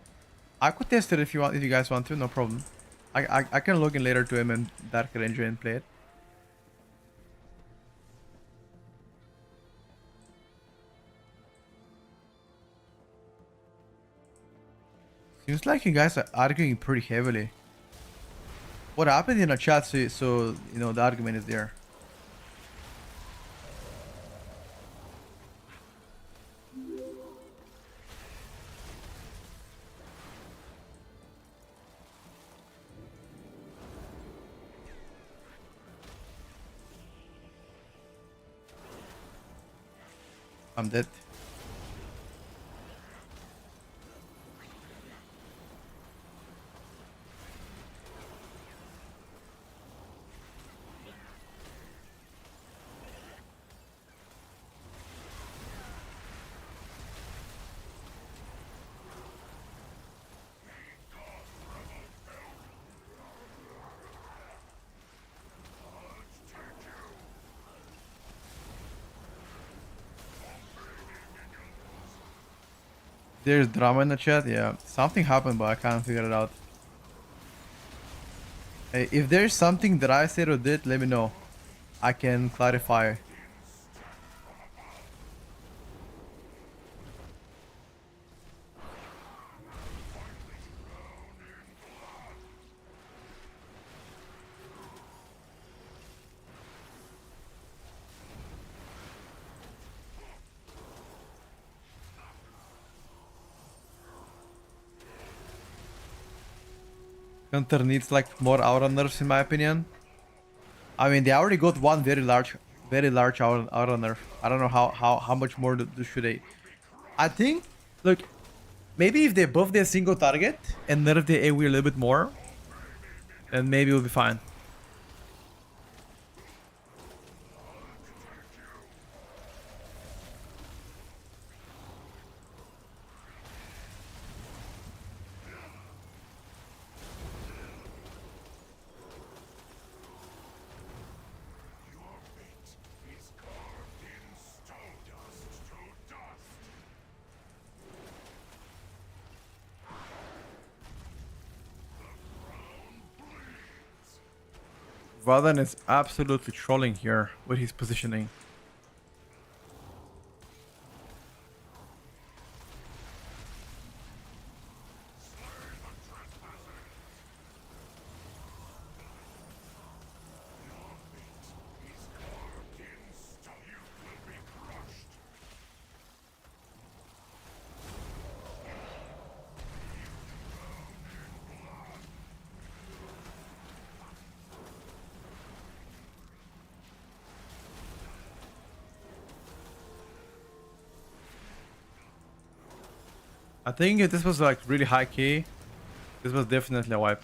I could test it if you want, if you guys want to, no problem. I can log in later to Dark Ranger and play it. Seems like you guys are arguing pretty heavily. What happened in the chat so you know the argument is there. I'm dead. There's drama in the chat. Yeah, something happened, but I can't figure it out. Hey, if there's something that I said or did, let me know. I can clarify. Hunter needs like more aura nerfs in my opinion. I mean, they already got one very large aura nerf. I don't know how much more should they. I think, look, maybe if they buff their single target and nerf the AoE a little bit more, then maybe we'll be fine. Vadan is absolutely trolling here with his positioning. I think if this was like really high key, this was definitely a wipe.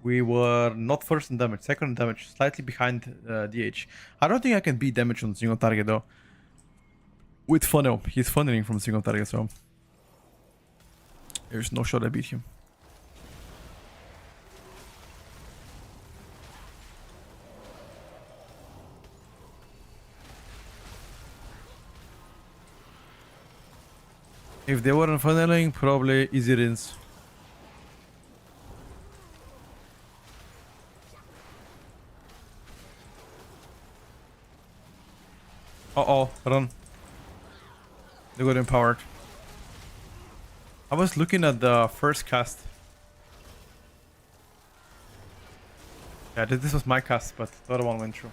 We were not first in damage, second in damage, slightly behind DH. I don't think I can beat damage on single target though. With funnel, he's funneling from single target, so there's no shot I beat him. If they weren't funneling, probably easy rinse. Uh-oh, run. They got empowered. I was looking at the first cast. Yeah, this was my cast, but the other one went through.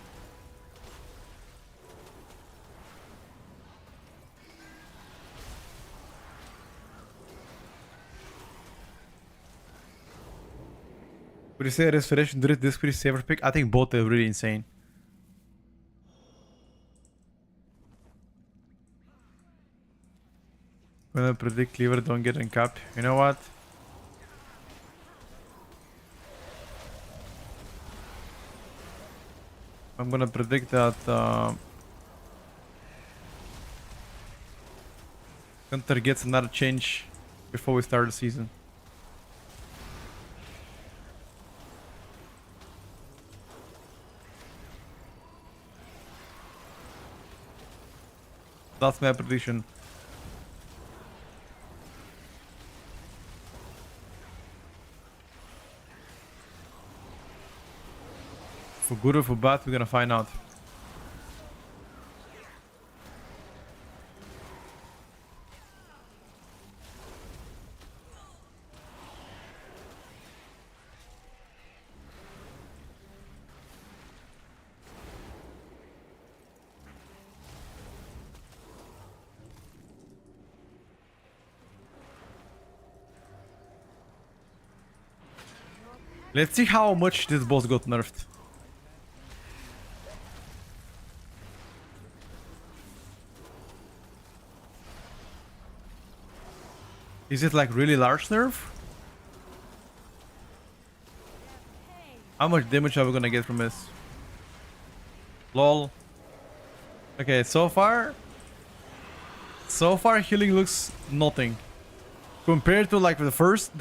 Would you say Restoration Druid this pretty safer pick? I think both are really insane. Gonna predict Cleaver don't get encapped. You know what? I'm gonna predict that Hunter gets another change before we start the season. That's my prediction. For good or for bad, we're gonna find out. Let's see how much this boss got nerfed. Is it like really large nerf? How much damage are we gonna get from this? Lol. Okay, so far healing looks nothing. Compared to like the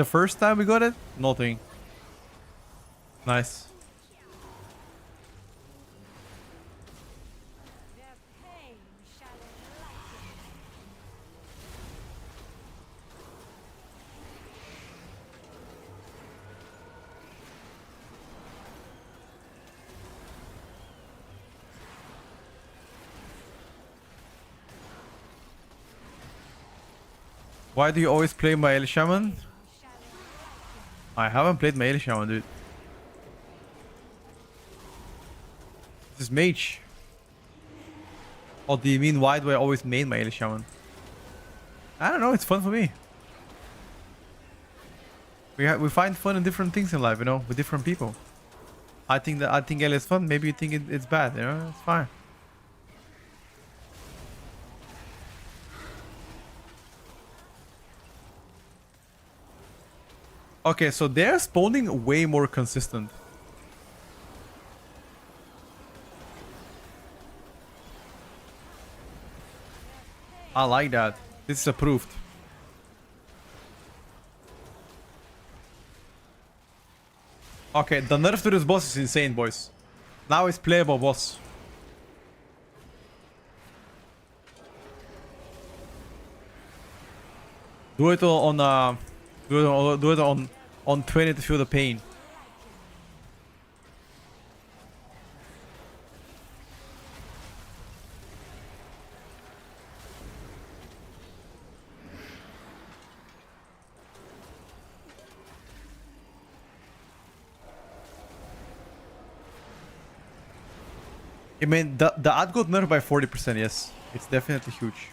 first time we got it, nothing. Nice. Their pain shall enlighten. Why do you always play my Shaman? Shall enlighten. I haven't played my Shaman, dude. This is mage. Or do you mean why do I always main my Shaman? I don't know, it's fun for me. We find fun in different things in life, you know, with different people. I think L is fun, maybe you think it's bad, you know, it's fine. Okay, so they're spawning way more consistent. I like that. This is approved. Okay, the nerf to this boss is insane, boys. Now it's playable boss. Do it on 20 to feel the pain. I mean, the ad got nerfed by 40%, yes. It's definitely huge.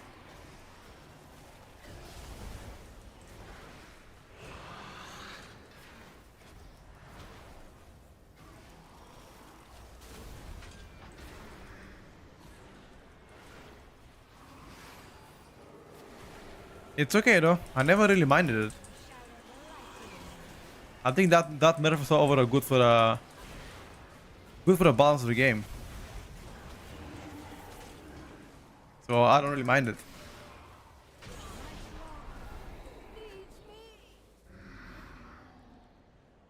It's okay though. I never really minded it. I think that nerf was overall good for the balance of the game. So I don't really mind it.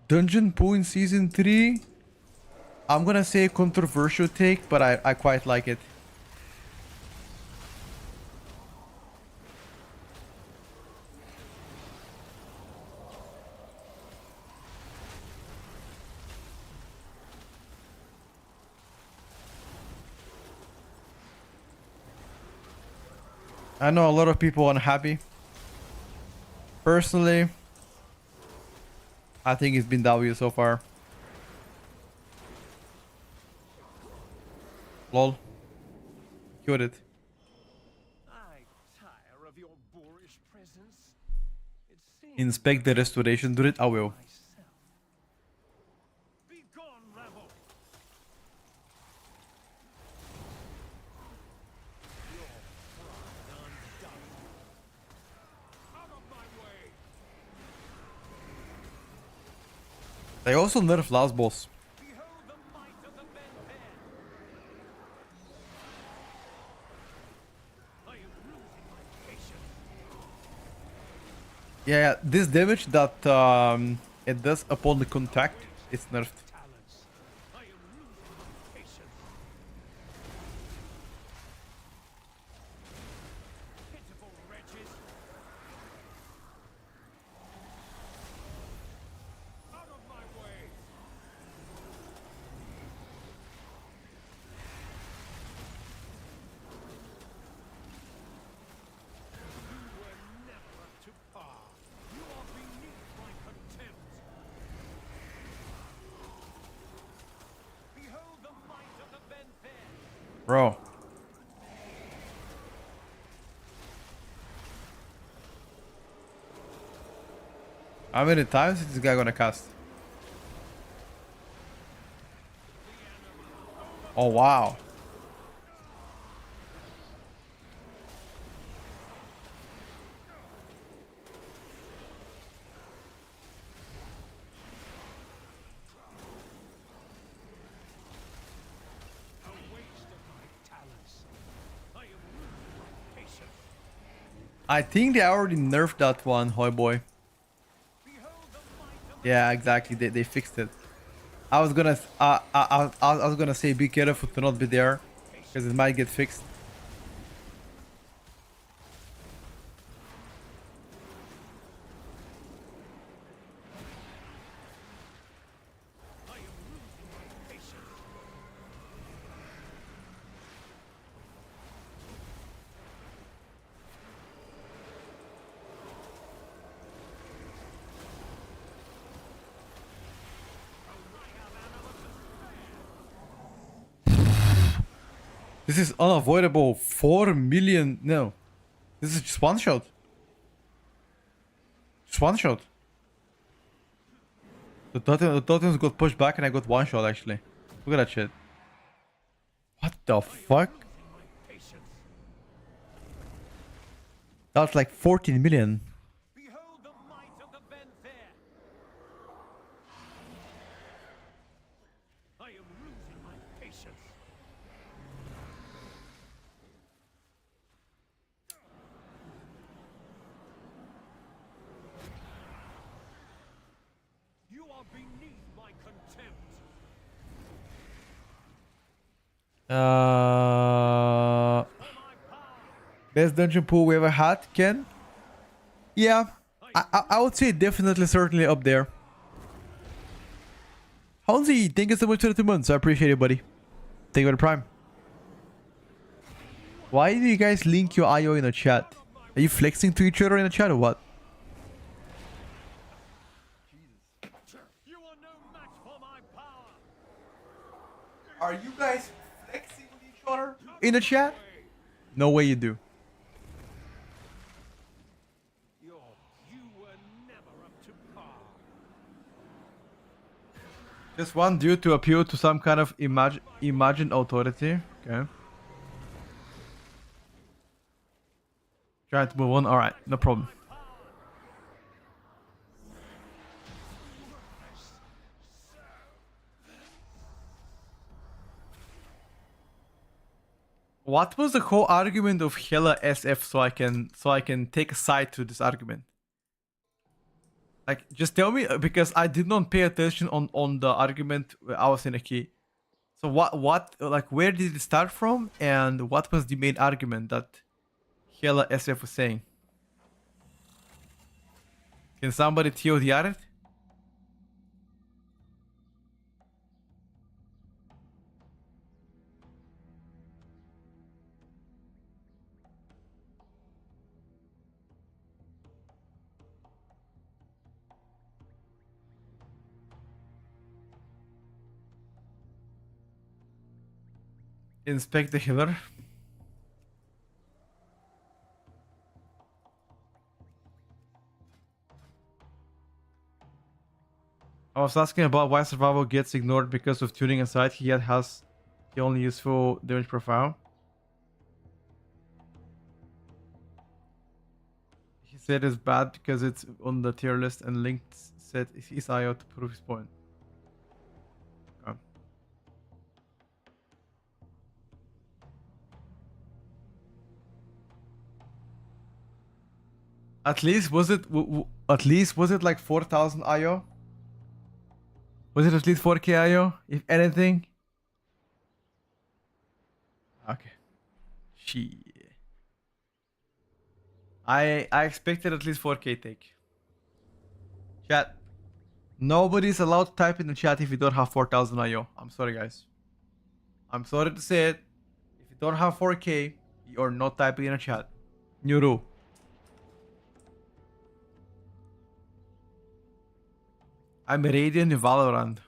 Dungeon Poo in Season 3? I'm gonna say a controversial take, but I quite like it. I know a lot of people unhappy. Personally, I think it's been W so far. Lol. Killed it. I tire of your boorish presence. It seems Inspect the restoration druid. I will. myself. Be gone, rabble. Your pride undone. Out of my way. They also nerfed last boss. Behold the might of the bent head. I am losing my patience. Yeah, this damage that it does upon the contact is nerfed. Talents. I am losing my patience. Pitiful wretches. Out of my way. You were never up to par. You are beneath my contempt. Behold the might of the bent head. Bro. How many times is this guy gonna cast? Oh wow. A waste of my talents. I am losing my patience. I think they already nerfed that one, Hoy boy. Behold the might of Yeah, exactly. They fixed it. I was gonna I was gonna say be careful to not be there because it might get fixed. I am losing my patience. This is unavoidable. 4 million. No, this is just one shot. Just one shot. The totems got pushed back and I got one shot actually. Look at that shit. What the fuck? That's like 14 million. Behold the might of the Benfair. I am losing my patience. You are beneath my contempt. Best dungeon pool we ever had, Ken? Yeah, I would say definitely, certainly up there. Honzi, thank you so much for the 2 months. I appreciate it, buddy. Thank you for the prime. Why do you guys link your IO in the chat? Are you flexing to each other in the chat or what? You are no match for my power. Are you guys flexing with each other in the chat? No way you do. You were never up to par. Just one dude to appeal to some kind of imagined authority. Okay. Trying to move on. Alright, no problem. What was the whole argument of Hella SF so I can take a side to this argument? Like, just tell me, because I did not pay attention on the argument where I was in a key. So like, where did it start from, and what was the main argument that Hella SF was saying? Can somebody TODR it? Inspect the healer. I was asking about why survival gets ignored because of tuning aside. He yet has the only useful damage profile. He said it's bad because it's on the tier list and linked set his IO to prove his point. Okay. At least was it like 4,000 IO? Was it at least 4k IO, if anything? Okay. Shit. I expected at least 4k take. Chat. Nobody's allowed to type in the chat if you don't have 4,000 IO. I'm sorry, guys. I'm sorry to say it. If you don't have 4k, you're not typing in a chat. New rule. I'm Radiant in Valorant.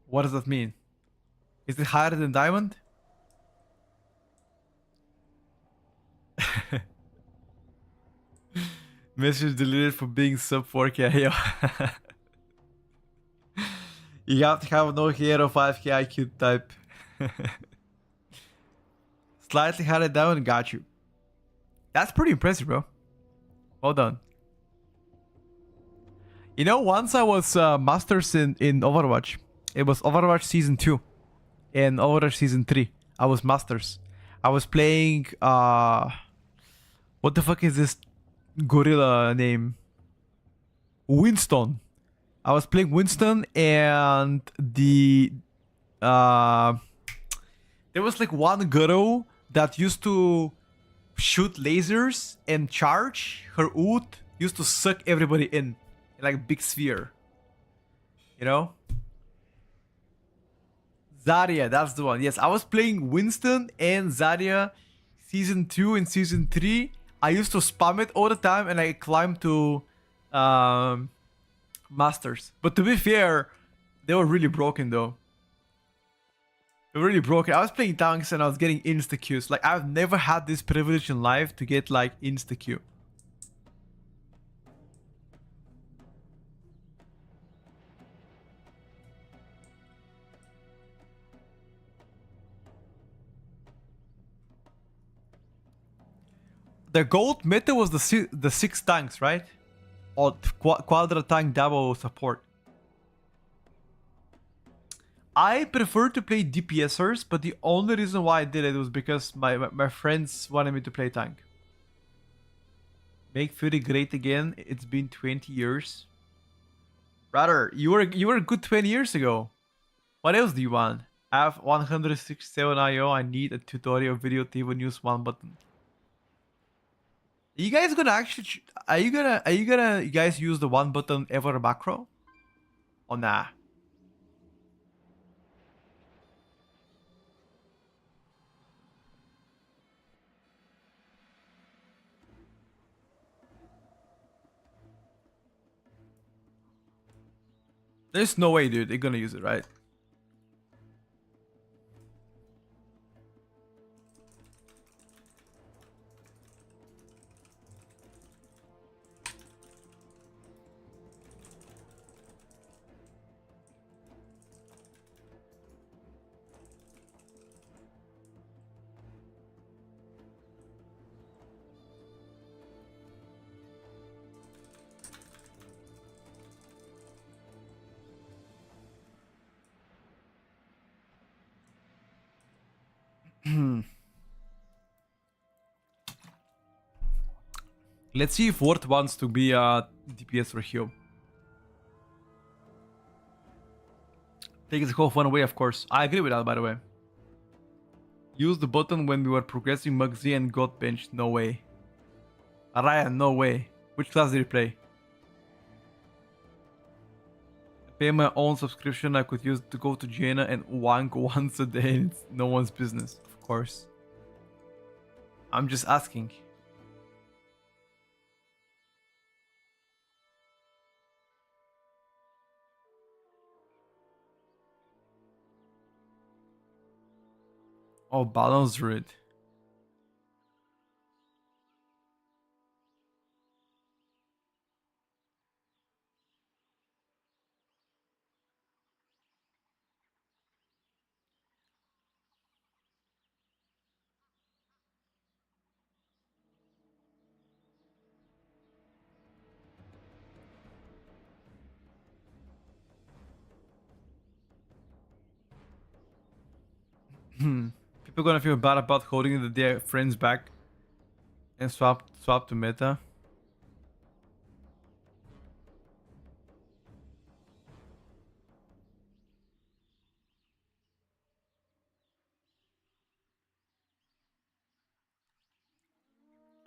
What does that mean? Is it higher than Diamond? Message deleted for being sub 4k. You have to have no hero 5k IQ type. Slightly had it down and got you. That's pretty impressive, bro. Well done. You know, once I was Masters in Overwatch. It was Overwatch Season 2 and Overwatch Season 3. I was Masters. I was playing... what the fuck is this gorilla name? Winston. I was playing Winston and the... there was like one girl that used to shoot lasers and charge. Her ult used to suck everybody in like a big sphere. You know? Zarya, that's the one. Yes, I was playing Winston and Zarya Season 2 and Season 3. I used to spam it all the time and I climbed to Masters. But to be fair, they were really broken though. They were really broken. I was playing tanks and I was getting insta-Qs. Like, I've never had this privilege in life to get like insta-Q. The gold meta was the 6 tanks, right? Or quadra tank double support. I prefer to play DPSers, but the only reason why I did it was because my friends wanted me to play tank. Make Fury great again. It's been 20 years. Brother, you were a good 20 years ago. What else do you want? I have 167 IO. I need a tutorial video to even use one button. Are you guys gonna actually? Are you gonna you guys use the one button ever macro? Or nah? There's no way, dude. They're gonna use it, right? Let's see if Ward wants to be a DPS or heal. Take his whole fun away, of course. I agree with that, by the way. Use the button when we were progressing Muggsy and got benched. No way. Ryan, no way. Which class did you play? I pay my own subscription. I could use to go to Jaina and wank once a day. It's no one's business, of course. I'm just asking. Oh, balance druid. People gonna feel bad about holding their friends back and swap to meta.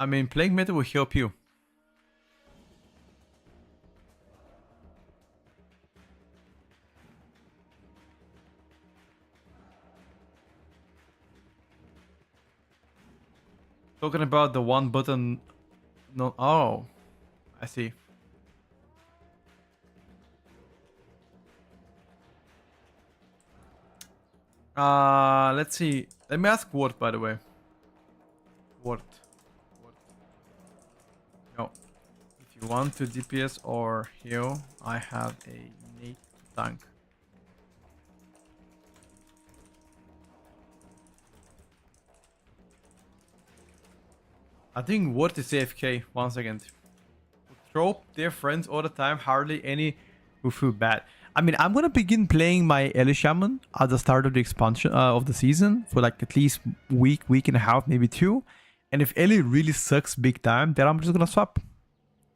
I mean, playing meta will help you. Talking about the one button. No. Oh, I see. Let's see. Let me ask Ward, by the way. Ward. No. If you want to DPS or heal, I have a innate tank. I think what is AFK? 1 second. Trope their friends all the time, hardly any who feel bad. I mean, I'm gonna begin playing my Ellie Shaman at the start of the expansion of the season for like at least week and a half, maybe 2. And if Ellie really sucks big time, then I'm just gonna swap.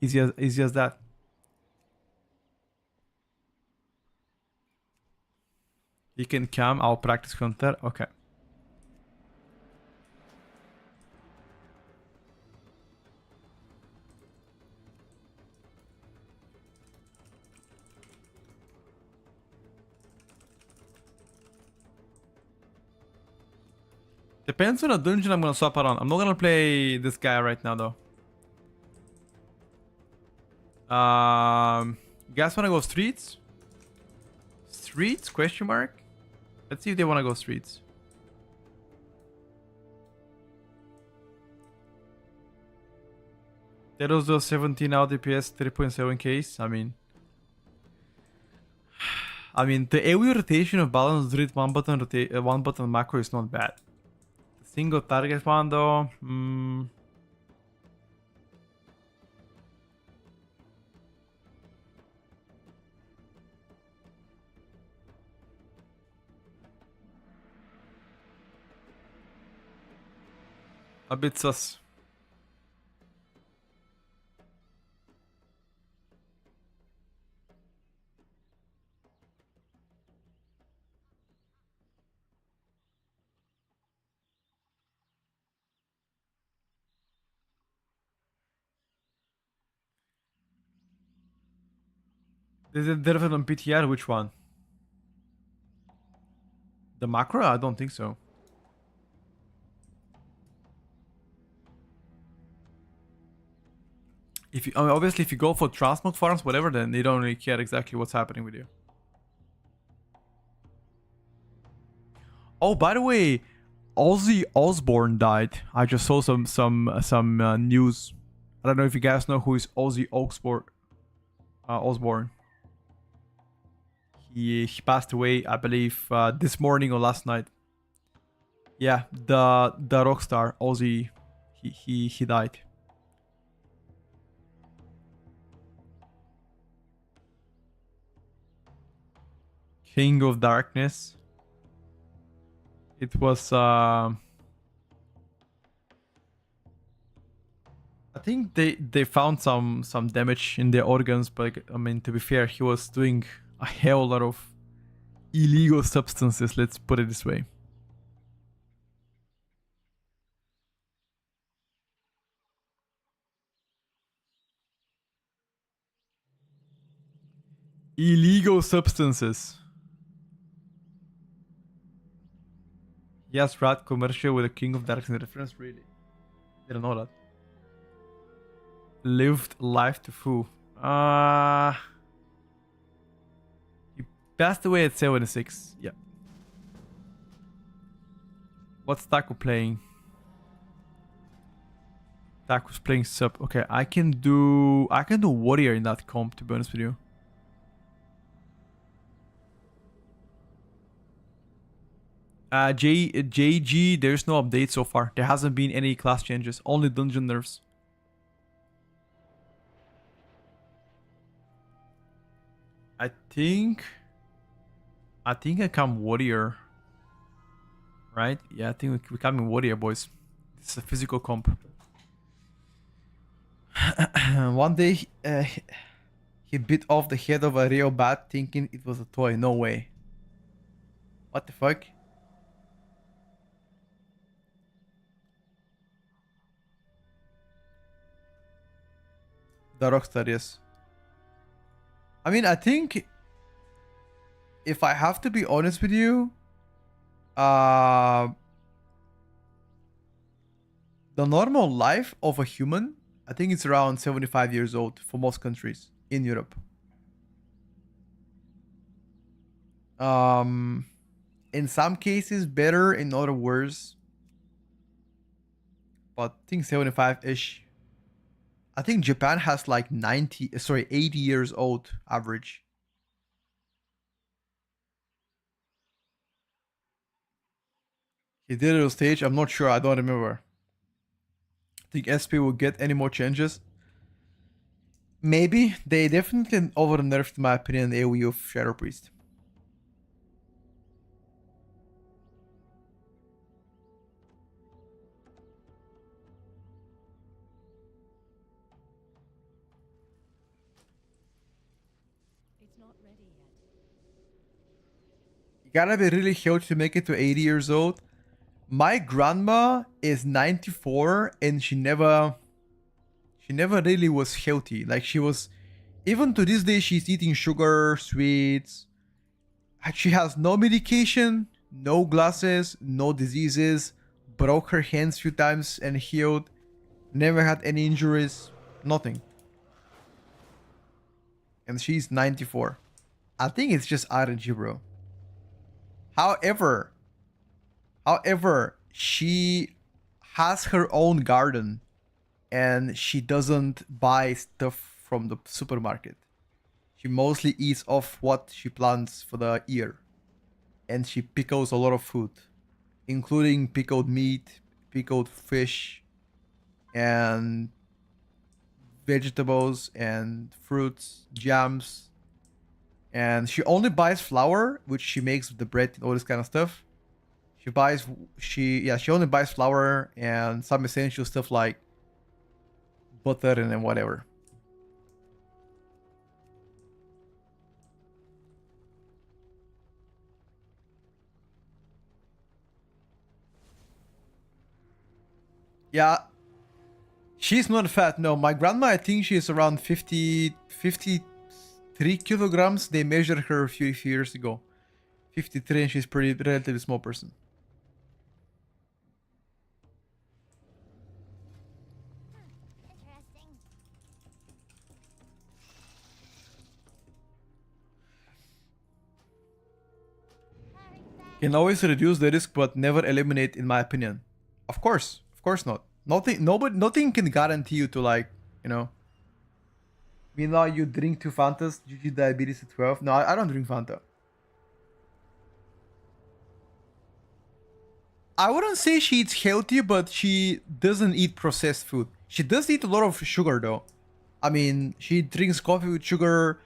Easy as that. You can come, I'll practice counter. Okay. Depends on the dungeon I'm gonna swap around. I'm not gonna play this guy right now though. You guys wanna go streets? Streets? Question mark? Let's see if they wanna go streets. There's those 17 out DPS 3.7 case. I mean, the AoE rotation of balanced druid one button macro is not bad. The single target one though, a bit sus. Is it different on PTR? Which one? The macro? I don't think so. If you, I mean, obviously, if you go for transmog farms, whatever, then they don't really care exactly what's happening with you. Oh, by the way, Ozzy Osbourne died. I just saw some news. I don't know if you guys know who is Ozzy Osbourne. He passed away, I believe, this morning or last night. Yeah, the rock star Ozzy, he died. King of Darkness. It was I think they found some damage in their organs, but I mean, to be fair, he was doing a hell lot of illegal substances, let's put it this way. Illegal substances. Yes, rat commercial with a King of Darkness reference, really? Didn't know that. Lived life to full. He passed away at 76. Yeah. What's Taco playing? Taco's playing sub. Okay, I can do warrior in that comp, to be honest with you. JG, there's no update so far. There hasn't been any class changes, only dungeon nerfs. I think I come warrior. Right? Yeah, I think we come in warrior, boys. It's a physical comp. One day he bit off the head of a real bat thinking it was a toy. No way. What the fuck? The Rockstar, yes. I mean, I think if I have to be honest with you, the normal life of a human, I think it's around 75 years old for most countries in Europe. In some cases better, in other worse. But I think 75-ish. I think Japan has like 80 years old average. He did it on stage. I'm not sure. I don't remember. think SP will get any more changes. Maybe. They definitely over nerfed, in my opinion, the AoE of Shadow Priest. It's not ready yet. You gotta be really healthy to make it to 80 years old. My grandma is 94 and she never really was healthy. Like she was, even to this day, she's eating sugar, sweets. She has no medication, no glasses, no diseases, broke her hands a few times and healed, never had any injuries, nothing. And she's 94. I think it's just RNG, bro. However, she has her own garden and she doesn't buy stuff from the supermarket. She mostly eats off what she plants for the year. And she pickles a lot of food, including pickled meat, pickled fish, and vegetables and fruits, jams. And she only buys flour, which she makes with the bread and all this kind of stuff. She only buys flour and some essential stuff like butter and then whatever. Yeah, she's not fat. No, my grandma, I think she's around 53 kilograms. They measured her a few years ago. 53, and she's pretty relatively small person. Interesting. Can always reduce the risk, but never eliminate, in my opinion. Of course not. Nothing can guarantee you to, like, you know. Meanwhile, you drink 2 Fantas, GG diabetes at 12. No, I don't drink Fanta. I wouldn't say she eats healthy, but she doesn't eat processed food. She does eat a lot of sugar, though. I mean, she drinks coffee with sugar.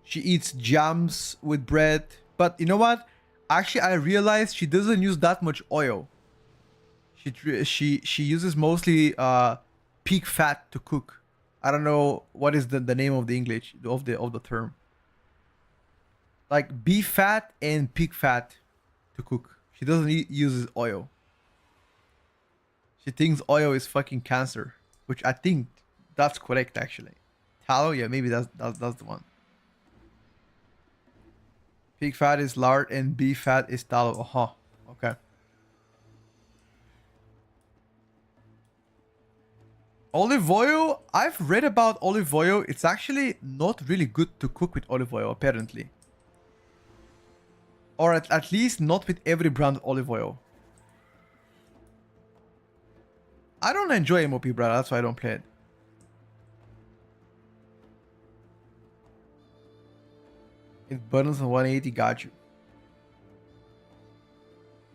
She eats jams with bread. But you know what? Actually, I realized she doesn't use that much oil. She uses mostly pig fat to cook. I don't know what is the name of the English of the term. Like beef fat and pig fat to cook. She doesn't uses oil. She thinks oil is fucking cancer, which I think that's correct actually. Tallow, yeah, maybe that's the one. Pig fat is lard and beef fat is tallow. Okay. Olive oil, I've read about olive oil. It's actually not really good to cook with olive oil, apparently. Or at least not with every brand of olive oil. I don't enjoy MOP, brother. That's why I don't play it. It burns on 180, got you.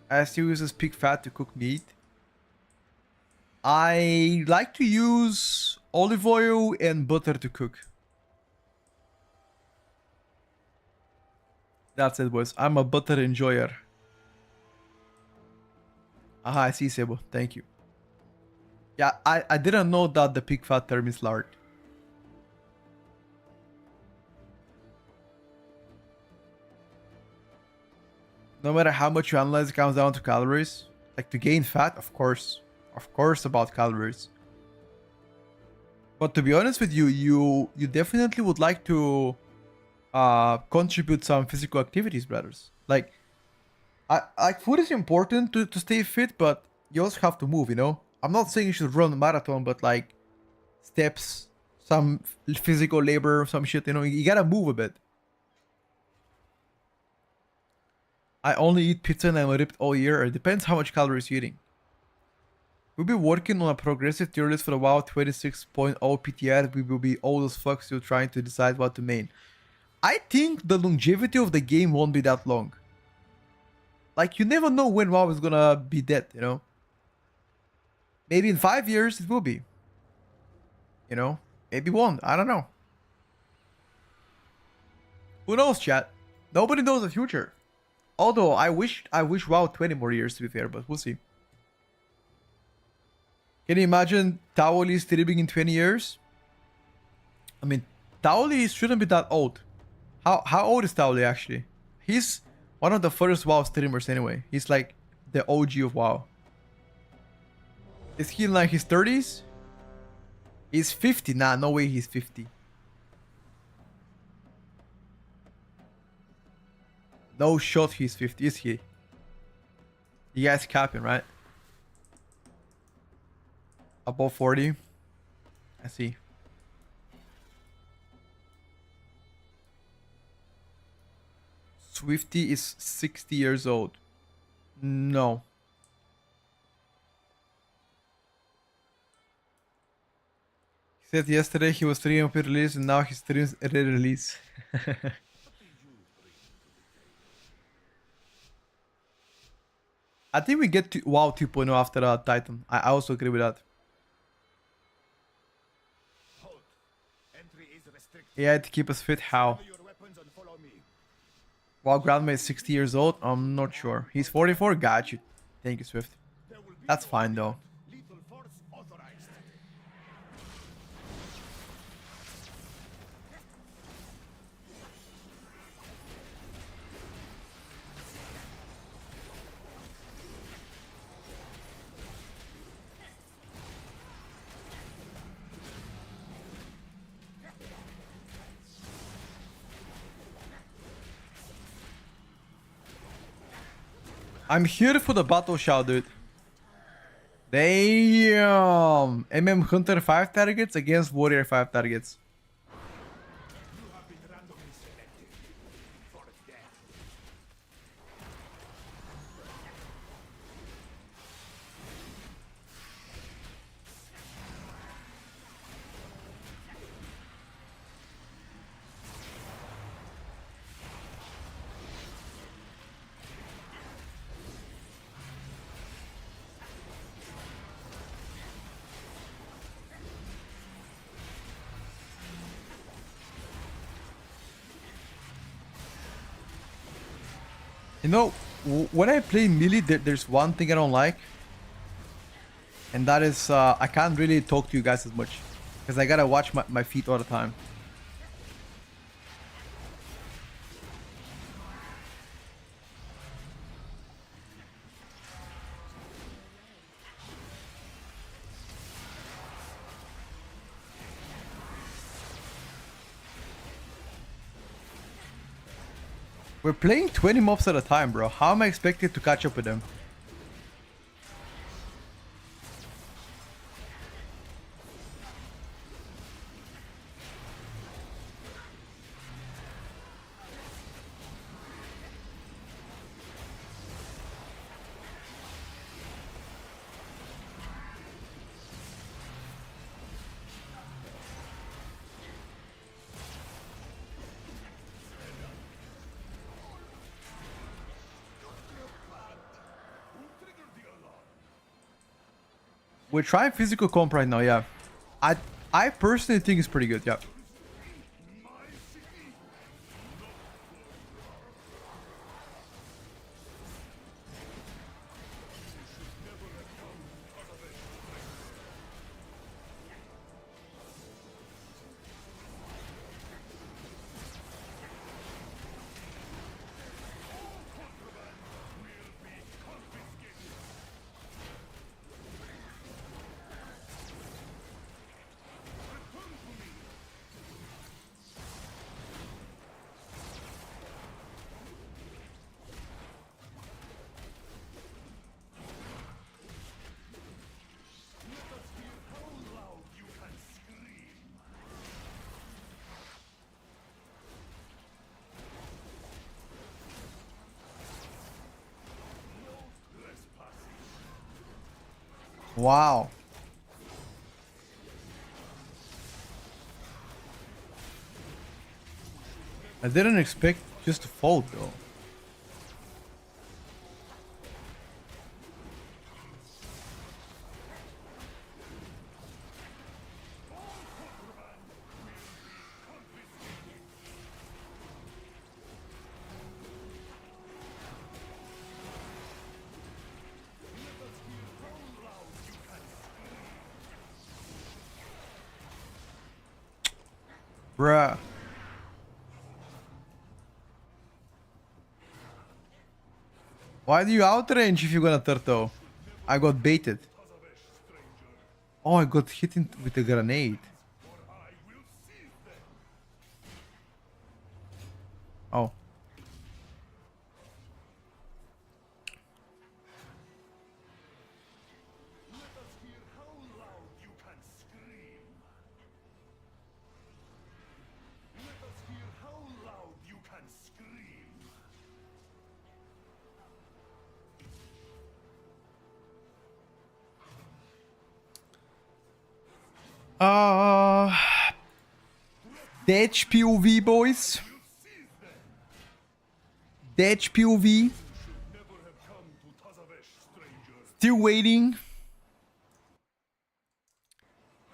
I still uses pig fat to cook meat. I like to use olive oil and butter to cook. That's it, boys. I'm a butter enjoyer. Aha, I see, Sebo. Thank you. Yeah, I didn't know that the pig fat term is lard. No matter how much you analyze, it comes down to calories. Like to gain fat, of course about calories. But to be honest with you, you definitely would like to contribute some physical activities, brothers. Like food is important to stay fit, but you also have to move, you know? I'm not saying you should run a marathon, but like steps, some physical labor, some shit, you know, you gotta move a bit. I only eat pizza and I'm ripped all year. It depends how much calories you're eating. We'll be working on a progressive tier list for a while, 26.0 PTR. We will be old as fuck still trying to decide what to main. I think the longevity of the game won't be that long. Like, you never know when WoW is gonna be dead, you know? Maybe in 5 years it will be. You know, maybe won't. I don't know. Who knows, chat? Nobody knows the future. Although I wish WoW 20 more years to be fair, but we'll see. Can you imagine Taoli streaming in 20 years? I mean, Taoli shouldn't be that old. How old is Taoli actually? He's one of the first WoW streamers anyway. He's like the OG of WoW. Is he in like his 30s? He's 50. Nah, no way he's 50. No shot he's 50, is he? You guys capping, right? Above 40? I see. Swifty is 60 years old. No. He said yesterday he was streaming pre-release and now he streams re-release. I think we get to WoW 2.0 after Titan. I also agree with that. Halt. Entry is restricted. Yeah, to keep us fit, how? Gather your weapons and follow me. WoW grandma is 60 years old? I'm not sure. He's 44? Got you. Thank you, Swift. There will be That's no fine though. lethal force authorized. I'm here for the battle shout, dude. Damn. Hunter 5 targets against Warrior 5 targets. You have been randomly selected for death. You know, when I play melee, there's one thing I don't like. And that is, I can't really talk to you guys as much. Because I gotta watch my feet all the time. We're playing 20 mobs at a time, bro. How am I expected to catch up with them? We're trying physical comp right now, yeah. I personally think it's pretty good, yeah. Wow. I didn't expect just to fold though. Bruh. Why do you outrange if you're gonna turtle? I got baited. Oh, I got hit with a grenade. Oh. Dead POV, boys. Dead POV. Still waiting.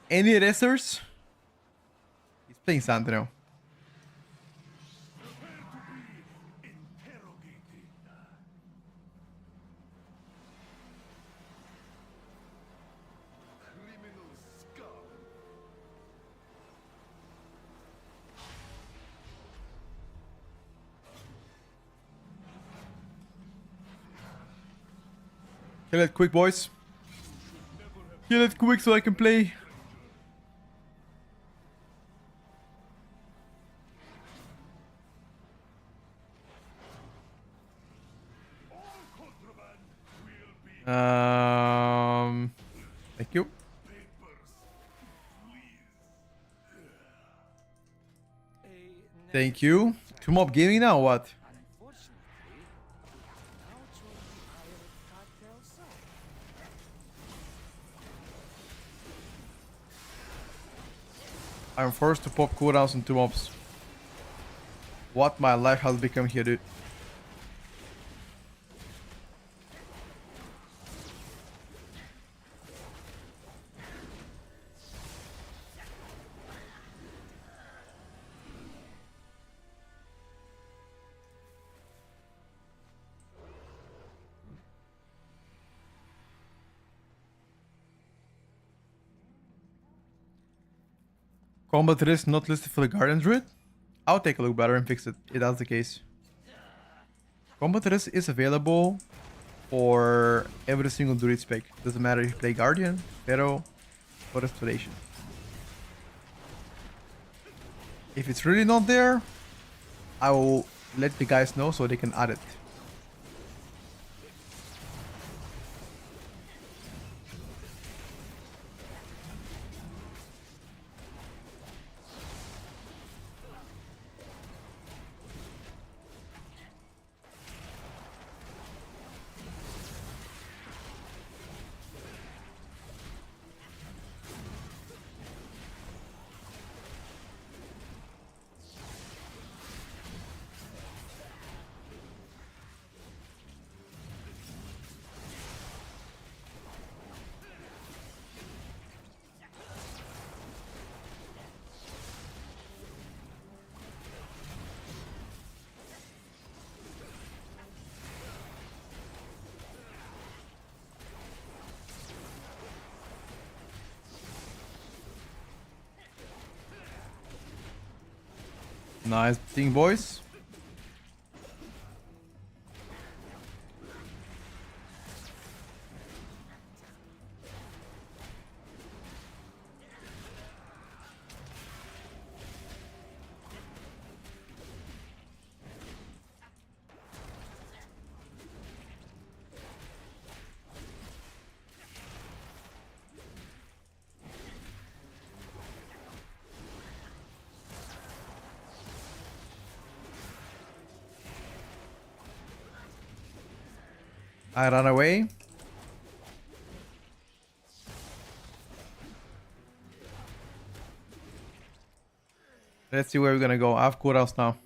Any resters? He's playing Sandro. Kill it quick, boys. Kill it quick so I can play. Thank you. Thank you. Two mob gaming now, or what? I'm forced to pop cooldowns on two mobs. What my life has become here, dude. Combat risk not listed for the Guardian Druid? I'll take a look better and fix it if that's the case. Combat risk is available for every single Druid spec. Doesn't matter if you play Guardian, Pharaoh, or Restoration. If it's really not there, I will let the guys know so they can add it. Nice thing, boys. I ran away. Let's see where we're gonna go. I have cooldowns now.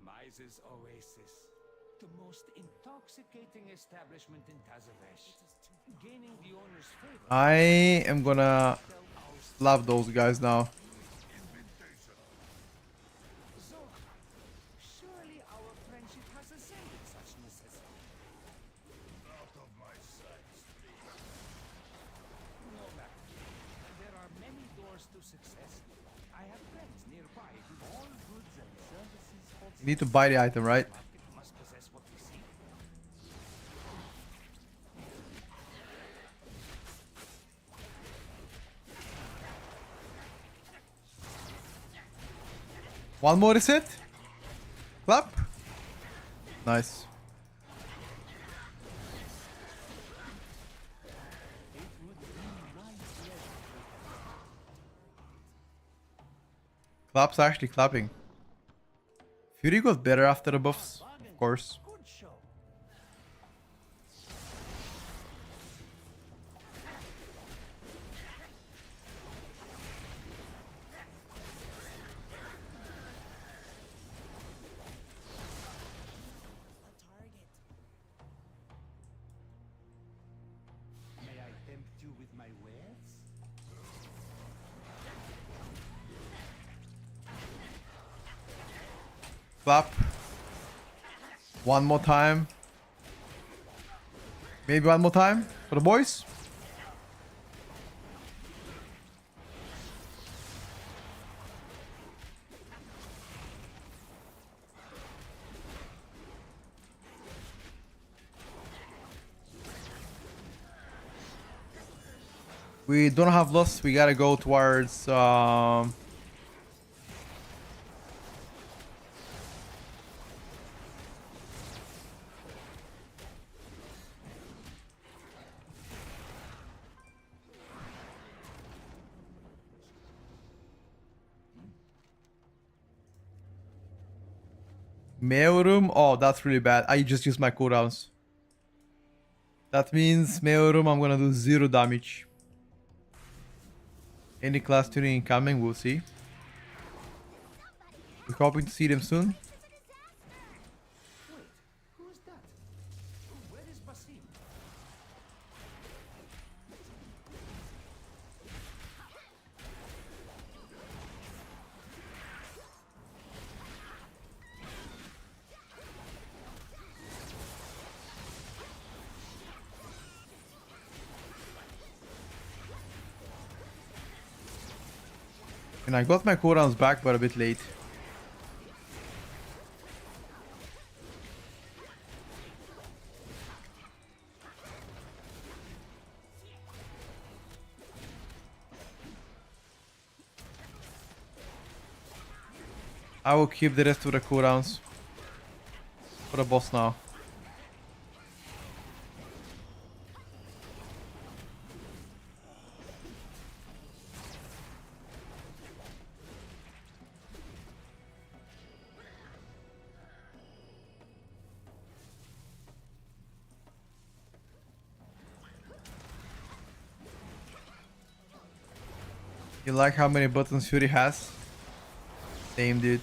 Mize's Oasis, the most intoxicating establishment in Tazavesh. Gaining the owner's favor. I am gonna love those guys now. Surely our friendship it has ascended such necessity. Out of my sight, please. No matter. There are many doors to success. I have friends nearby who all goods and services for You need to buy the item, right? market must possess what we seek. One more is it? Clap. Nice. Clap's actually clapping. Fury got better after the buffs, of course. Good show. May I tempt you with my wares? Clap. One more time. Maybe one more time for the boys. We don't have loss. We gotta go towards mail room. Oh, that's really bad. I just used my cooldowns. That means mail room I'm gonna do 0 damage. Any class tuning incoming, we'll see. We're hoping to see them soon. Wait, who's that? Where is Basim? And I got my cooldowns back, but a bit late. I will keep the rest of the cooldowns for the boss now. You like how many buttons Fury has? Same, dude.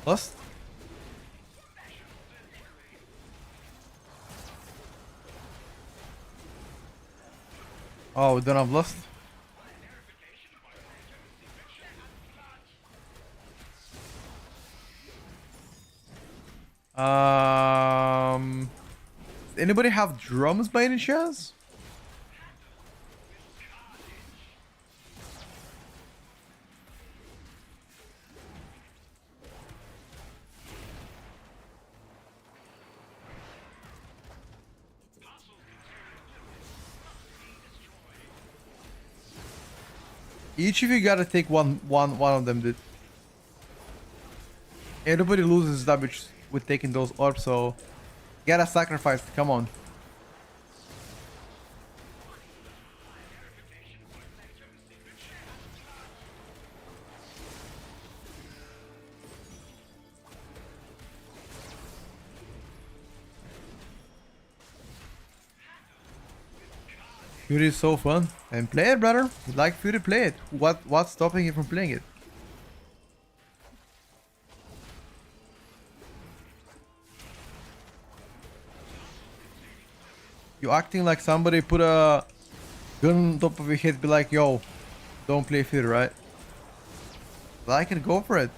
Lost? Oh, we don't have lost? Anybody have drums by any chance? Each of you gotta take one of them, dude. Everybody loses damage with taking those orbs, so gotta sacrifice. Come on. Fury is so fun. And play it, brother. You like Fury, play it. What's stopping you from playing it? You acting like somebody put a gun on top of your head, be like, yo, don't play fear, right? Like it, go for it.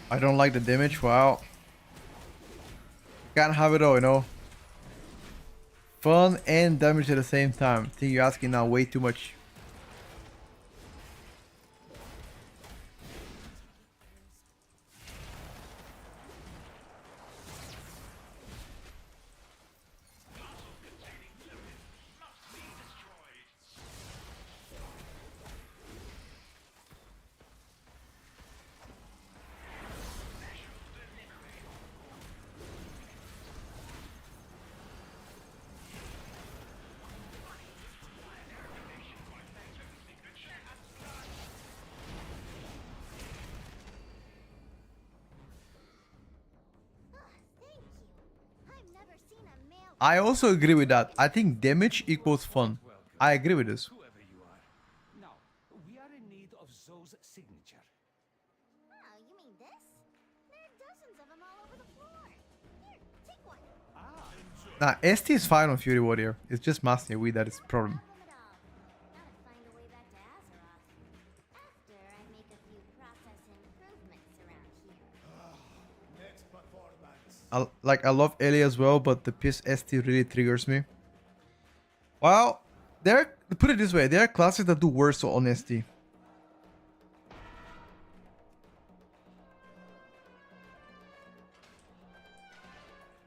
I don't like the damage. Wow. Can't have it all, you know. Fun and damage at the same time. I think you're asking now way too much. I also agree with that. I think damage equals fun. I agree with this. Whoever you are. Now, we are in need of Zoe's signature. Oh, you mean this? There are dozens of them all over the floor. Here, take one. Nah, ST is fine on Fury Warrior. It's just Master Wii that is the problem. Problem at all. Gotta find a way back to Azeroth. After I make a few process improvements around here. Next performance. I love Ellie as well, but the PS ST really triggers me. Well, put it this way, there are classes that do worse on ST.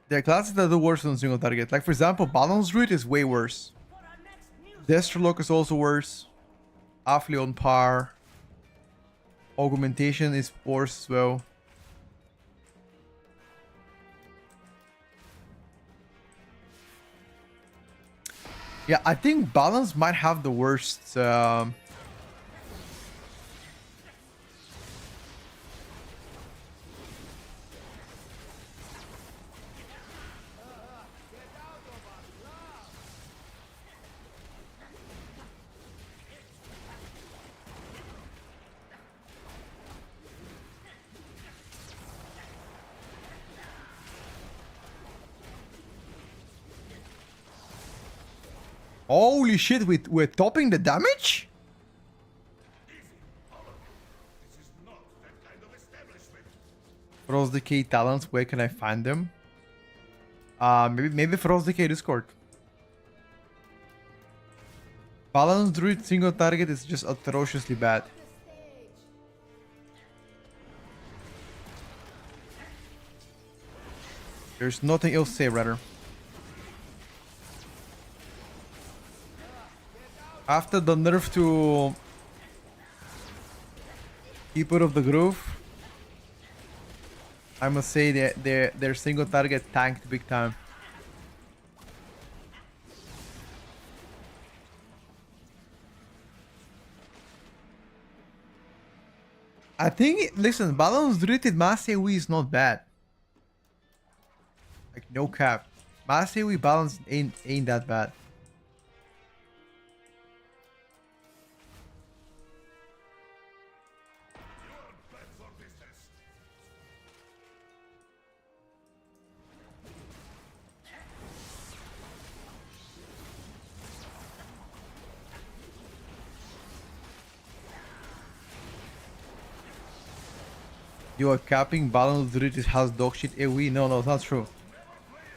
There are classes that do worse on single target. Like for example, Balance Druid is way worse. Destrolock is also worse. Affli on par. Augmentation is worse as well. Yeah, I think Balance might have the worst. Holy shit, we're topping the damage? This is not that kind of establishment. Frost Decay talents, where can I find them? Maybe Frost Decay Discord. Balance Druid single target is just atrociously bad. There's nothing else to say, rather. After the nerf to Keeper of the Groove, I must say that their single target tanked big time. I think, listen, Balance Druid with Master Wii is not bad. Like, no cap. Master Wii balance ain't that bad. Back for business. You are capping Balance Druid has dog shit AoE. No, it's not true.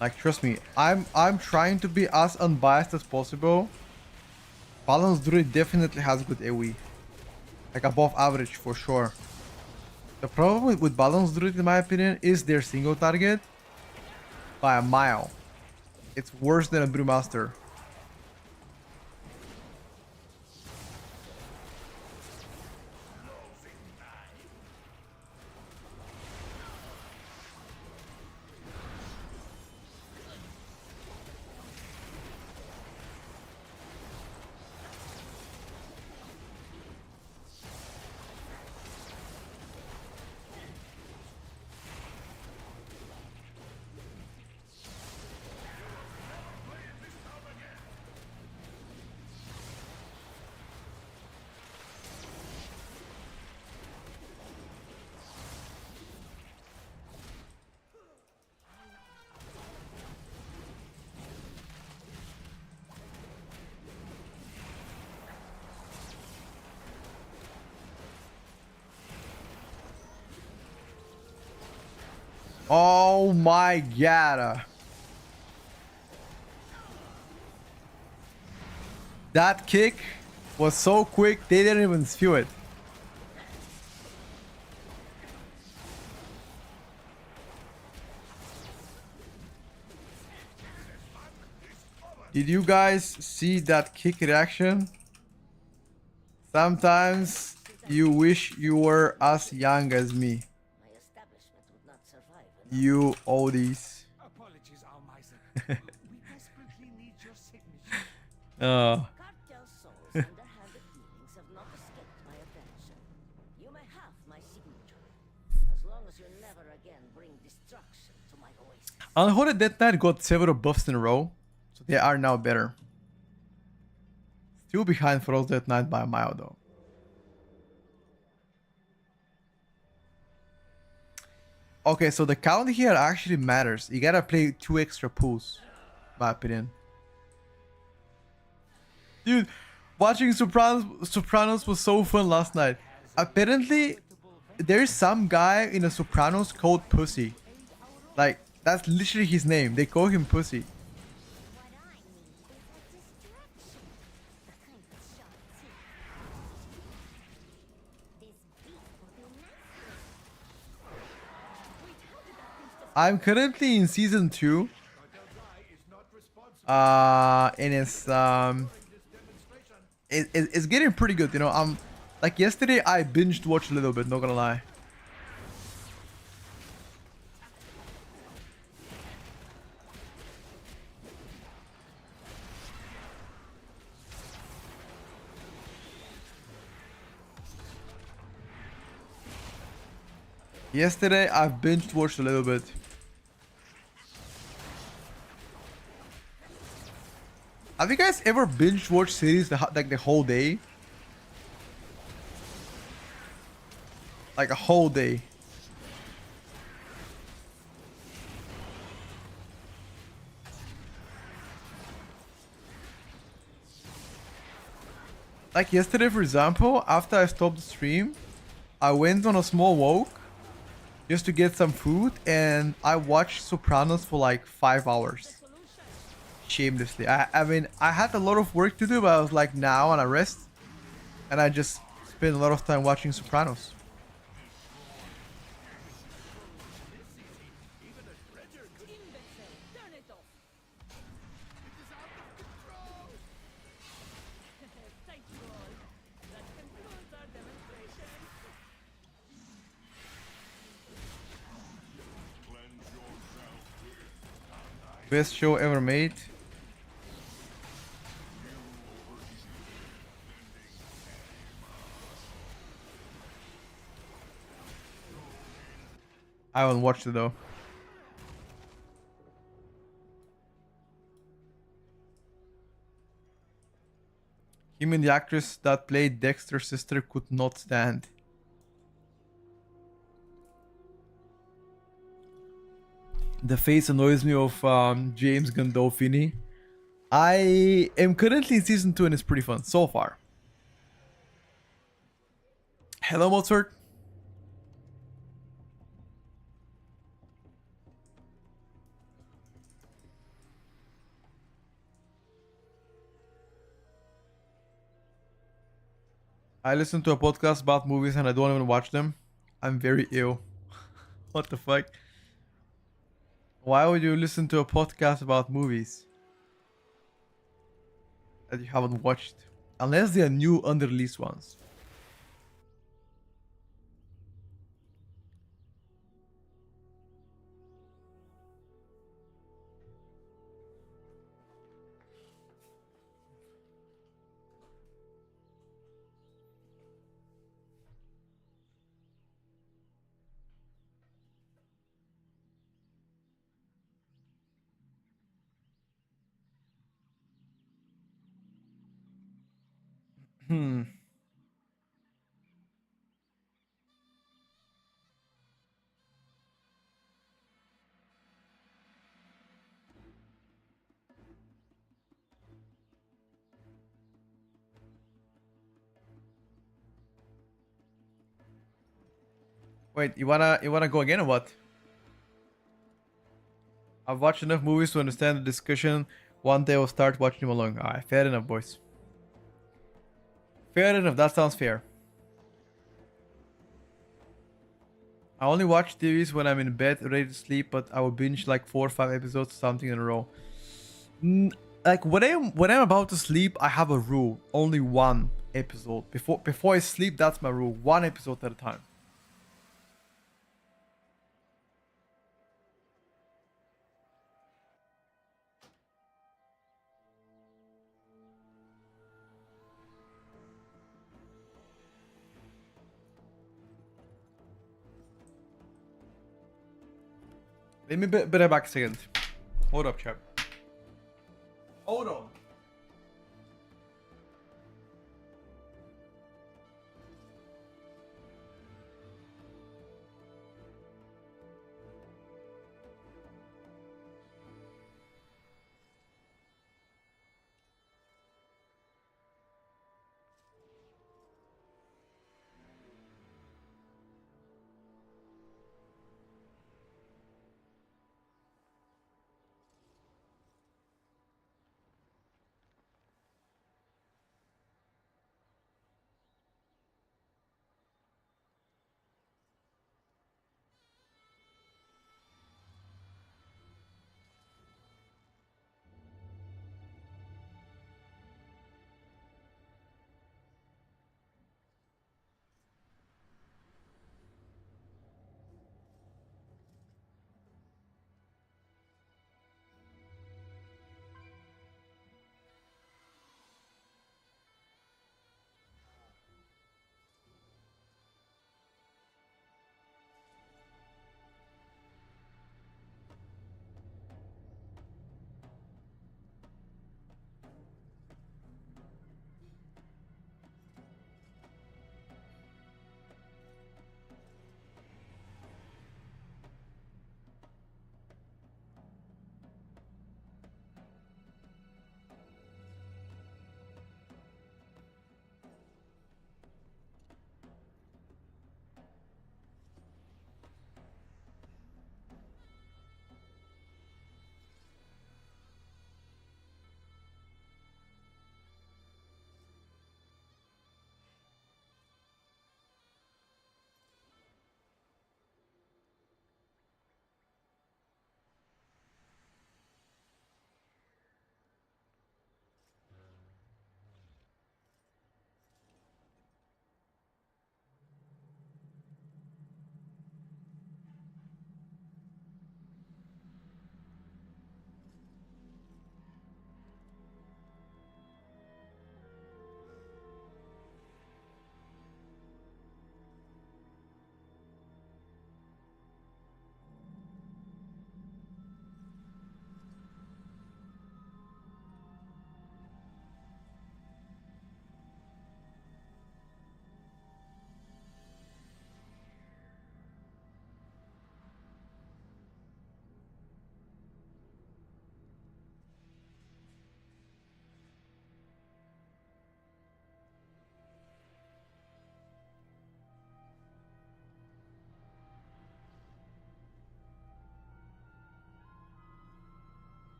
Like, trust me, I'm trying to be as unbiased as possible. Balance Druid definitely has good AoE. Like above average for sure. The problem with Balance Druid, in my opinion, is their single target by a mile. It's worse than a Brewmaster. Oh my god. That kick was so quick, they didn't even feel it. Did you guys see that kick reaction? Sometimes you wish you were as young as me. My establishment would not survive. You oldies. Apologies, Almiser. We desperately need your signature. Cartel souls underhanded dealings have not escaped my attention. You may have my signature, as long as you never again bring destruction to my oasis. Unhooded Death Knight got several buffs in a row, so they are now better. Still behind Frost Death Knight by a mile though. Okay, so the count here actually matters. You gotta play 2 extra pools, my opinion. Dude, watching Sopranos was so fun last night. Apparently, there's some guy in the Sopranos called Pussy. Like, that's literally his name. They call him Pussy. What I need is a distraction. A kind of sharp teeth. This beat will do nicely. I'm currently in season 2. And it's getting pretty good, you know. Like yesterday I binged watched a little bit, not gonna lie. Yesterday I've binged watched a little bit. Have you guys ever binge watched series like the whole day? Like a whole day. Like yesterday, for example, after I stopped the stream, I went on a small walk just to get some food, and I watched Sopranos for like 5 hours. Shamelessly. I mean, I had a lot of work to do, but I was like, now on a rest, and I just spent a lot of time watching Sopranos. Turn it off. Thank you all. That concludes our demonstration. Best show ever made. I haven't watched it though. Him and the actress that played Dexter's sister could not stand. The face annoys me of James Gandolfini. I am currently in season 2 and it's pretty fun so far. Hello, Mozart. I listen to a podcast about movies and I don't even watch them. I'm very ill. What the fuck? Why would you listen to a podcast about movies that you haven't watched? Unless they are new unreleased ones. Wait, you wanna go again or what? I've watched enough movies to understand the discussion. One day I'll start watching them along. Alright, fair enough, boys. Fair enough, that sounds fair. I only watch TVs when I'm in bed ready to sleep, but I will binge like 4 or 5 episodes or something in a row. Like when I'm about to sleep, I have a rule. Only one episode. Before I sleep, that's my rule. One episode at a time. Let me be right back a second. Hold up, chap. Hold on.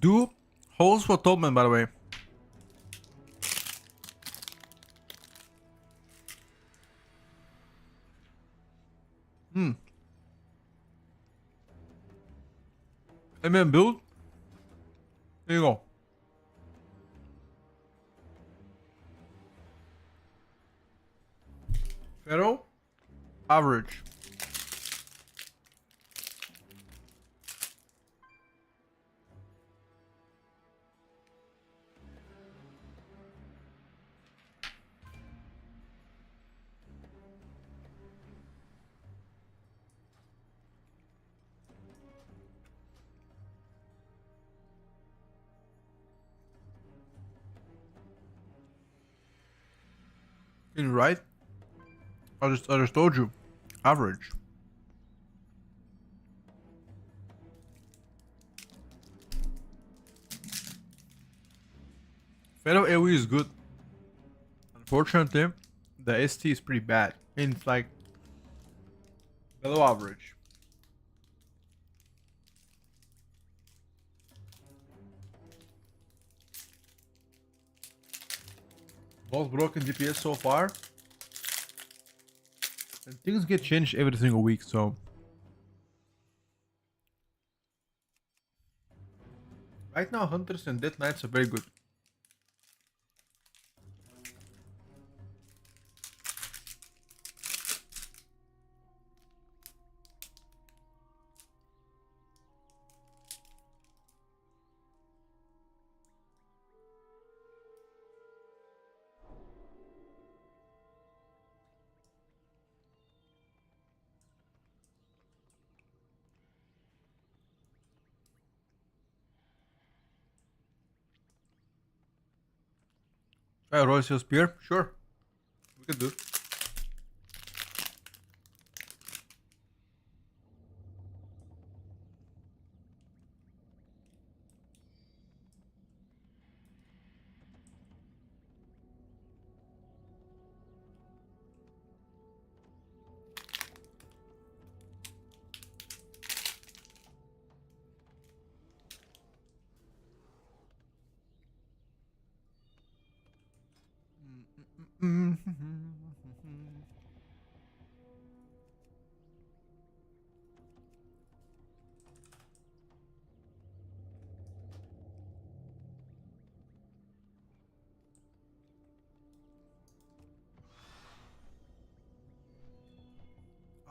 Do holes for Atonement, by the way. MM build. There you go. Pharaoh, average. You're right. I just told you, average. Pharaoh AoE is good. Unfortunately, the ST is pretty bad. And it's like below average. Most broken DPS so far. And things get changed every single week, so. Right now, Hunters and Death Knights are very good. Try Royal Spear? Sure. We could do.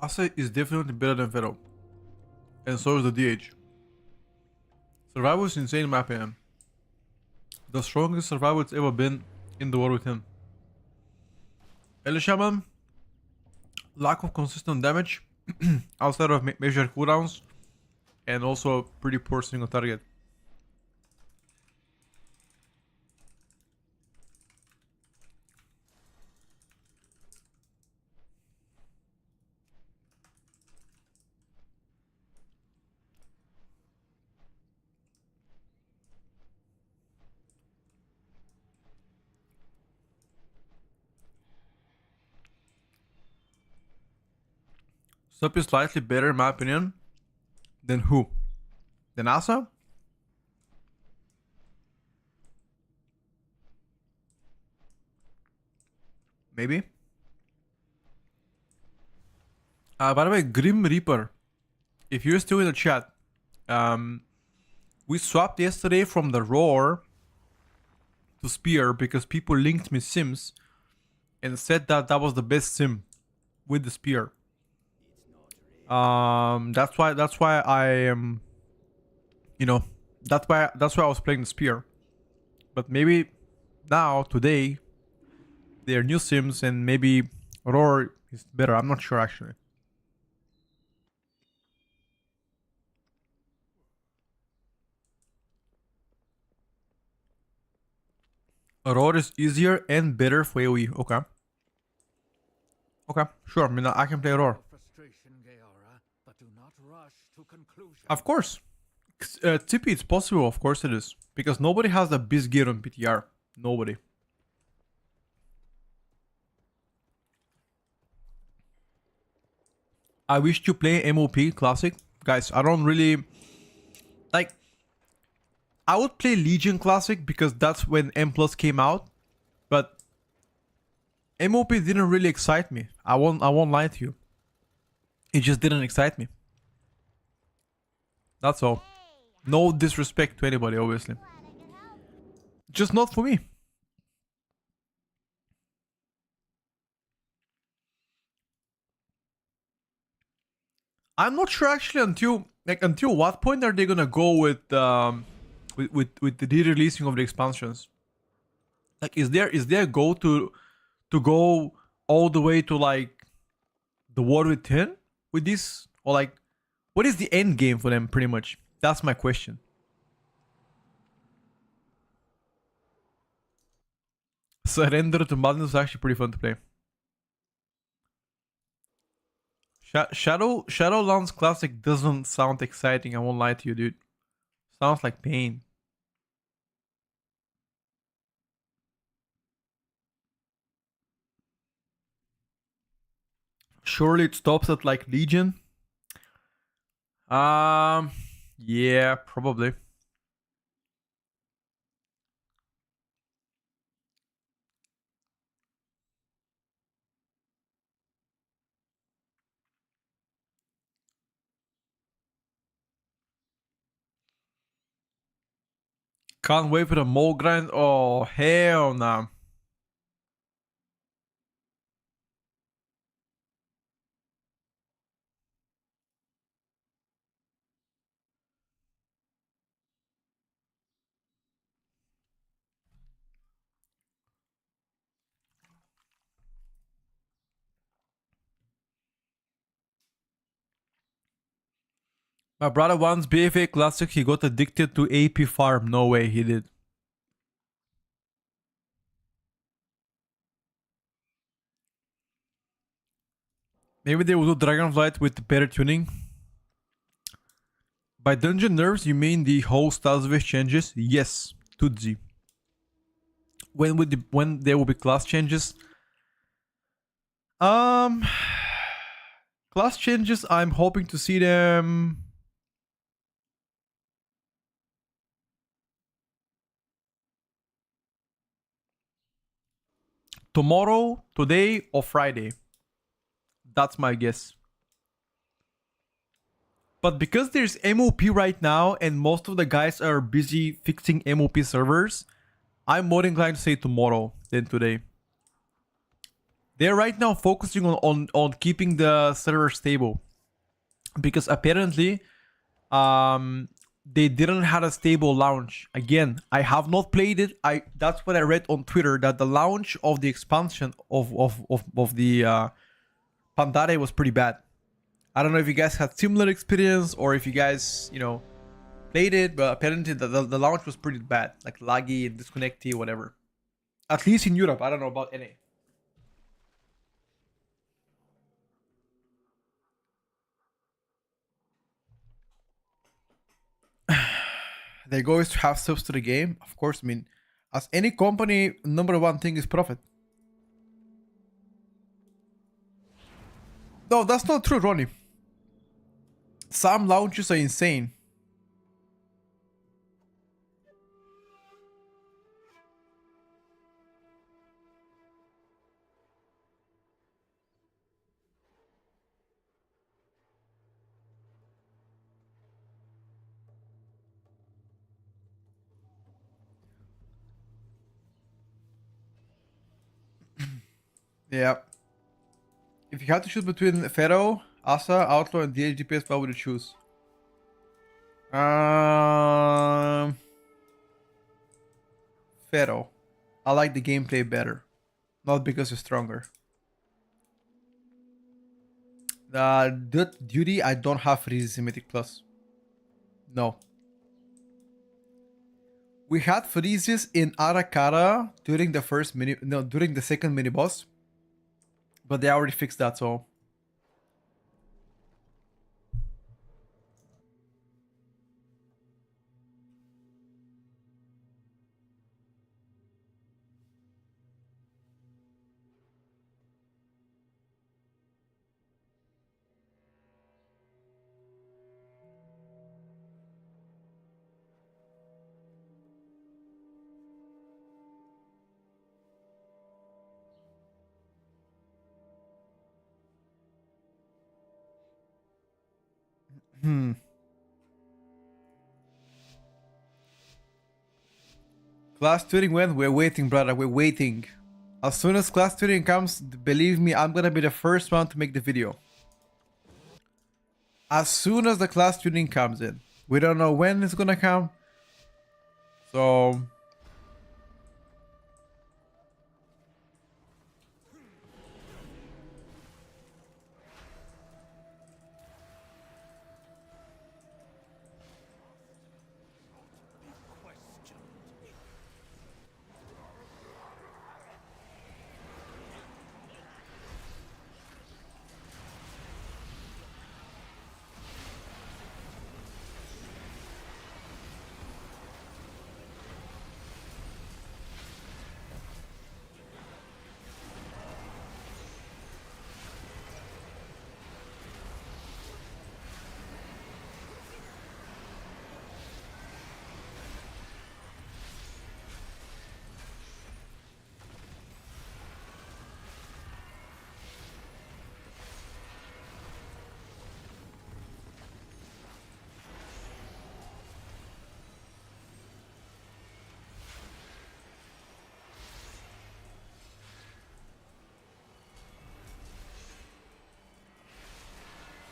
Asa is definitely better than Pharaoh. And so is the DH. Survival is insane in my opinion. The strongest survival it's ever been in the war with him. Shaman, lack of consistent damage outside of major cooldowns, and also pretty poor single target. Sup is slightly better in my opinion. Than who? Than Asa? Maybe. By the way, Grim Reaper, if you're still in the chat, we swapped yesterday from the Roar to Spear because people linked me Sims and said that that was the best Sim with the Spear. That's why I am, you know, that's why I was playing the Spear. But maybe now today there are new Sims and maybe Roar is better. I'm not sure actually. Roar is easier and better for AoE. Okay. Okay, sure. I mean, I can play Roar. But do not rush to conclusion. Of course. TP, it's possible. Of course it is. Because nobody has the beast gear on PTR. Nobody. I wish to play MOP Classic. Guys, I don't really... Like... I would play Legion Classic because that's when M Plus came out. But... MOP didn't really excite me. I won't lie to you. It just didn't excite me. That's all. Hey, No disrespect to anybody, obviously. Glad I could help. Just not for me. I'm not sure actually until what point are they gonna go with the re-releasing of the expansions? Like, is there a goal to go all the way to like the Warrior 10 with this, or like what is the end game for them? Pretty much, that's my question. Surrender to Madness is actually pretty fun to play. Shadowlands Classic doesn't sound exciting. I won't lie to you, dude. Sounds like pain. Surely it stops at like Legion. Yeah, probably. Can't wait for the mole grind. Oh, hell nah. My brother once BFA Classic, he got addicted to AP farm. No way he did. Maybe they will do Dragonflight with better tuning. By dungeon nerfs, you mean the whole Tazavesh changes? Yes, Tudzi. When there will be class changes? Um, class changes. I'm hoping to see them tomorrow, today, or Friday. That's my guess. But because there's MOP right now and most of the guys are busy fixing MOP servers, I'm more inclined to say tomorrow than today. They're right now focusing on keeping the server stable. Because apparently, they didn't have a stable launch. Again, I have not played it. That's what I read on Twitter, that the launch of the expansion of the Pandare was pretty bad. I don't know if you guys had similar experience or if you guys, played it, but apparently the launch was pretty bad. Like laggy and disconnecty, whatever. At least in Europe. I don't know about NA. Their goal is to have subs to the game. Of course, I mean, as any company, number one thing is profit. No, that's not true, Ronnie. Some launches are insane. Yeah. If you had to choose between Pharaoh, Asa, Outlaw, and DH DPS, what would you choose? Pharaoh. I like the gameplay better. Not because it's stronger. Duty, I don't have Freeze Mythic Plus. No. We had freezes in Arakara during the second mini boss. But they already fixed that, so. Hmm. Class tuning when? We're waiting, brother. We're waiting. As soon as class tuning comes, believe me, I'm gonna be the first one to make the video. As soon as the class tuning comes in. We don't know when it's gonna come. So...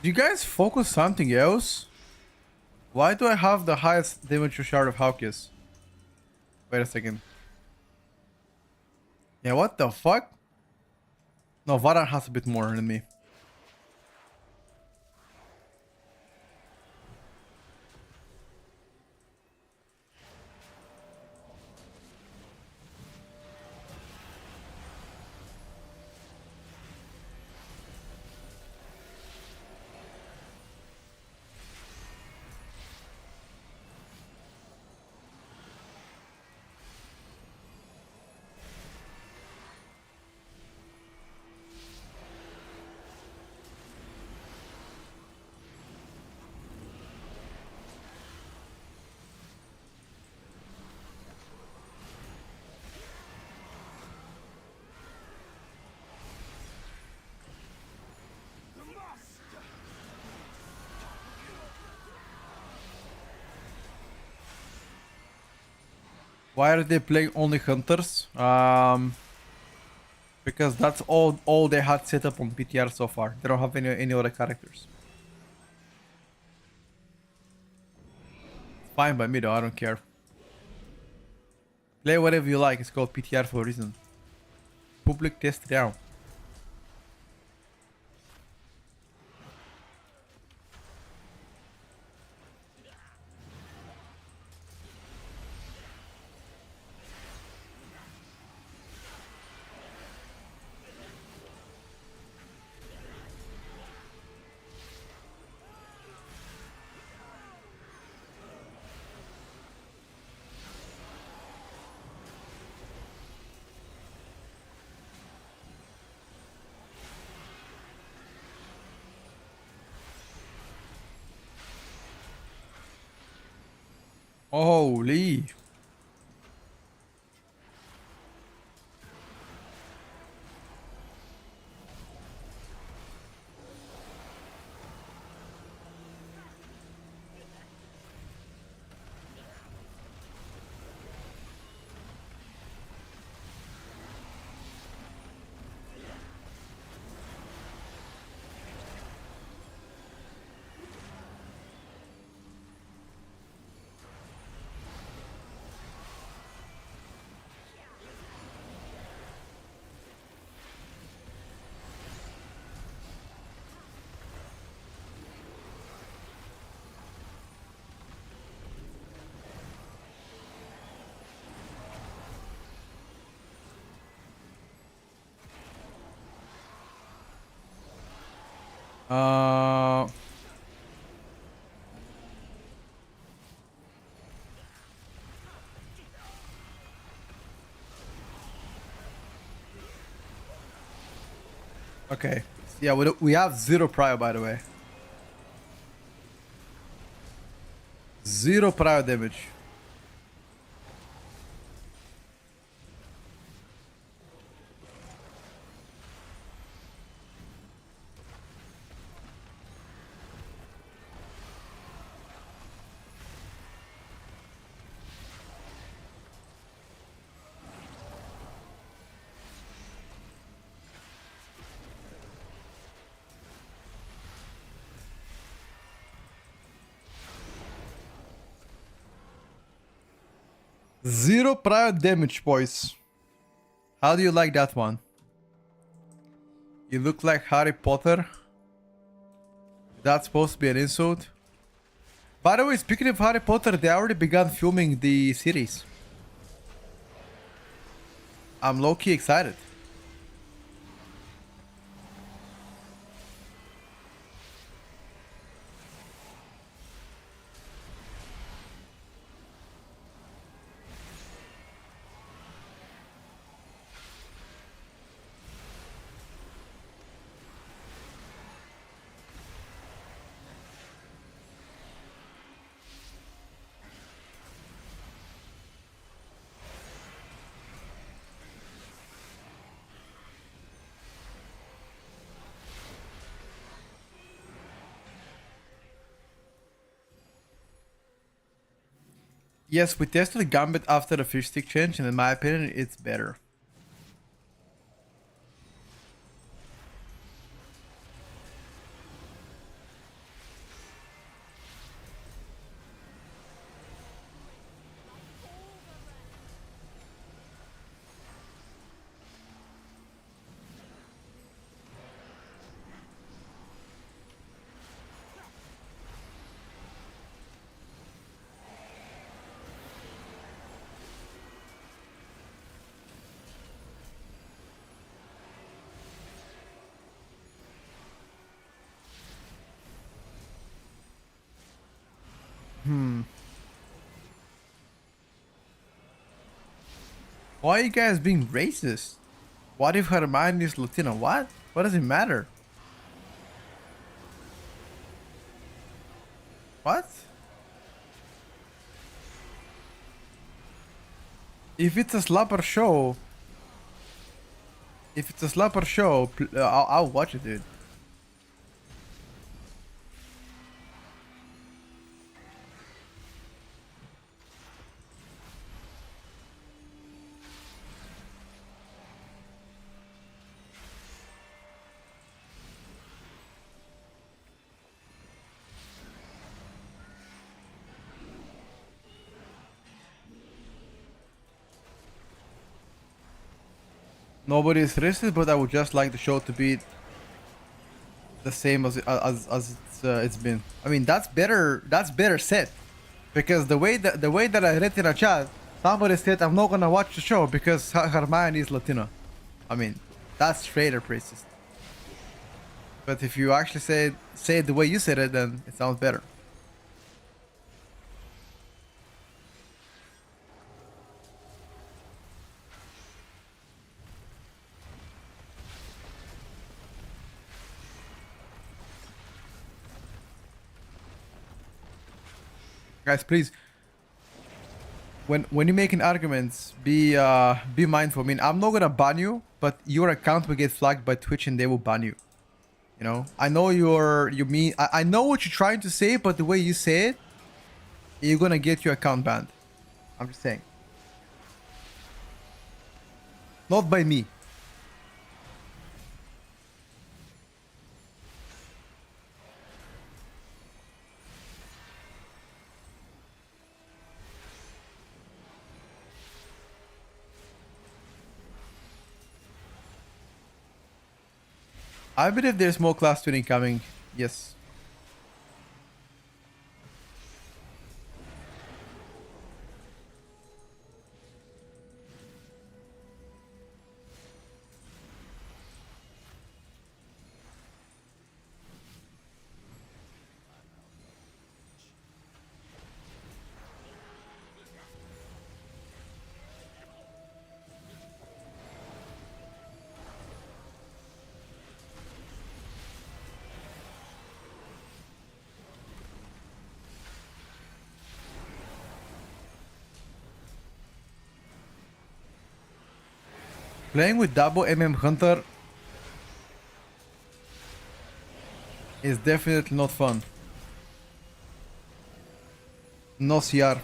Do you guys focus something else? Why do I have the highest damage to Shard of Hawkes? Wait a second. Yeah, what the fuck? No, Varan has a bit more than me. Why are they playing only hunters? Because that's all they had set up on PTR so far. They don't have any other characters. It's fine by me though, I don't care. Play whatever you like, it's called PTR for a reason. Public test down. Holy. Okay. Yeah, we have 0 prior, by the way. 0 prior damage. Zero prior damage, boys. How do you like that one? You look like Harry Potter. That's supposed to be an insult. By the way, speaking of Harry Potter, they already began filming the series. I'm low-key excited. Yes, we tested Gambit after the fish stick change, and in my opinion, it's better. Why are you guys being racist? What if Hermione is Latina? What? What does it matter? What? If it's a slapper show, I'll watch it, dude. Nobody is racist, but I would just like the show to be the same as it's been. I mean, that's better. That's better said, because the way that I read in a chat, somebody said I'm not gonna watch the show because Hermione is Latino. I mean, that's straight up racist. But if you actually say it the way you said it, then it sounds better. Guys, please, when you're making arguments, be mindful. I mean, I'm not gonna ban you, but your account will get flagged by Twitch and they will ban you. You know, I know I know what you're trying to say, but the way you say it, you're gonna get your account banned. I'm just saying. Not by me. I believe there's more class tuning coming. Yes. Playing with double Hunter is definitely not fun. No CR.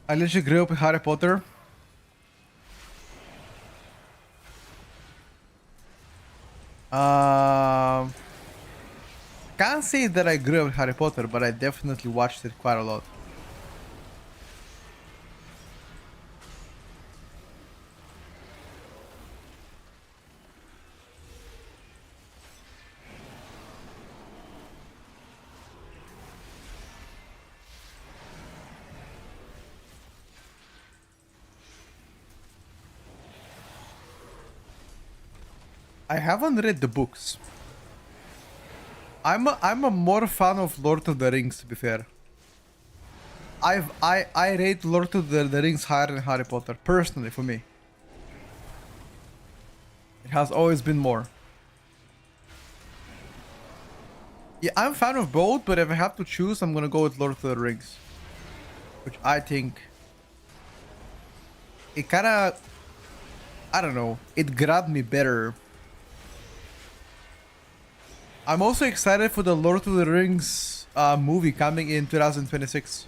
I literally grew up with Harry Potter. Can't say that I grew up with Harry Potter, but I definitely watched it quite a lot. I haven't read the books. I'm a more fan of Lord of the Rings, to be fair. I rate Lord of the Rings higher than Harry Potter, personally, for me. It has always been more. Yeah, I'm a fan of both, but if I have to choose, I'm gonna go with Lord of the Rings. Which I think... It kinda... I don't know. It grabbed me better. I'm also excited for the Lord of the Rings movie coming in 2026.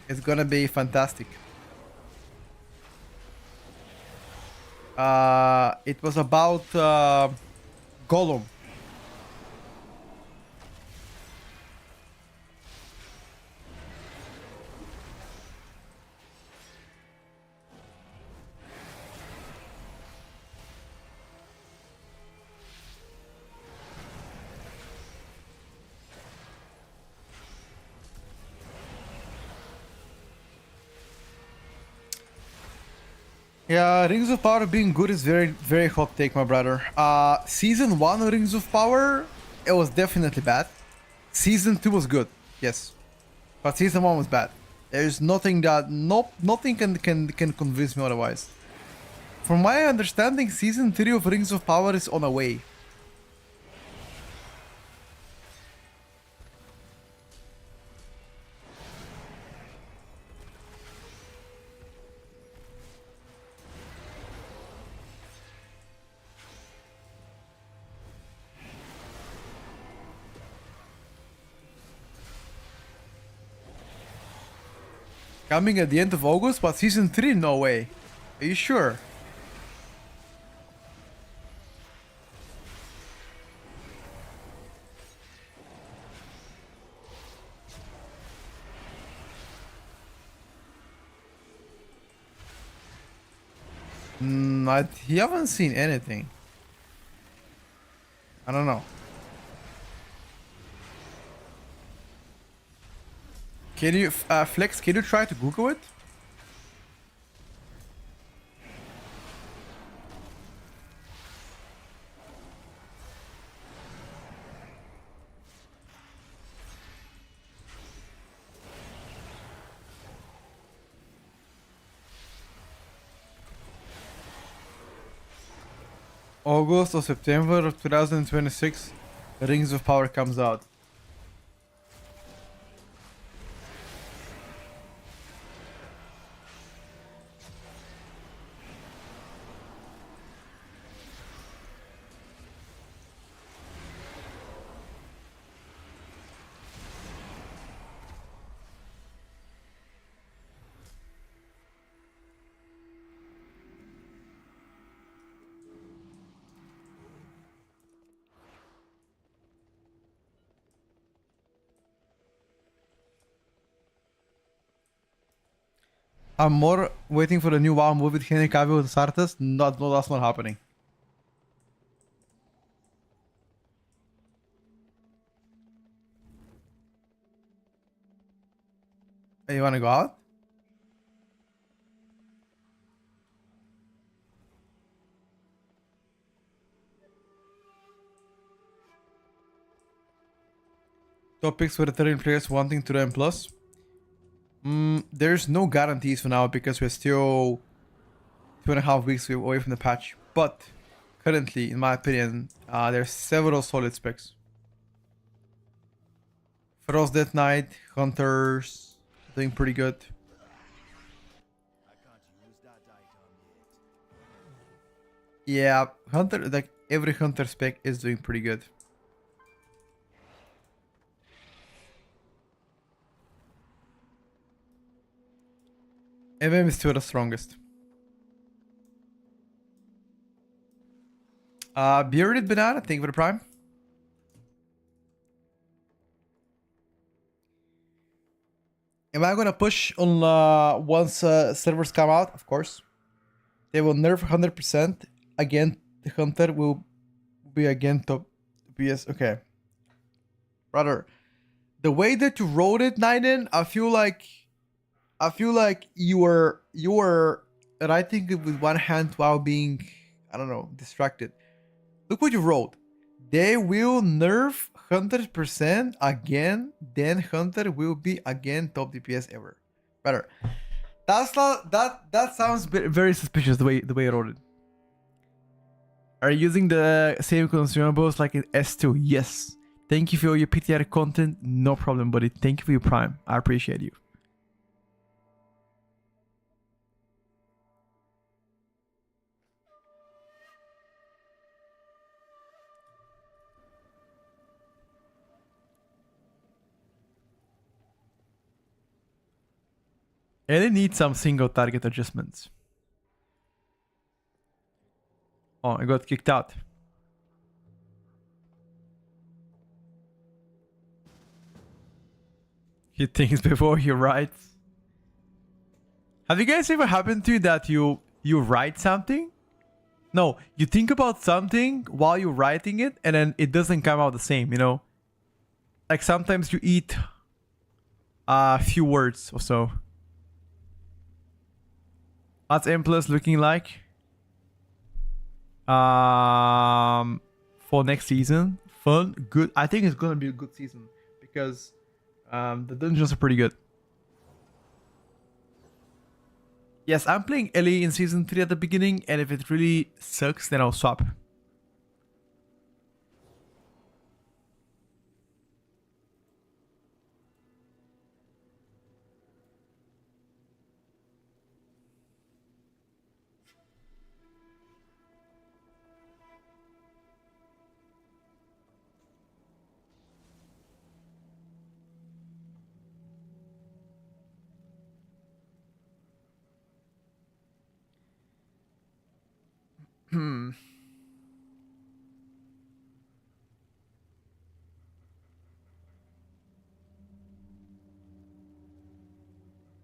It's gonna be fantastic. It was about Gollum. Yeah, Rings of Power being good is very hot take, my brother. Season 1 Rings of Power, it was definitely bad. Season 2 was good, yes. But Season 1 was bad. There's nothing that... nothing can convince me otherwise. From my understanding, Season 3 of Rings of Power is on the way. Coming at the end of August, but Season 3? No way. Are you sure? I haven't seen anything. I don't know. Can you, Flex, can you try to Google it? August or September of 2026, Rings of Power comes out. I'm more waiting for the new WoW movie with Henry Cavill with Sartas. No, that's not happening. Hey, you wanna go out? Topics for returning players wanting to learn plus. There's no guarantees for now because we're still 2.5 weeks away from the patch. But currently, in my opinion, there's several solid specs. Frost Death Knight, Hunters, doing pretty good. I can't use that item yet. Yeah, Hunter, like every hunter spec is doing pretty good. MM is still the strongest. Bearded Banana, thank you for the prime. Am I gonna push on once servers come out? Of course. They will nerf 100%. Again, the hunter will be again top DPS. Okay. Brother, the way that you wrote it, Ninen, I feel like you were writing it with one hand while being, I don't know, distracted. Look what you wrote. They will nerf 100% again, then Hunter will be again top DPS ever. Better. That's not that sounds very suspicious the way you wrote it. Are you using the same consumables like in S2? Yes. Thank you for your PTR content. No problem, buddy. Thank you for your prime. I appreciate you. And it needs some single target adjustments. Oh, I got kicked out. He thinks before he writes. Have you guys ever happened to you that you write something? No, you think about something while you're writing it and then it doesn't come out the same, you know? Like sometimes you eat a few words or so. What's M plus looking like? For next season, fun, good. I think it's gonna be a good season because the dungeons are pretty good. Yes, I'm playing Ellie in season 3 at the beginning, and if it really sucks, then I'll swap.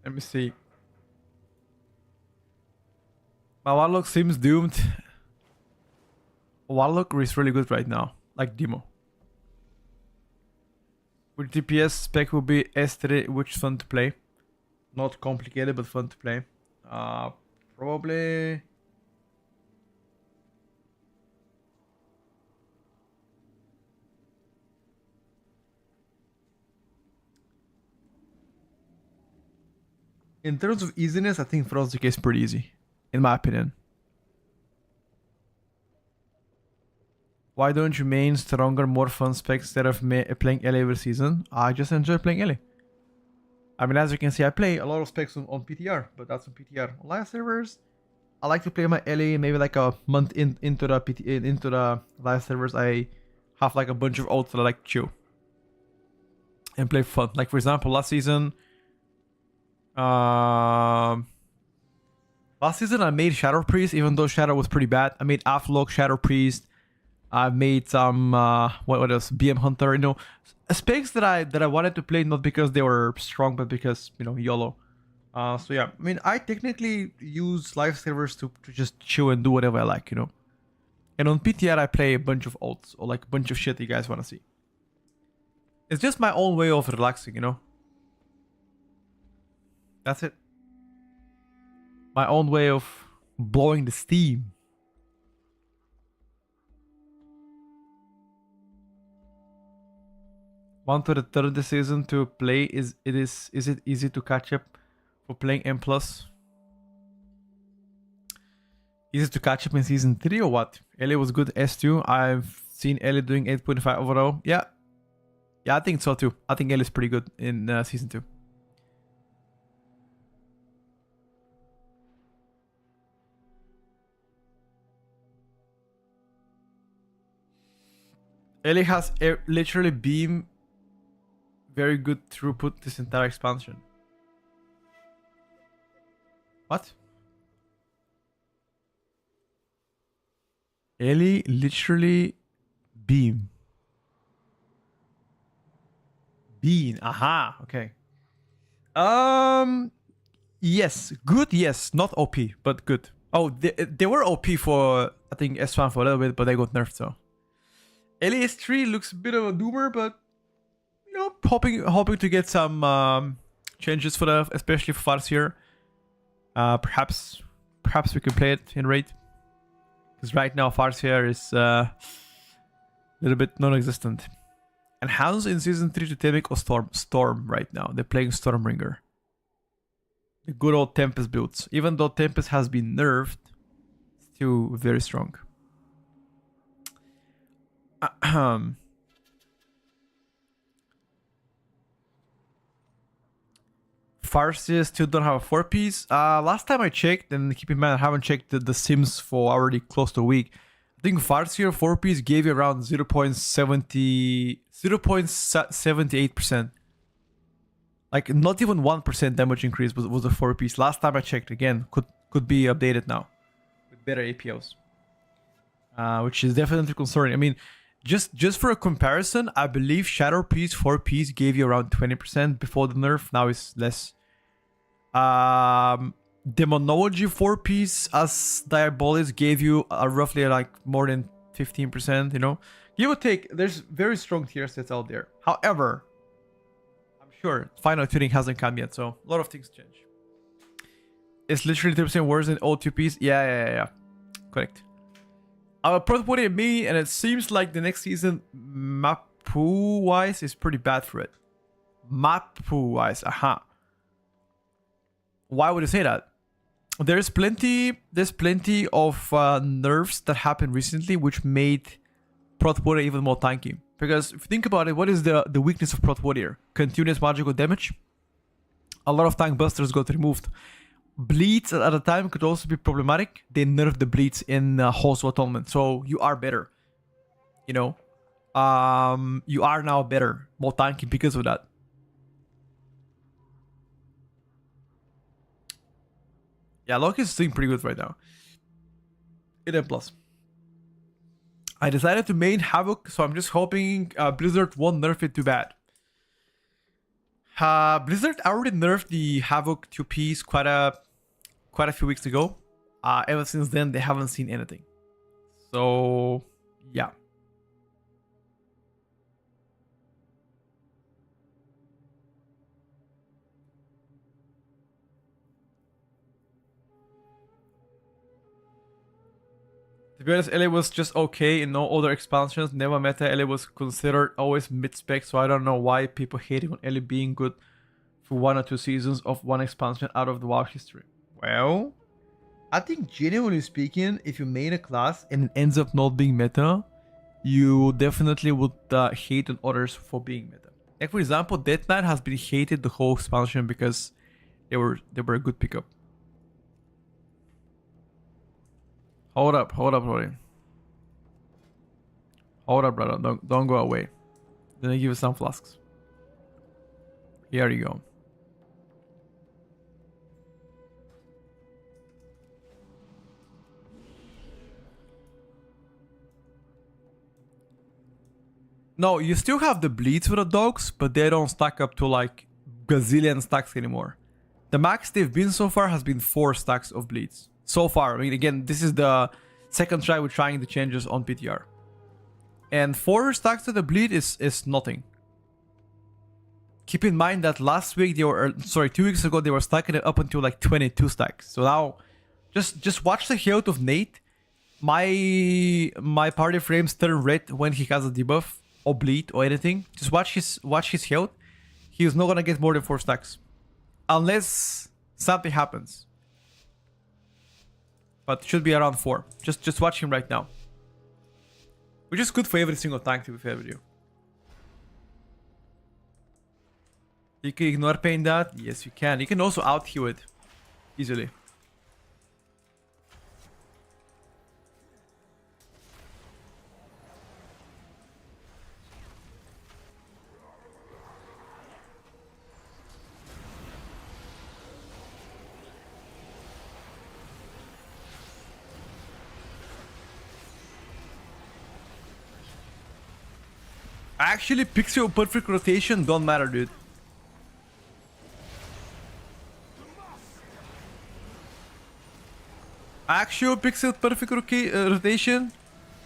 Let me see. My Warlock seems doomed. Warlock is really good right now, like demo. With DPS spec will be S3, which is fun to play. Not complicated, but fun to play. Probably. In terms of easiness, I think Frosty is pretty easy, in my opinion. Why don't you main stronger, more fun specs instead of playing Ellie every season? I just enjoy playing Ellie. I mean, as you can see, I play a lot of specs on PTR, but that's on PTR. On live servers, I like to play my Ellie maybe like a month into the live servers. I have like a bunch of ults that I like to chill and play fun. Like for example, last season I made Shadow Priest, even though Shadow was pretty bad. I made Aflok, Shadow Priest. I made some what else? BM Hunter, you know, specs that I wanted to play not because they were strong, but because, you know, YOLO. So yeah, I mean, I technically use live servers to just chill and do whatever I like, you know. And on PTR I play a bunch of ults or like a bunch of shit you guys want to see. It's just my own way of relaxing, you know. That's it. My own way of blowing the steam. One to the third season to play is it easy to catch up for playing M plus? Easy to catch up in season 3 or what? Ellie was good S2. I've seen Ellie doing 8.5 overall. Yeah, I think so too. I think Ellie's pretty good in season 2. Ellie has literally been very good throughput this entire expansion. What? Ellie literally beam. Bean. Aha. Okay. Yes. Good. Yes. Not OP, but good. Oh, they were OP for I think S1 for a little bit, but they got nerfed. So Ellie S3 looks a bit of a doomer, but you know, hoping to get some changes for the, especially for Farseer. Perhaps we can play it in raid. Because right now Farseer is a little bit non-existent. And Hounds in Season 3 to Temic or Storm right now. They're playing Stormbringer. The good old Tempest builds. Even though Tempest has been nerfed, still very strong. Farseer still don't have a 4-piece. Last time I checked, and keep in mind I haven't checked the sims for already close to a week. I think Farseer 4-piece gave you around 0.78%. Like not even 1% damage increase was a 4-piece. Last time I checked, again, could be updated now with better APOs, which is definitely concerning. I mean, just for a comparison, I believe Shadow Piece 4-piece gave you around 20% before the nerf. Now it's less. Demonology 4-piece as Diabolis gave you roughly like more than 15%, you know. Give or take, there's very strong tier sets out there. However, I'm sure final tuning hasn't come yet, so a lot of things change. It's literally 30% worse than old 2-piece. Yeah. Correct. I'll put it me, and it seems like the next season, Mapu-wise, is pretty bad for it. Mapu-wise, aha. Why would you say that? There's plenty of nerfs that happened recently which made Proth Warrior even more tanky. Because if you think about it, what is the weakness of Proth Warrior? Continuous magical damage. A lot of tank busters got removed. Bleeds at the time could also be problematic. They nerfed the bleeds in Halls of Atonement, so you are better. You know, you are now better, more tanky because of that. Yeah, Loki is doing pretty good right now. In M+. I decided to main Havoc, so I'm just hoping Blizzard won't nerf it too bad. Blizzard already nerfed the Havoc 2-piece quite a few weeks ago. Ever since then, they haven't seen anything. So, yeah. To be honest, LA was just okay in no other expansions. Never meta. LA was considered always mid-spec, so I don't know why people hating on LA being good for 1 or 2 seasons of one expansion out of the WoW history. Well, I think genuinely speaking, if you main a class and it ends up not being meta, you definitely would hate on others for being meta. Like for example, Death Knight has been hated the whole expansion because they were a good pickup. Hold up, Rory. Hold up, brother. Don't go away. Then I give you some flasks. Here you go. No, you still have the bleeds for the dogs, but they don't stack up to like gazillion stacks anymore. The max they've been so far has been 4 stacks of bleeds. So far, I mean, again, this is the second try with trying the changes on PTR. And 4 stacks to the bleed is nothing. Keep in mind that last week they were, 2 weeks ago, they were stacking it up until like 22 stacks. So now, just watch the health of Nate. My party frames turn red when he has a debuff or bleed or anything. Just watch his health. He is not gonna get more than 4 stacks, unless something happens. But it should be around 4. Just watch him right now. Which is good for every single tank, to be fair with you. You can ignore pain that? Yes, you can. You can also out-heal it easily. Actually, pixel perfect rotation don't matter, dude. Actual pixel perfect rotation,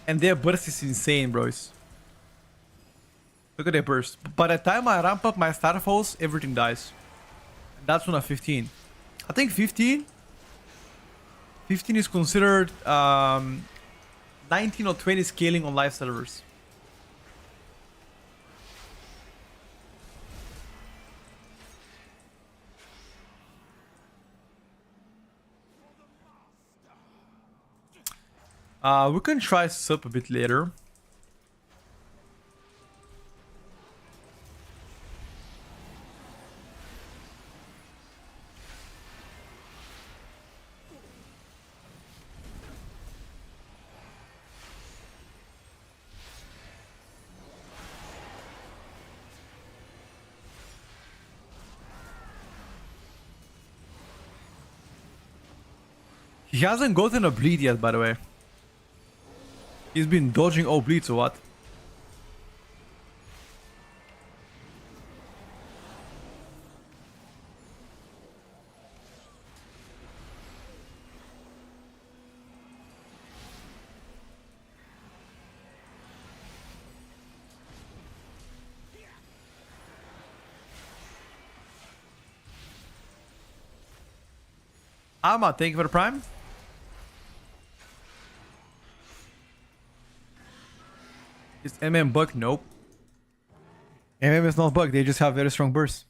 and their burst is insane, bros. Look at their burst. By the time I ramp up my starfalls, everything dies. And that's one of 15. I think 15 is considered 19 or 20 scaling on live servers. We can try sup a bit later. He hasn't gotten a bleed yet, by the way. He's been dodging all bleeds or what? Alma, thank you for the prime. Is MM bug? Nope. MM is not bug, they just have very strong bursts.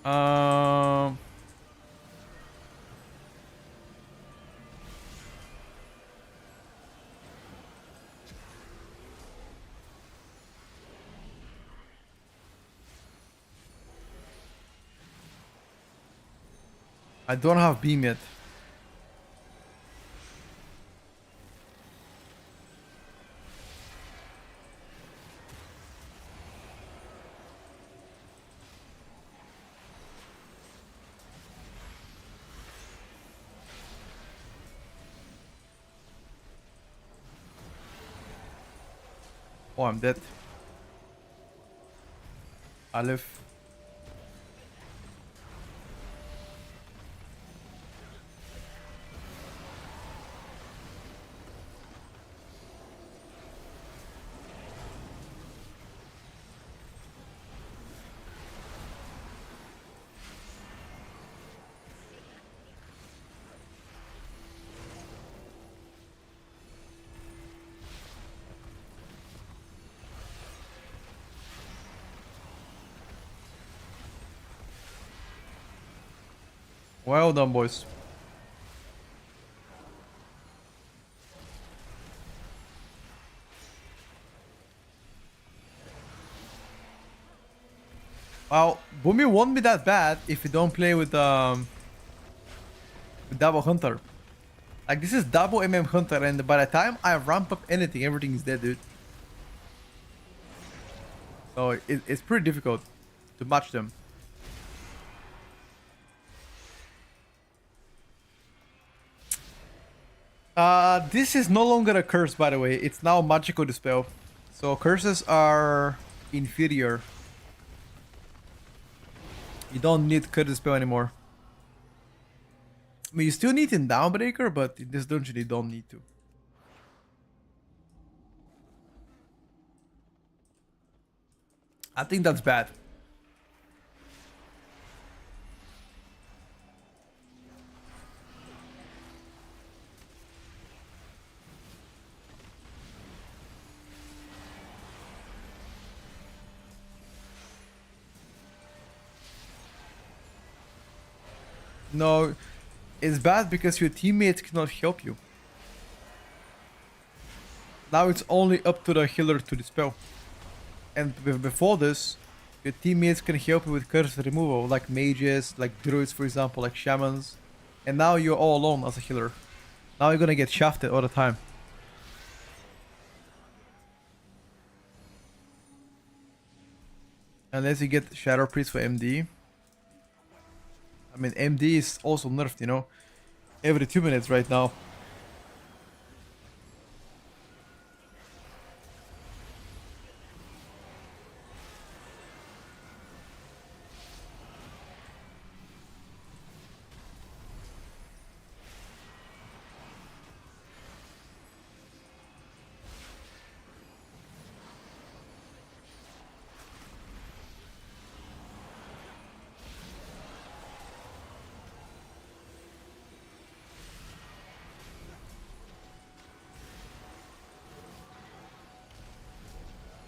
Um, I don't have beam yet. Oh, I'm dead. I live. Well done, boys. Well, Boomy won't be that bad if you don't play with double hunter. Like this is double MM hunter, and by the time I ramp up anything, everything is dead, dude. So it's pretty difficult to match them. This is no longer a curse, by the way. It's now magical dispel. So curses are inferior. You don't need curse dispel anymore. I mean, you still need in Downbreaker, but in this dungeon you don't need to. I think that's bad. No, It's bad because your teammates cannot help you. Now it's only up to the healer to dispel. And before this, your teammates can help you with curse removal, like mages, like druids, for example, like shamans. And now you're all alone as a healer. Now you're gonna get shafted all the time. Unless you get Shadow Priest for MD. I mean, MD is also nerfed, you know, every 2 minutes right now.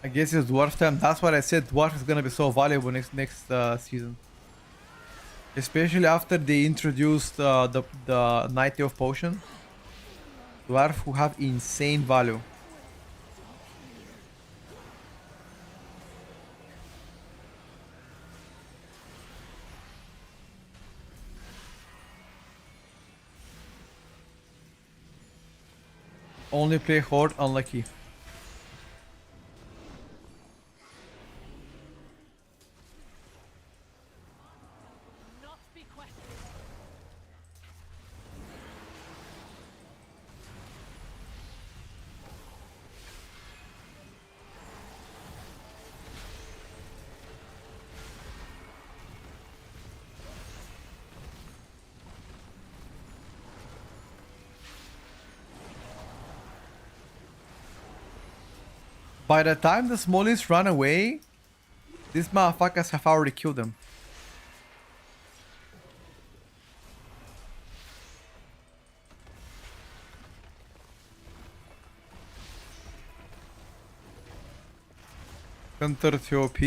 I guess it's dwarf time. That's what I said. Dwarf is gonna be so valuable next season, especially after they introduced the Night of Potion. Dwarf who have insane value. Only play Horde, unlucky. Not be questioned. By the time the smallies run away, these motherfuckers have already killed them. Hunter to OP.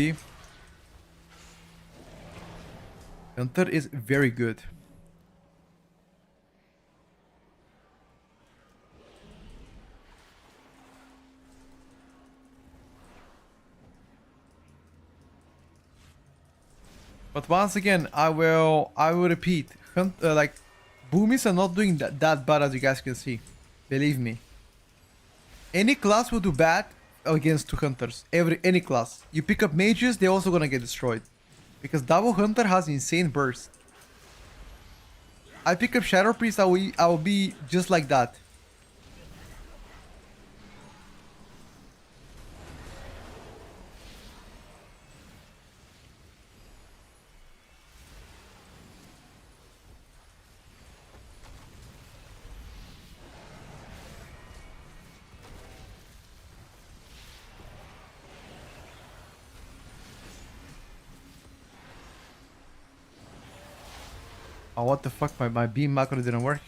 Hunter is very good. But once again, I will repeat. Like, boomies are not doing that bad as you guys can see. Believe me. Any class will do bad against 2 hunters. Any class. You pick up mages, they're also gonna get destroyed. Because double hunter has insane burst. I pick up shadow priest, I will be just like that. Oh, what the fuck? My beam macro didn't work.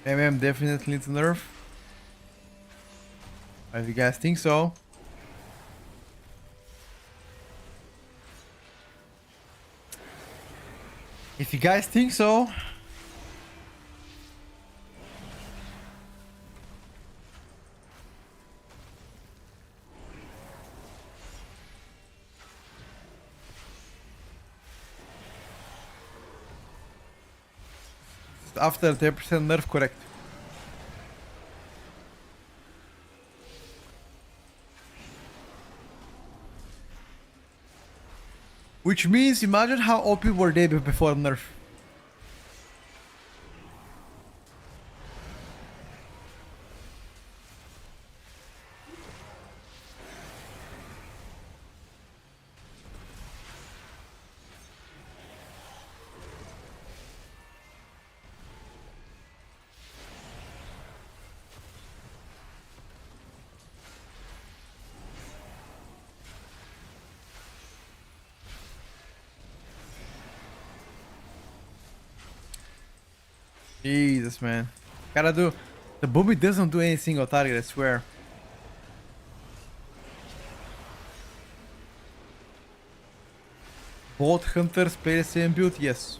MM definitely needs a nerf. If you guys think so. If you guys think so. After 10% nerf, correct. Which means, imagine how OP were they before nerf. Jesus, man. Gotta do. The booby doesn't do any single target, I swear. Both hunters play the same build, yes.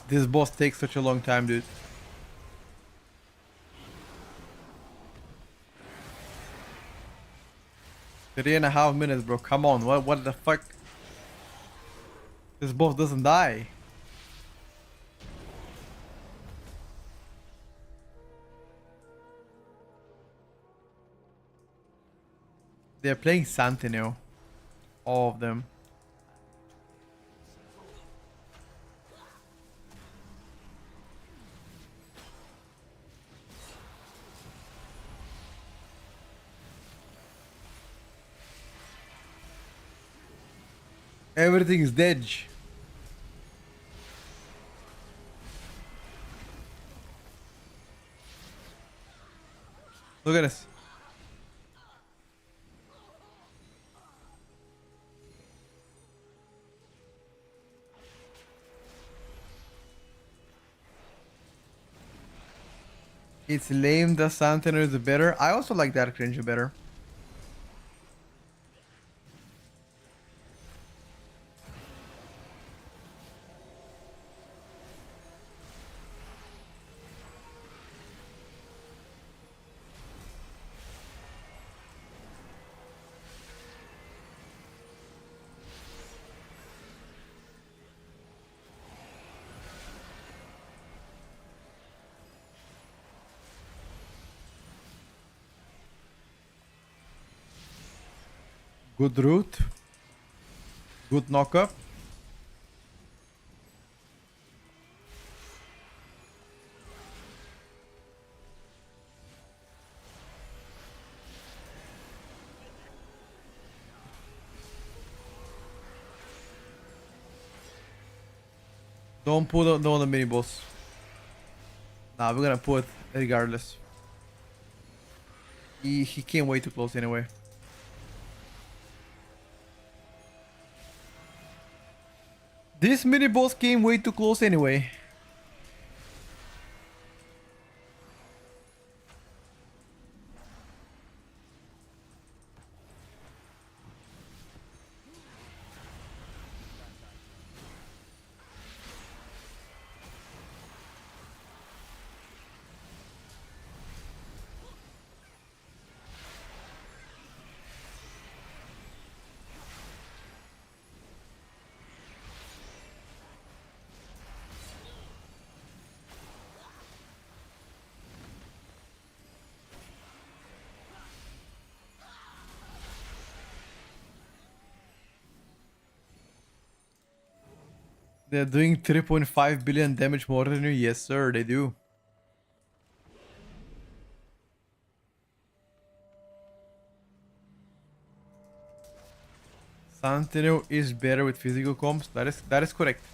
This boss takes such a long time, dude. 3.5 minutes, bro. Come on, what the fuck? This boss doesn't die. They're playing Sentinel. All of them. Everything is dead. Look at this. It's lame that Sentinel is better. I also like Dark Ranger better. Good root. Good knockup. Don't put on the mini boss. Nah, we're gonna put regardless. He came way too close anyway. This mini boss came way too close anyway. They're doing 3.5 billion damage more than you. Yes, sir, they do. Sentinel is better with physical comps. That is correct.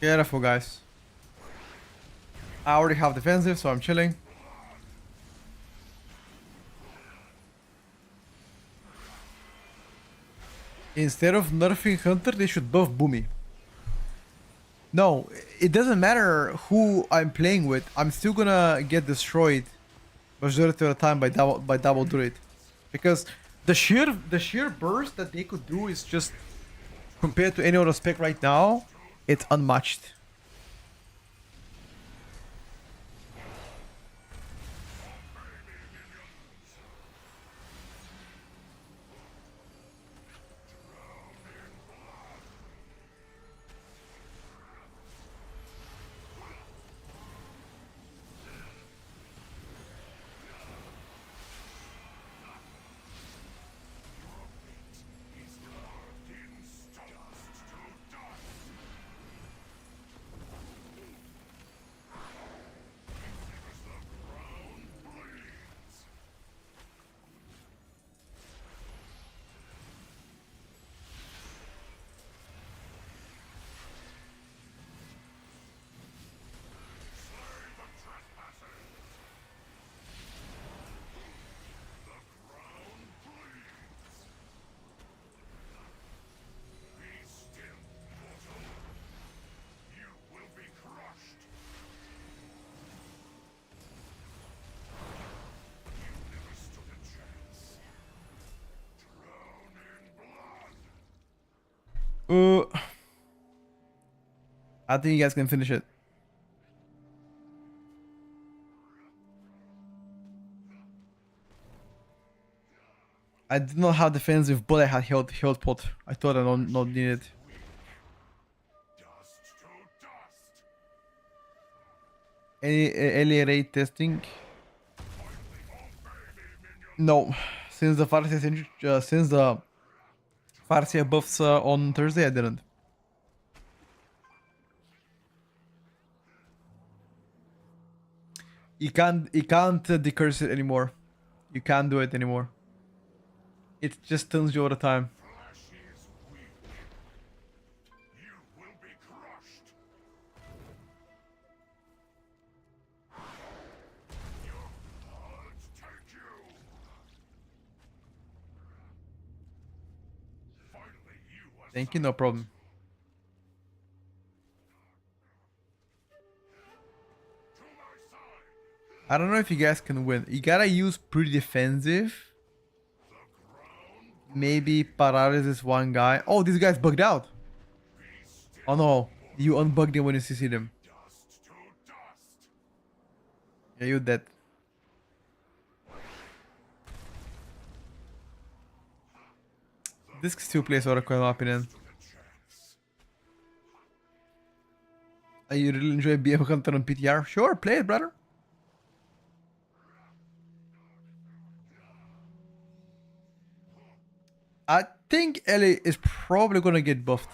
Careful, guys. I already have defensive, so I'm chilling. Instead of nerfing Hunter, they should buff Boomy. No, it doesn't matter who I'm playing with. I'm still gonna get destroyed majority of the time by double druid, because the sheer burst that they could do is just, compared to any other spec right now, it's unmatched. I think you guys can finish it. I did not have defensive, but I had health pot. I thought I don't not need it. Any raid testing? No, since the Farsia buffs on Thursday, I didn't. You can't decurse it anymore. You can't do it anymore. It just turns you all the time. Thank you, no problem. I don't know if you guys can win. You gotta use pretty defensive. Maybe paralysis one guy. Oh, this guy's bugged out. Oh no, you unbugged him when you CC'd him. Yeah, you're dead. This still plays Oracle in my opinion. You really enjoy BM Hunter on PTR? Sure, play it, brother. I think Ellie is probably gonna get buffed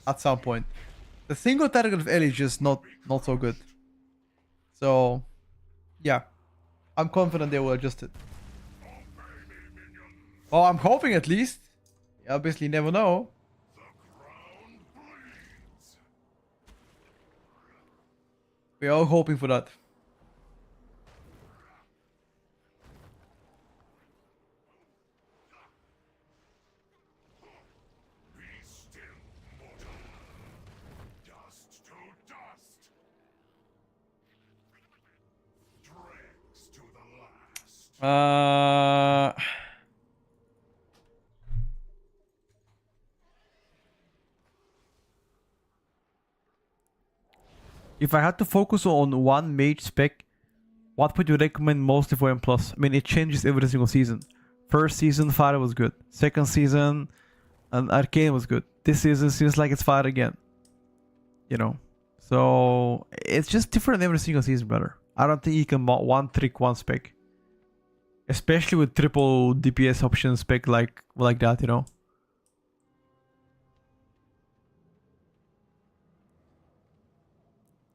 at some point. The single target of Ellie is just not so good. So, yeah, I'm confident they will adjust it. Oh, I'm hoping at least. You obviously never know. We're all hoping for that. If I had to focus on one mage spec, what would you recommend mostly for M+? I mean, it changes every single season. First season, Fire was good. Second season, and Arcane was good. This season seems like it's Fire again. You know? So, it's just different every single season, brother. I don't think you can one trick, one spec. Especially with triple DPS option spec like that, you know?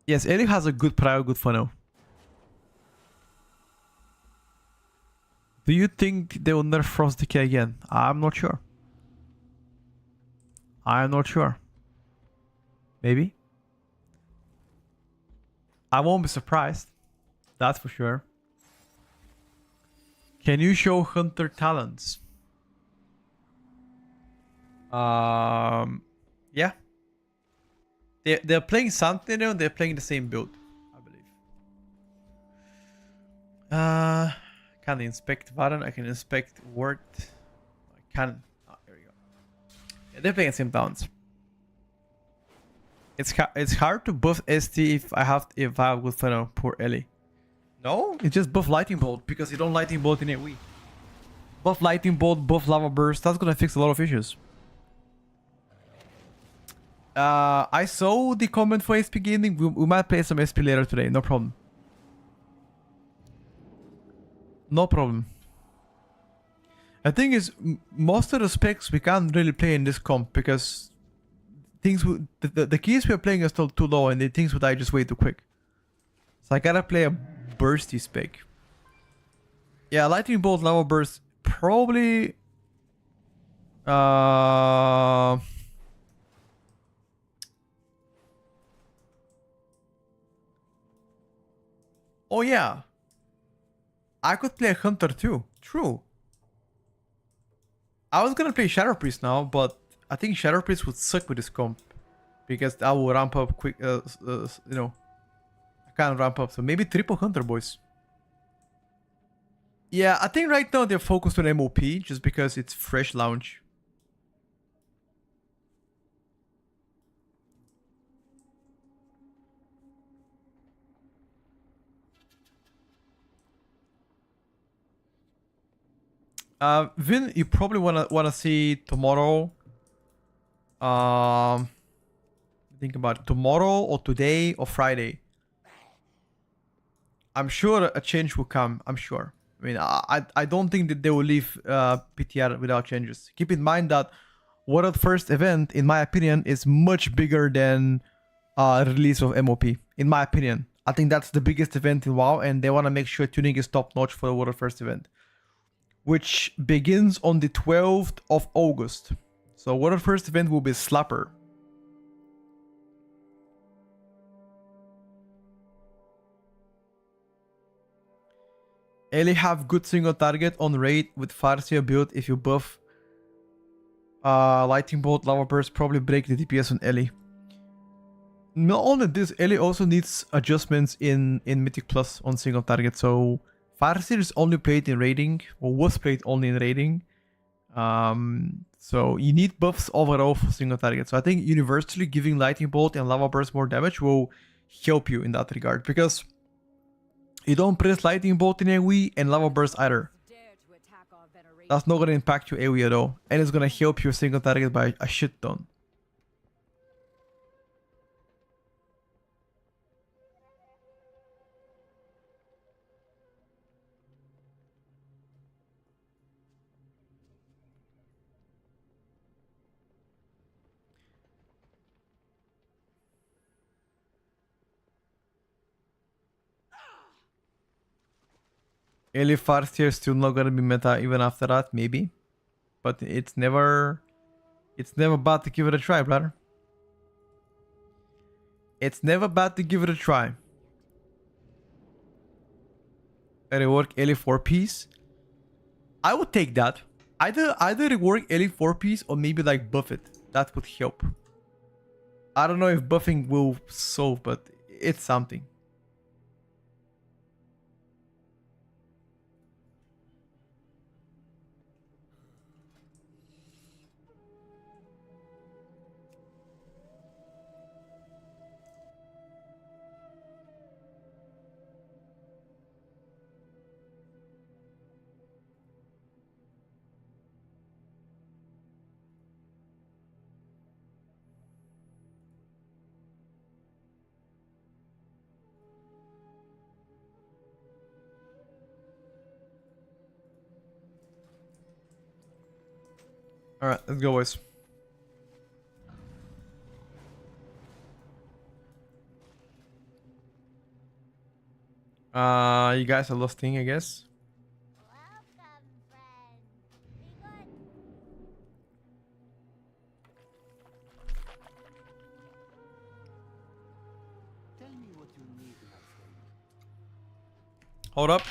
Yes, Ellie has a good prior, good funnel. Do you think they will nerf Frost Decay again? I'm not sure. I'm not sure. Maybe. I won't be surprised. That's for sure. Can you show Hunter talents? Yeah. They're playing Sentinel, they're playing the same build, I believe. Can I inspect Varan? I can inspect Word. I can. Oh, here we go. Yeah, they're playing the same towns. It's hard to buff ST if I have good final poor Ellie. No, it's just buff Lightning Bolt because you don't Lightning Bolt in AoE. Buff Lightning Bolt, buff Lava Burst. That's gonna fix a lot of issues. I saw the comment for SP Gaming. We might play some SP later today. No problem. No problem. The thing is, most of the specs we can't really play in this comp because things the keys we're playing are still too low and the things would die just way too quick. So I gotta play a bursty spec. Yeah, Lightning Bolt, Lava Burst, probably. Oh yeah. I could play a Hunter too. True. I was gonna play Shadow Priest now, but I think Shadow Priest would suck with this comp. Because that will ramp up quick, you know. I can't ramp up, so maybe triple Hunter, boys. Yeah, I think right now they're focused on MOP just because it's fresh launch. Vin, you probably wanna see tomorrow. Think about it. Tomorrow or today or Friday. I'm sure a change will come. I'm sure. I mean, I don't think that they will leave PTR without changes. Keep in mind that World First event, in my opinion, is much bigger than release of MOP. In my opinion, I think that's the biggest event in WoW, and they want to make sure tuning is top notch for the World First event, which begins on the 12th of August. So World First event will be slapper. Ellie have good single target on raid with Farseer build. If you buff Lightning Bolt, Lava Burst, probably break the DPS on Ellie. Not only this, Ellie also needs adjustments in Mythic Plus on single target. So Farseer is only played in raiding, or was played only in raiding. So you need buffs overall for single target. So I think universally giving Lightning Bolt and Lava Burst more damage will help you in that regard, because you don't press Lightning Bolt in AoE and Lava Burst either. That's not gonna impact your AoE at all, and it's gonna help your single target by a shit ton. Ellie Farseer is still not gonna be meta even after that, maybe. But it's never bad to give it a try, brother. It's never bad to give it a try. A rework Ellie 4-piece. I would take that. Either rework Ellie 4-piece or maybe like buff it. That would help. I don't know if buffing will solve, but it's something. Alright, let's go, boys. You guys are lost thing, I guess. Welcome, friend. Be good. Tell me what you need, my friend. Hold up.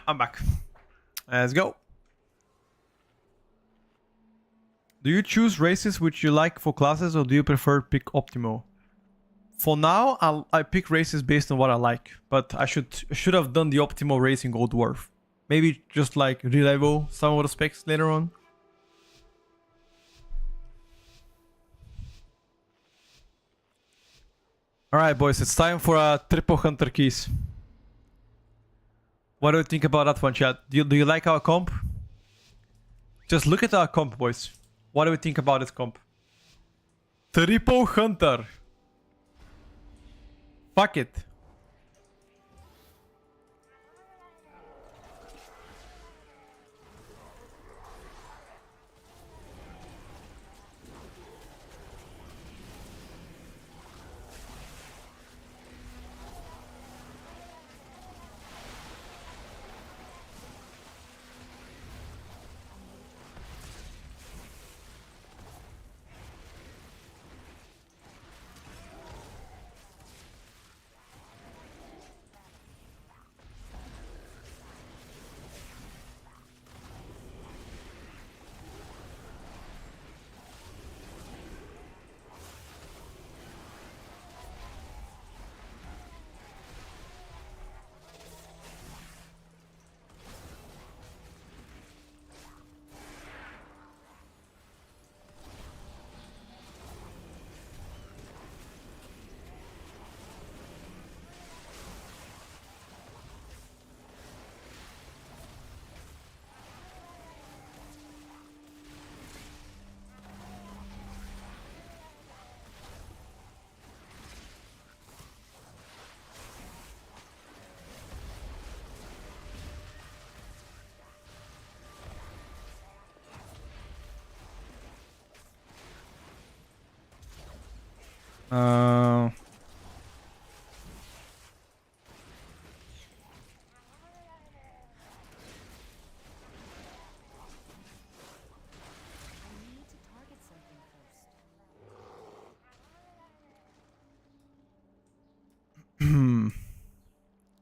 I'm back. Let's go. Do you choose races which you like for classes, or do you prefer pick optimal? For now, I pick races based on what I like, but I should have done the optimal race in Gold Dwarf. Maybe just like relevel some of the specs later on. Alright boys, it's time for a triple hunter keys. What do you think about that one, chat? Do you like our comp? Just look at our comp, boys. What do we think about this comp? Triple hunter. Fuck it.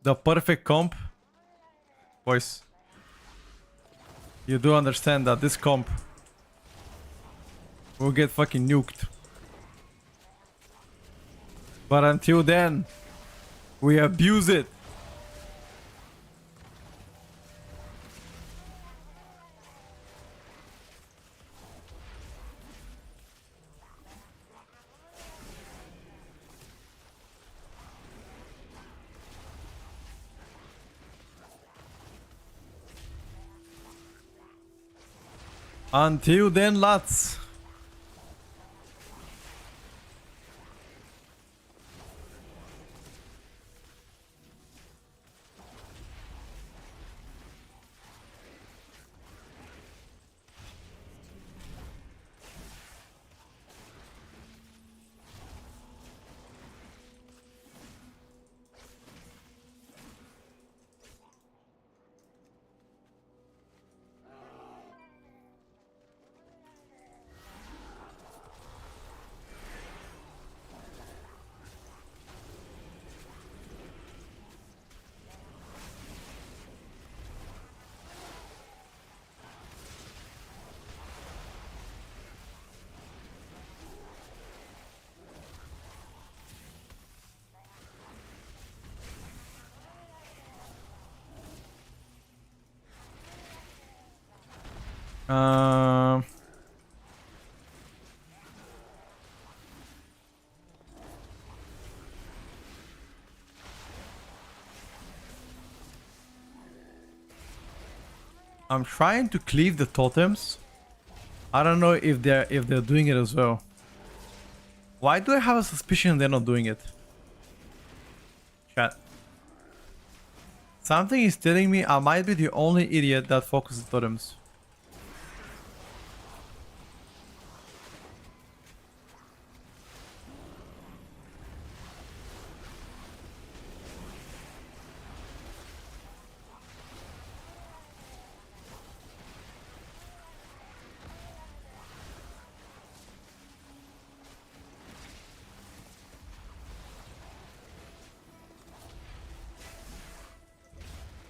The perfect comp. Boys, you do understand that this comp will get fucking nuked. But until then, we abuse it. Until then, lads. I'm trying to cleave the totems. I don't know if they're doing it as well. Why do I have a suspicion they're not doing it? Chat. Something is telling me I might be the only idiot that focuses totems.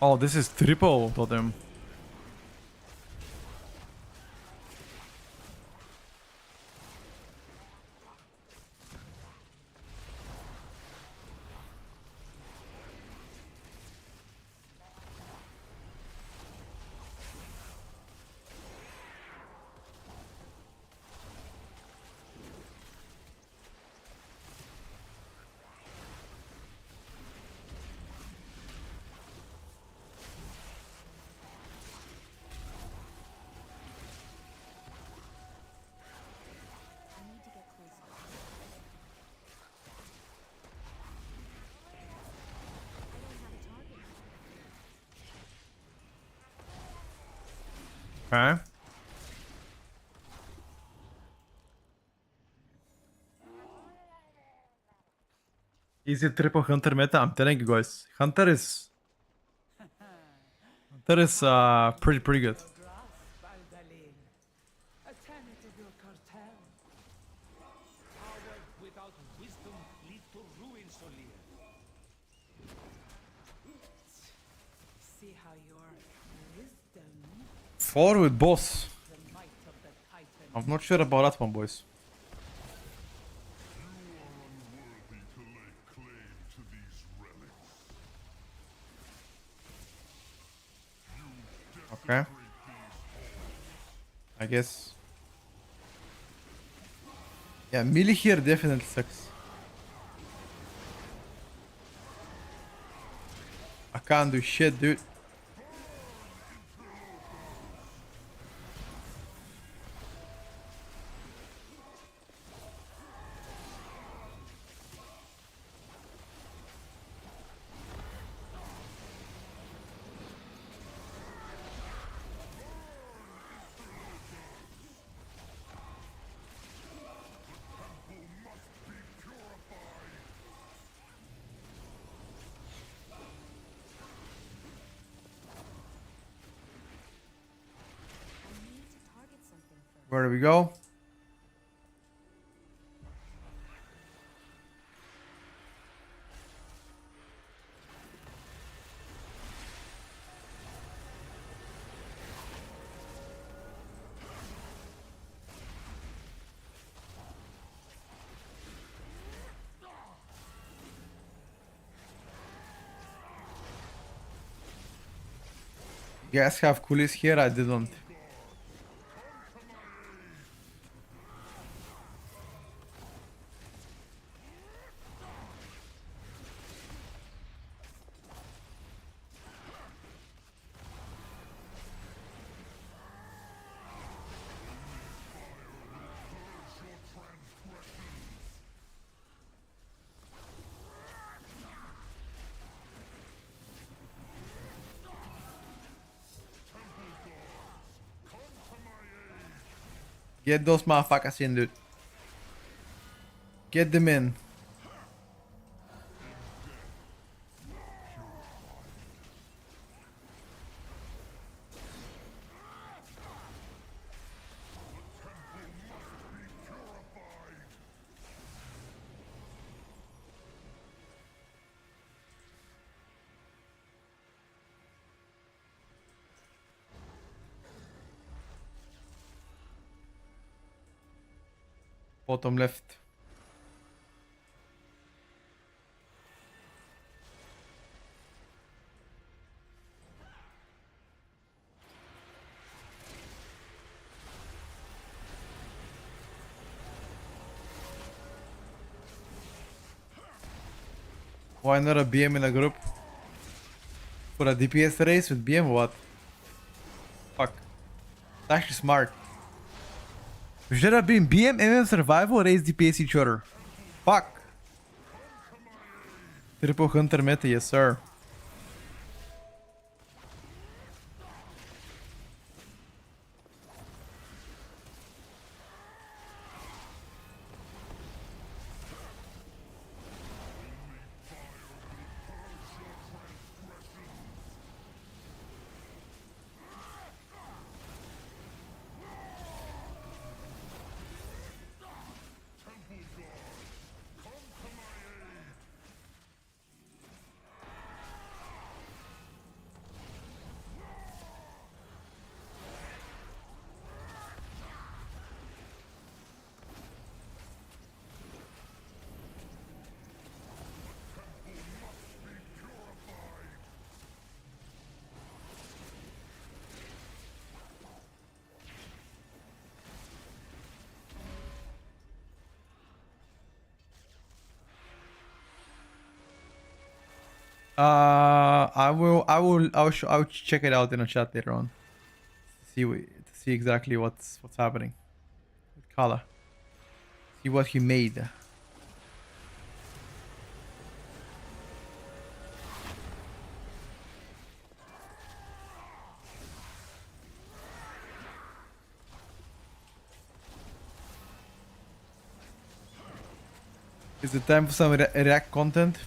Oh, this is triple totem. I need to get closer. I don't have a target. Okay. Easy triple Hunter meta. I'm telling you guys, Hunter is pretty good. Grasp, Aldalin. A tenet of your cartel. Power without wisdom lead to ruin, Solir. See how your wisdom, Forward boss. the might of the Titan. I'm not sure about that one, boys. Unworthy to lay claim to these relics. Okay. I guess. Yeah, melee here definitely sucks. I can't do shit, dude. I need to target something first. Where do we go? You guys have coolies here? I didn't. Get those motherfuckers in, dude. Get them in. Bottom left. Why not a BM in a group? For a DPS race with BM, what? Fuck. It's actually smart. We should have been BM, MM survival, raise DPS each other. Fuck. Triple Hunter meta, yes sir. I will check it out in a chat later on. To see exactly what's happening with Kala. See what he made. Is it time for some React content?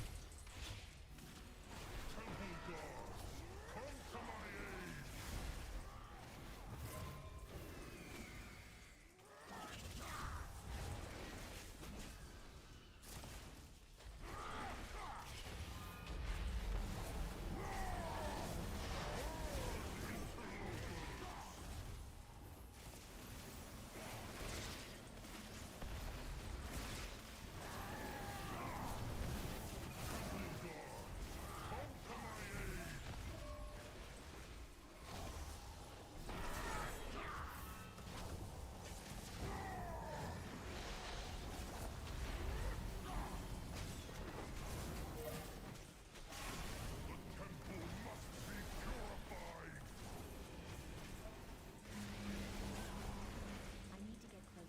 I need to get closer.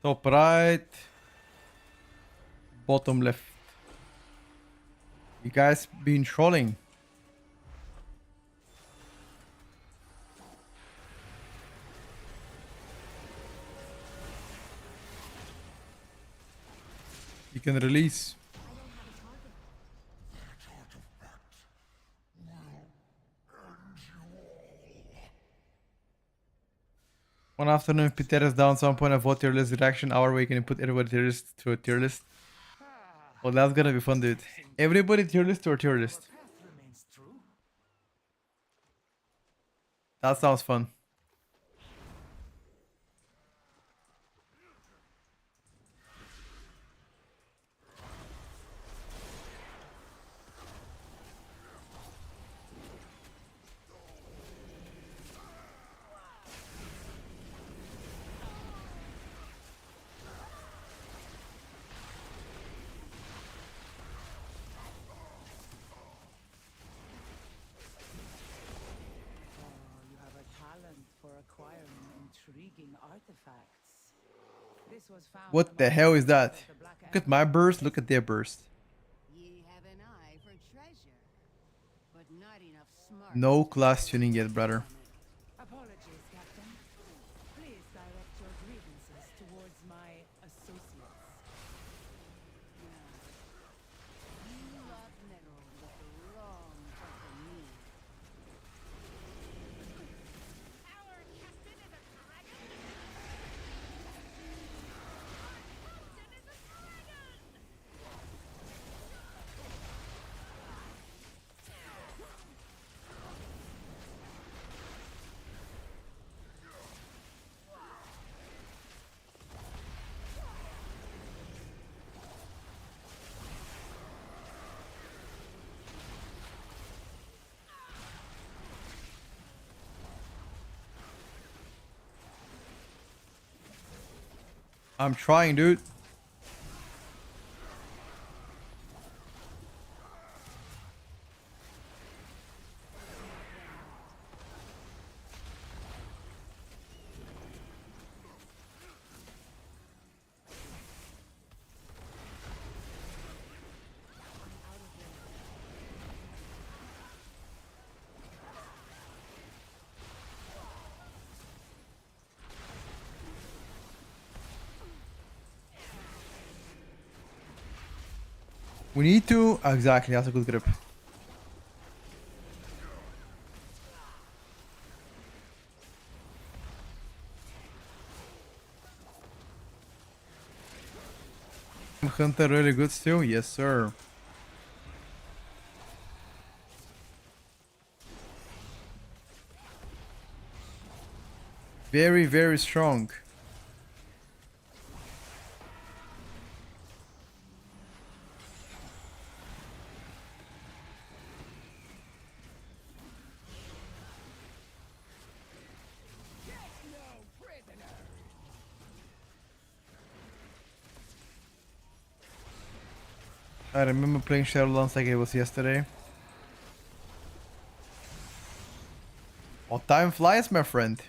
Top right, bottom left. You guys been trolling. You can release. One afternoon, if Peter is down some point of what tier list reaction hour where you can put everybody tier list to a tier list. Well, that's gonna be fun, dude. Everybody tier list to a tier list. Path remains true. That sounds fun. You have a talent for acquiring intriguing artifacts. This was found What the among hell is that? the Black Look at my burst, look at their burst. Ye have an eye for treasure, but not enough smart. No class tuning yet, brother. Apologies, Captain. Please direct your grievances towards my associates. You lot meddled with the wrong fucking me. Our captain is a dragon? Our captain is a dragon! I'm trying, dude. We need to... Exactly, that's a good grip. Hunter really good still? Yes, sir. Very, very strong. I remember playing Shadowlands like it was yesterday. Oh, time flies, my friend.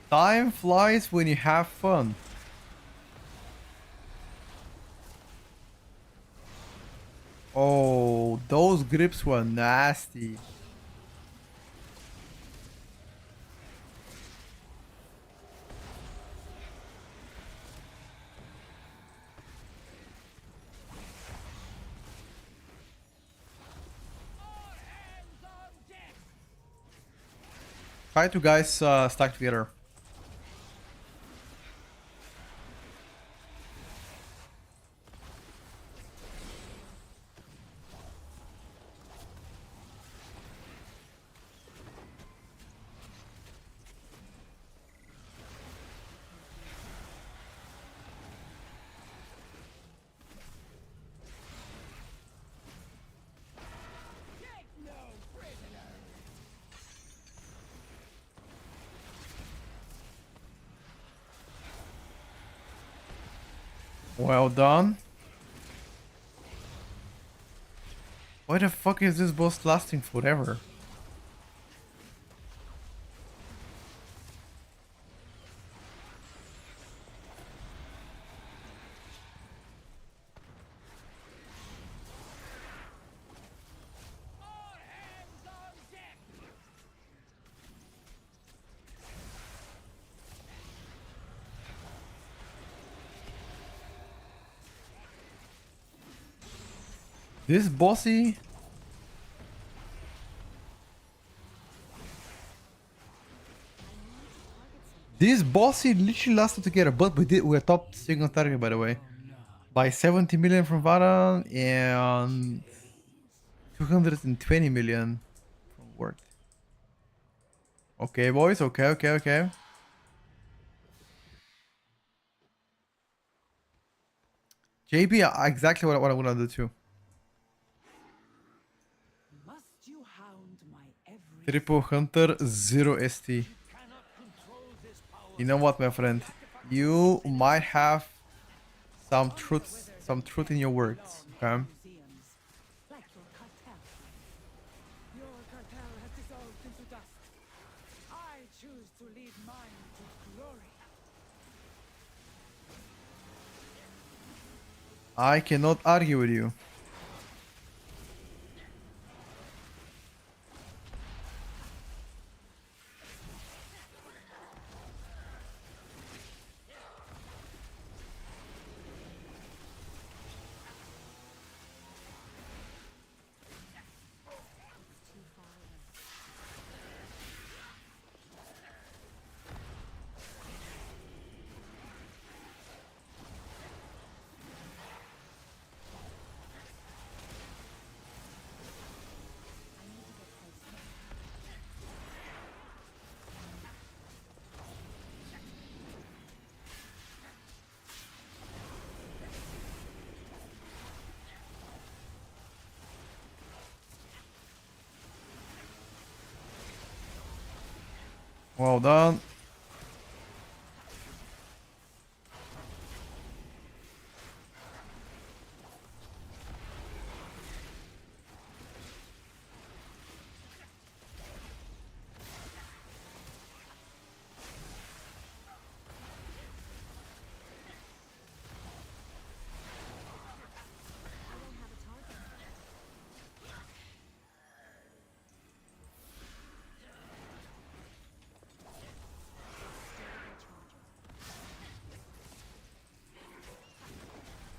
Time flies when you have fun. Oh, those grips were nasty. Try to guys stack together. Well done. Why the fuck is this boss lasting forever? This bossy. This bossy literally lasted together, but we're top single target by the way. By 70 million from Varan and 220 million from Word. Okay, boys. Okay. JB, exactly what I want to do too. Must you hound my every Triple Hunter, 0 ST. You know what, my friend? You might have some truth in your words, okay? museums, like your cartel. Your cartel has dissolved into dust. I choose to lead mine to glory. I cannot argue with you. Well done.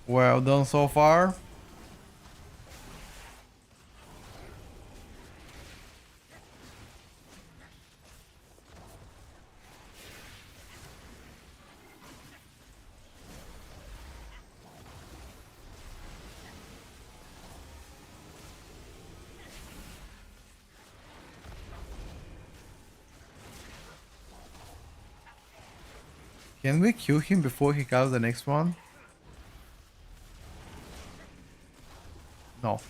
Well done so far. Can we kill him before he casts the next one? No.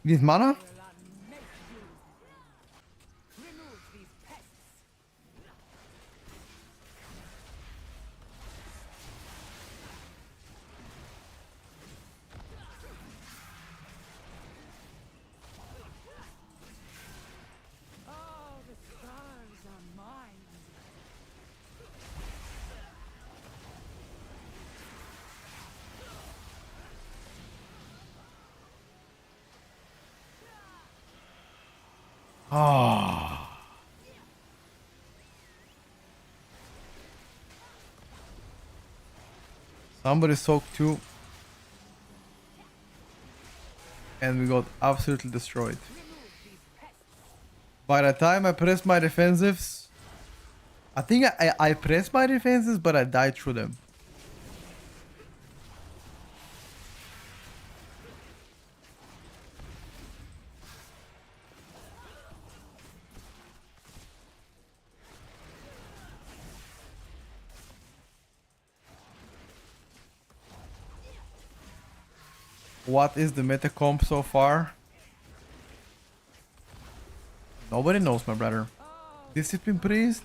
Need mana? Will unmake you. Remove these pests. Oh, the stars are mine. Ah. Somebody soaked too. And we got absolutely destroyed. By the time I pressed my defensives, I think I pressed my defenses, but I died through them. What is the meta comp so far? Nobody knows, my brother. Discipline Priest,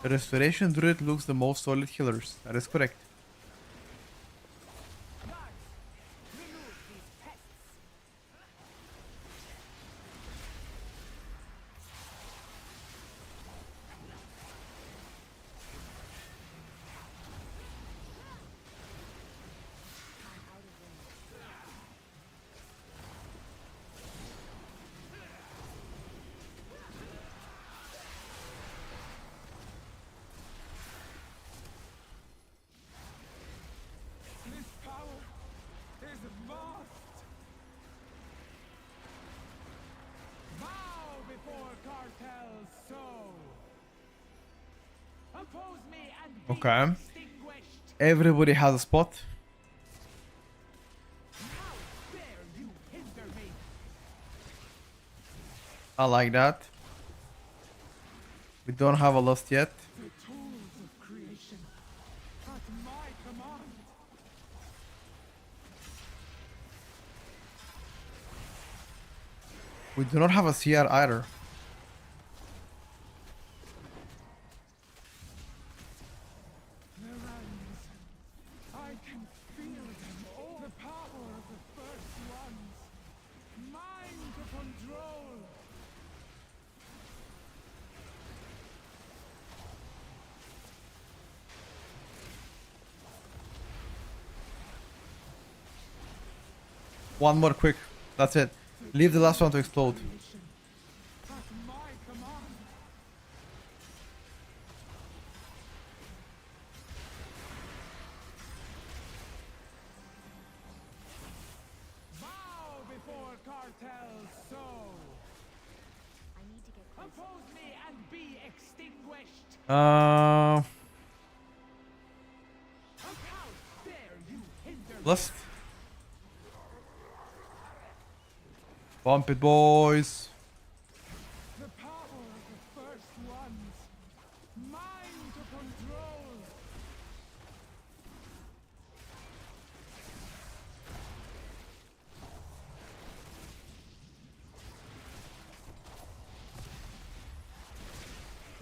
Restoration Druid looks the most solid healers. That is correct. Remove these pests. This power is vast. Bow before cartel's soul. Oppose me and be Okay. extinguished. Everybody has a spot. How dare you hinder me? I like that. We don't have a lust yet. The tools of creation at my command. We do not have a CR either. The realms, I can feel them all. The power of the first ones, mine to control. One more quick. That's it. Leave the last one to explode. Creation at my command. Bow before cartel's soul. I need to get closer. Oppose me and be extinguished. Uh, How dare you hinder me? lust. Bump it, boys. The power of the first ones, mine to control.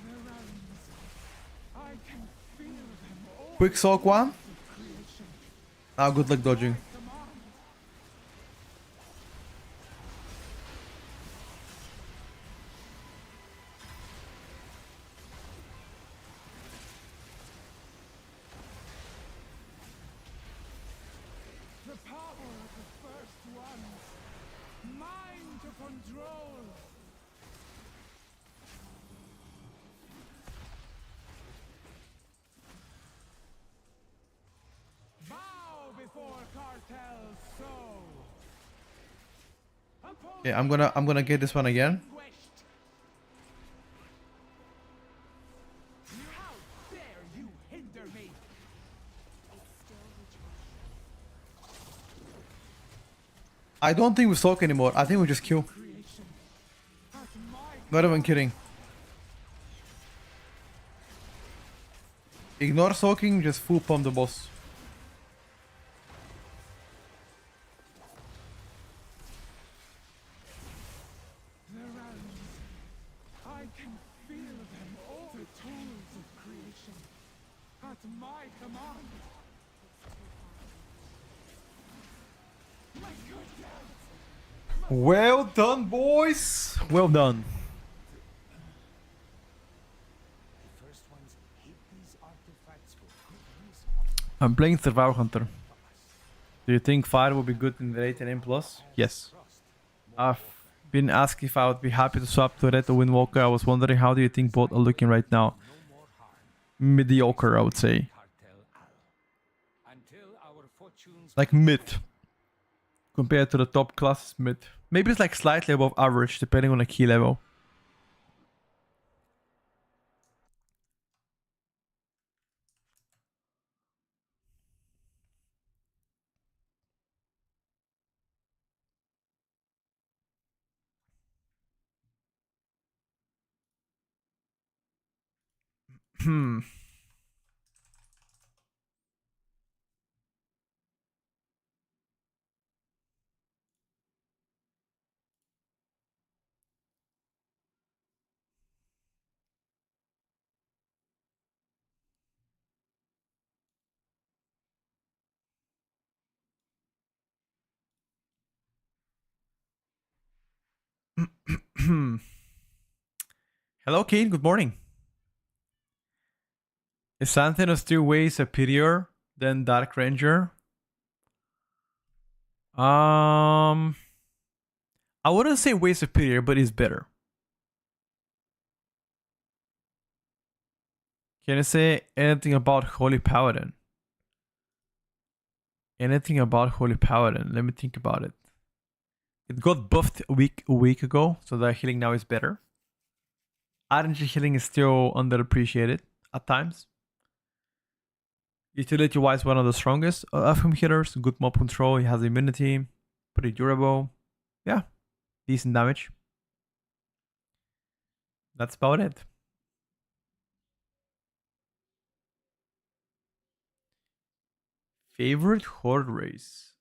The realms, I can feel them all. Quick soak one. Creation Now good luck dodging. command. The power of the first ones, mine to control. Bow before cartel's soul. Oppose Yeah, I'm gonna get this one again. extinguished. How dare you I don't think we soak anymore. I think we just kill. Creation. At my Not even kidding. Ignore soaking, just full pump the boss. the realms. I can feel them all. The tools of creation. At my command. My good death. Well done, boys. Well done. The first ones hid these artifacts for good reason. I'm playing Survival Hunter. Do you think fire will be good in the 8 and M plus? Yes. I've been asked if I would be happy to swap to Red or Windwalker. I was wondering, how do you think both are looking right now? Mediocre, I would say. Until our fortunes Like mid. Compared to the top classes, mid. Maybe it's like slightly above average, depending on the key level. Hmm. Hello, Kane. Good morning. Is Sentinel still way superior than Dark Ranger? I wouldn't say way superior, but it's better. Can you say anything about Holy Paladin? Anything about Holy Paladin? Let me think about it. It got buffed a week ago, so the healing now is better. RNG healing is still underappreciated at times. Utility wise, one of the strongest of him hitters. Good mob control. He has immunity. Pretty durable. Yeah. Decent damage. That's about it. Favorite horde race?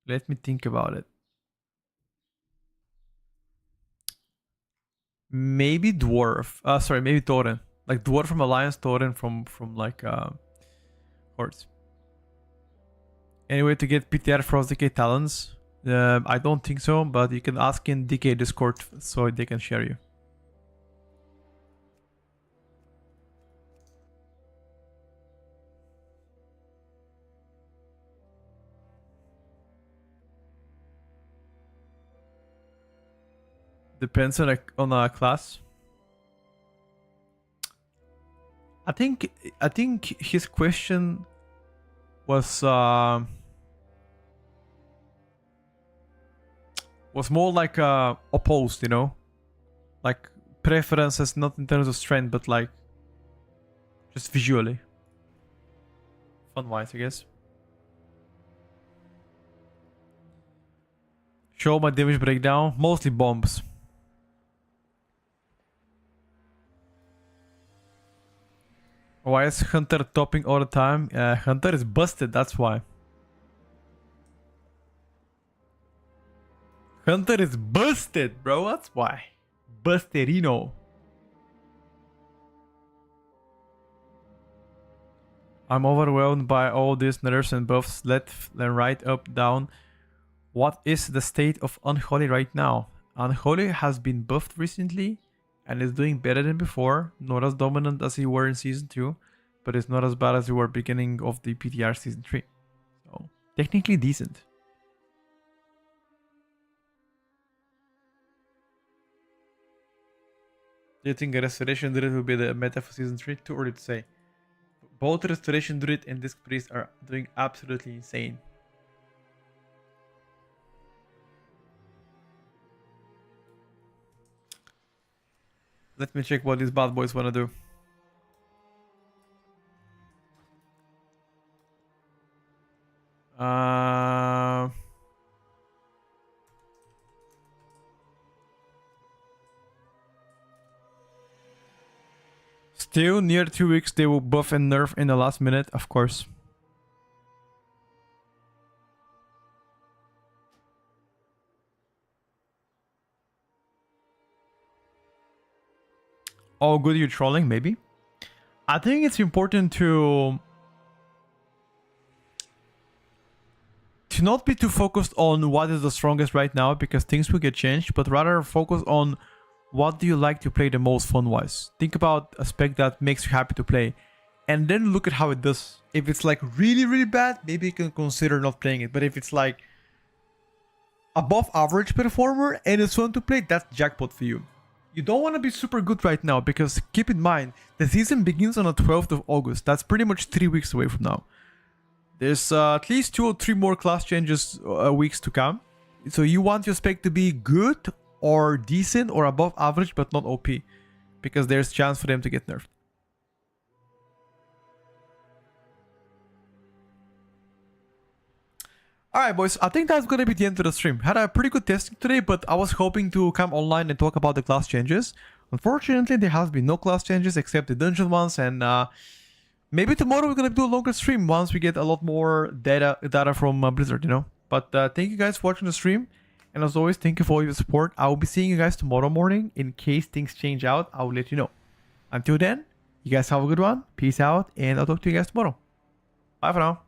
Let me think about it. Maybe dwarf. Sorry, maybe Tauren. Like dwarf from Alliance, Tauren from like hordes. Anyway, to get PTR Frost Decay talents, I don't think so, but you can ask in DK Discord so they can share you. Depends on a class. I think his question was more like opposed, you know, like preferences, not in terms of strength, but like just visually, fun wise, I guess. Show my damage breakdown, mostly bombs. Why is Hunter topping all the time? Hunter is busted, that's why. Hunter is busted, bro, that's why. Busterino. I'm overwhelmed by all these nerfs and buffs, left and right, up, down. What is the state of Unholy right now? Unholy has been buffed recently and is doing better than before. Not as dominant as he were in Season 2, but it's not as bad as he were beginning of the PTR Season 3. So, technically decent. Do you think a Restoration Druid will be the meta for Season 3? Too early to say. Both Restoration Druid and Disc Priest are doing absolutely insane. Let me check what these bad boys wanna do. Still near 2 weeks, they will buff and nerf in the last minute, of course. Oh, good, you're trolling, maybe. I think it's important to not be too focused on what is the strongest right now, because things will get changed, but rather focus on what do you like to play the most fun-wise. Think about a spec that makes you happy to play, and then look at how it does. If it's like really, really bad, maybe you can consider not playing it. But if it's like above average performer and it's fun to play, that's jackpot for you. You don't want to be super good right now, because keep in mind, the season begins on the 12th of August. That's pretty much 3 weeks away from now. There's at least 2 or 3 more class changes weeks to come. So you want your spec to be good or decent or above average, but not OP, because there's chance for them to get nerfed. Alright boys, I think that's gonna be the end of the stream. Had a pretty good testing today, but I was hoping to come online and talk about the class changes. Unfortunately, there has been no class changes except the dungeon ones, and maybe tomorrow we're gonna do a longer stream once we get a lot more data from Blizzard, you know. But thank you guys for watching the stream, and as always, thank you for all your support. I will be seeing you guys tomorrow morning. In case things change out, I will let you know. Until then, you guys have a good one. Peace out, and I'll talk to you guys tomorrow. Bye for now.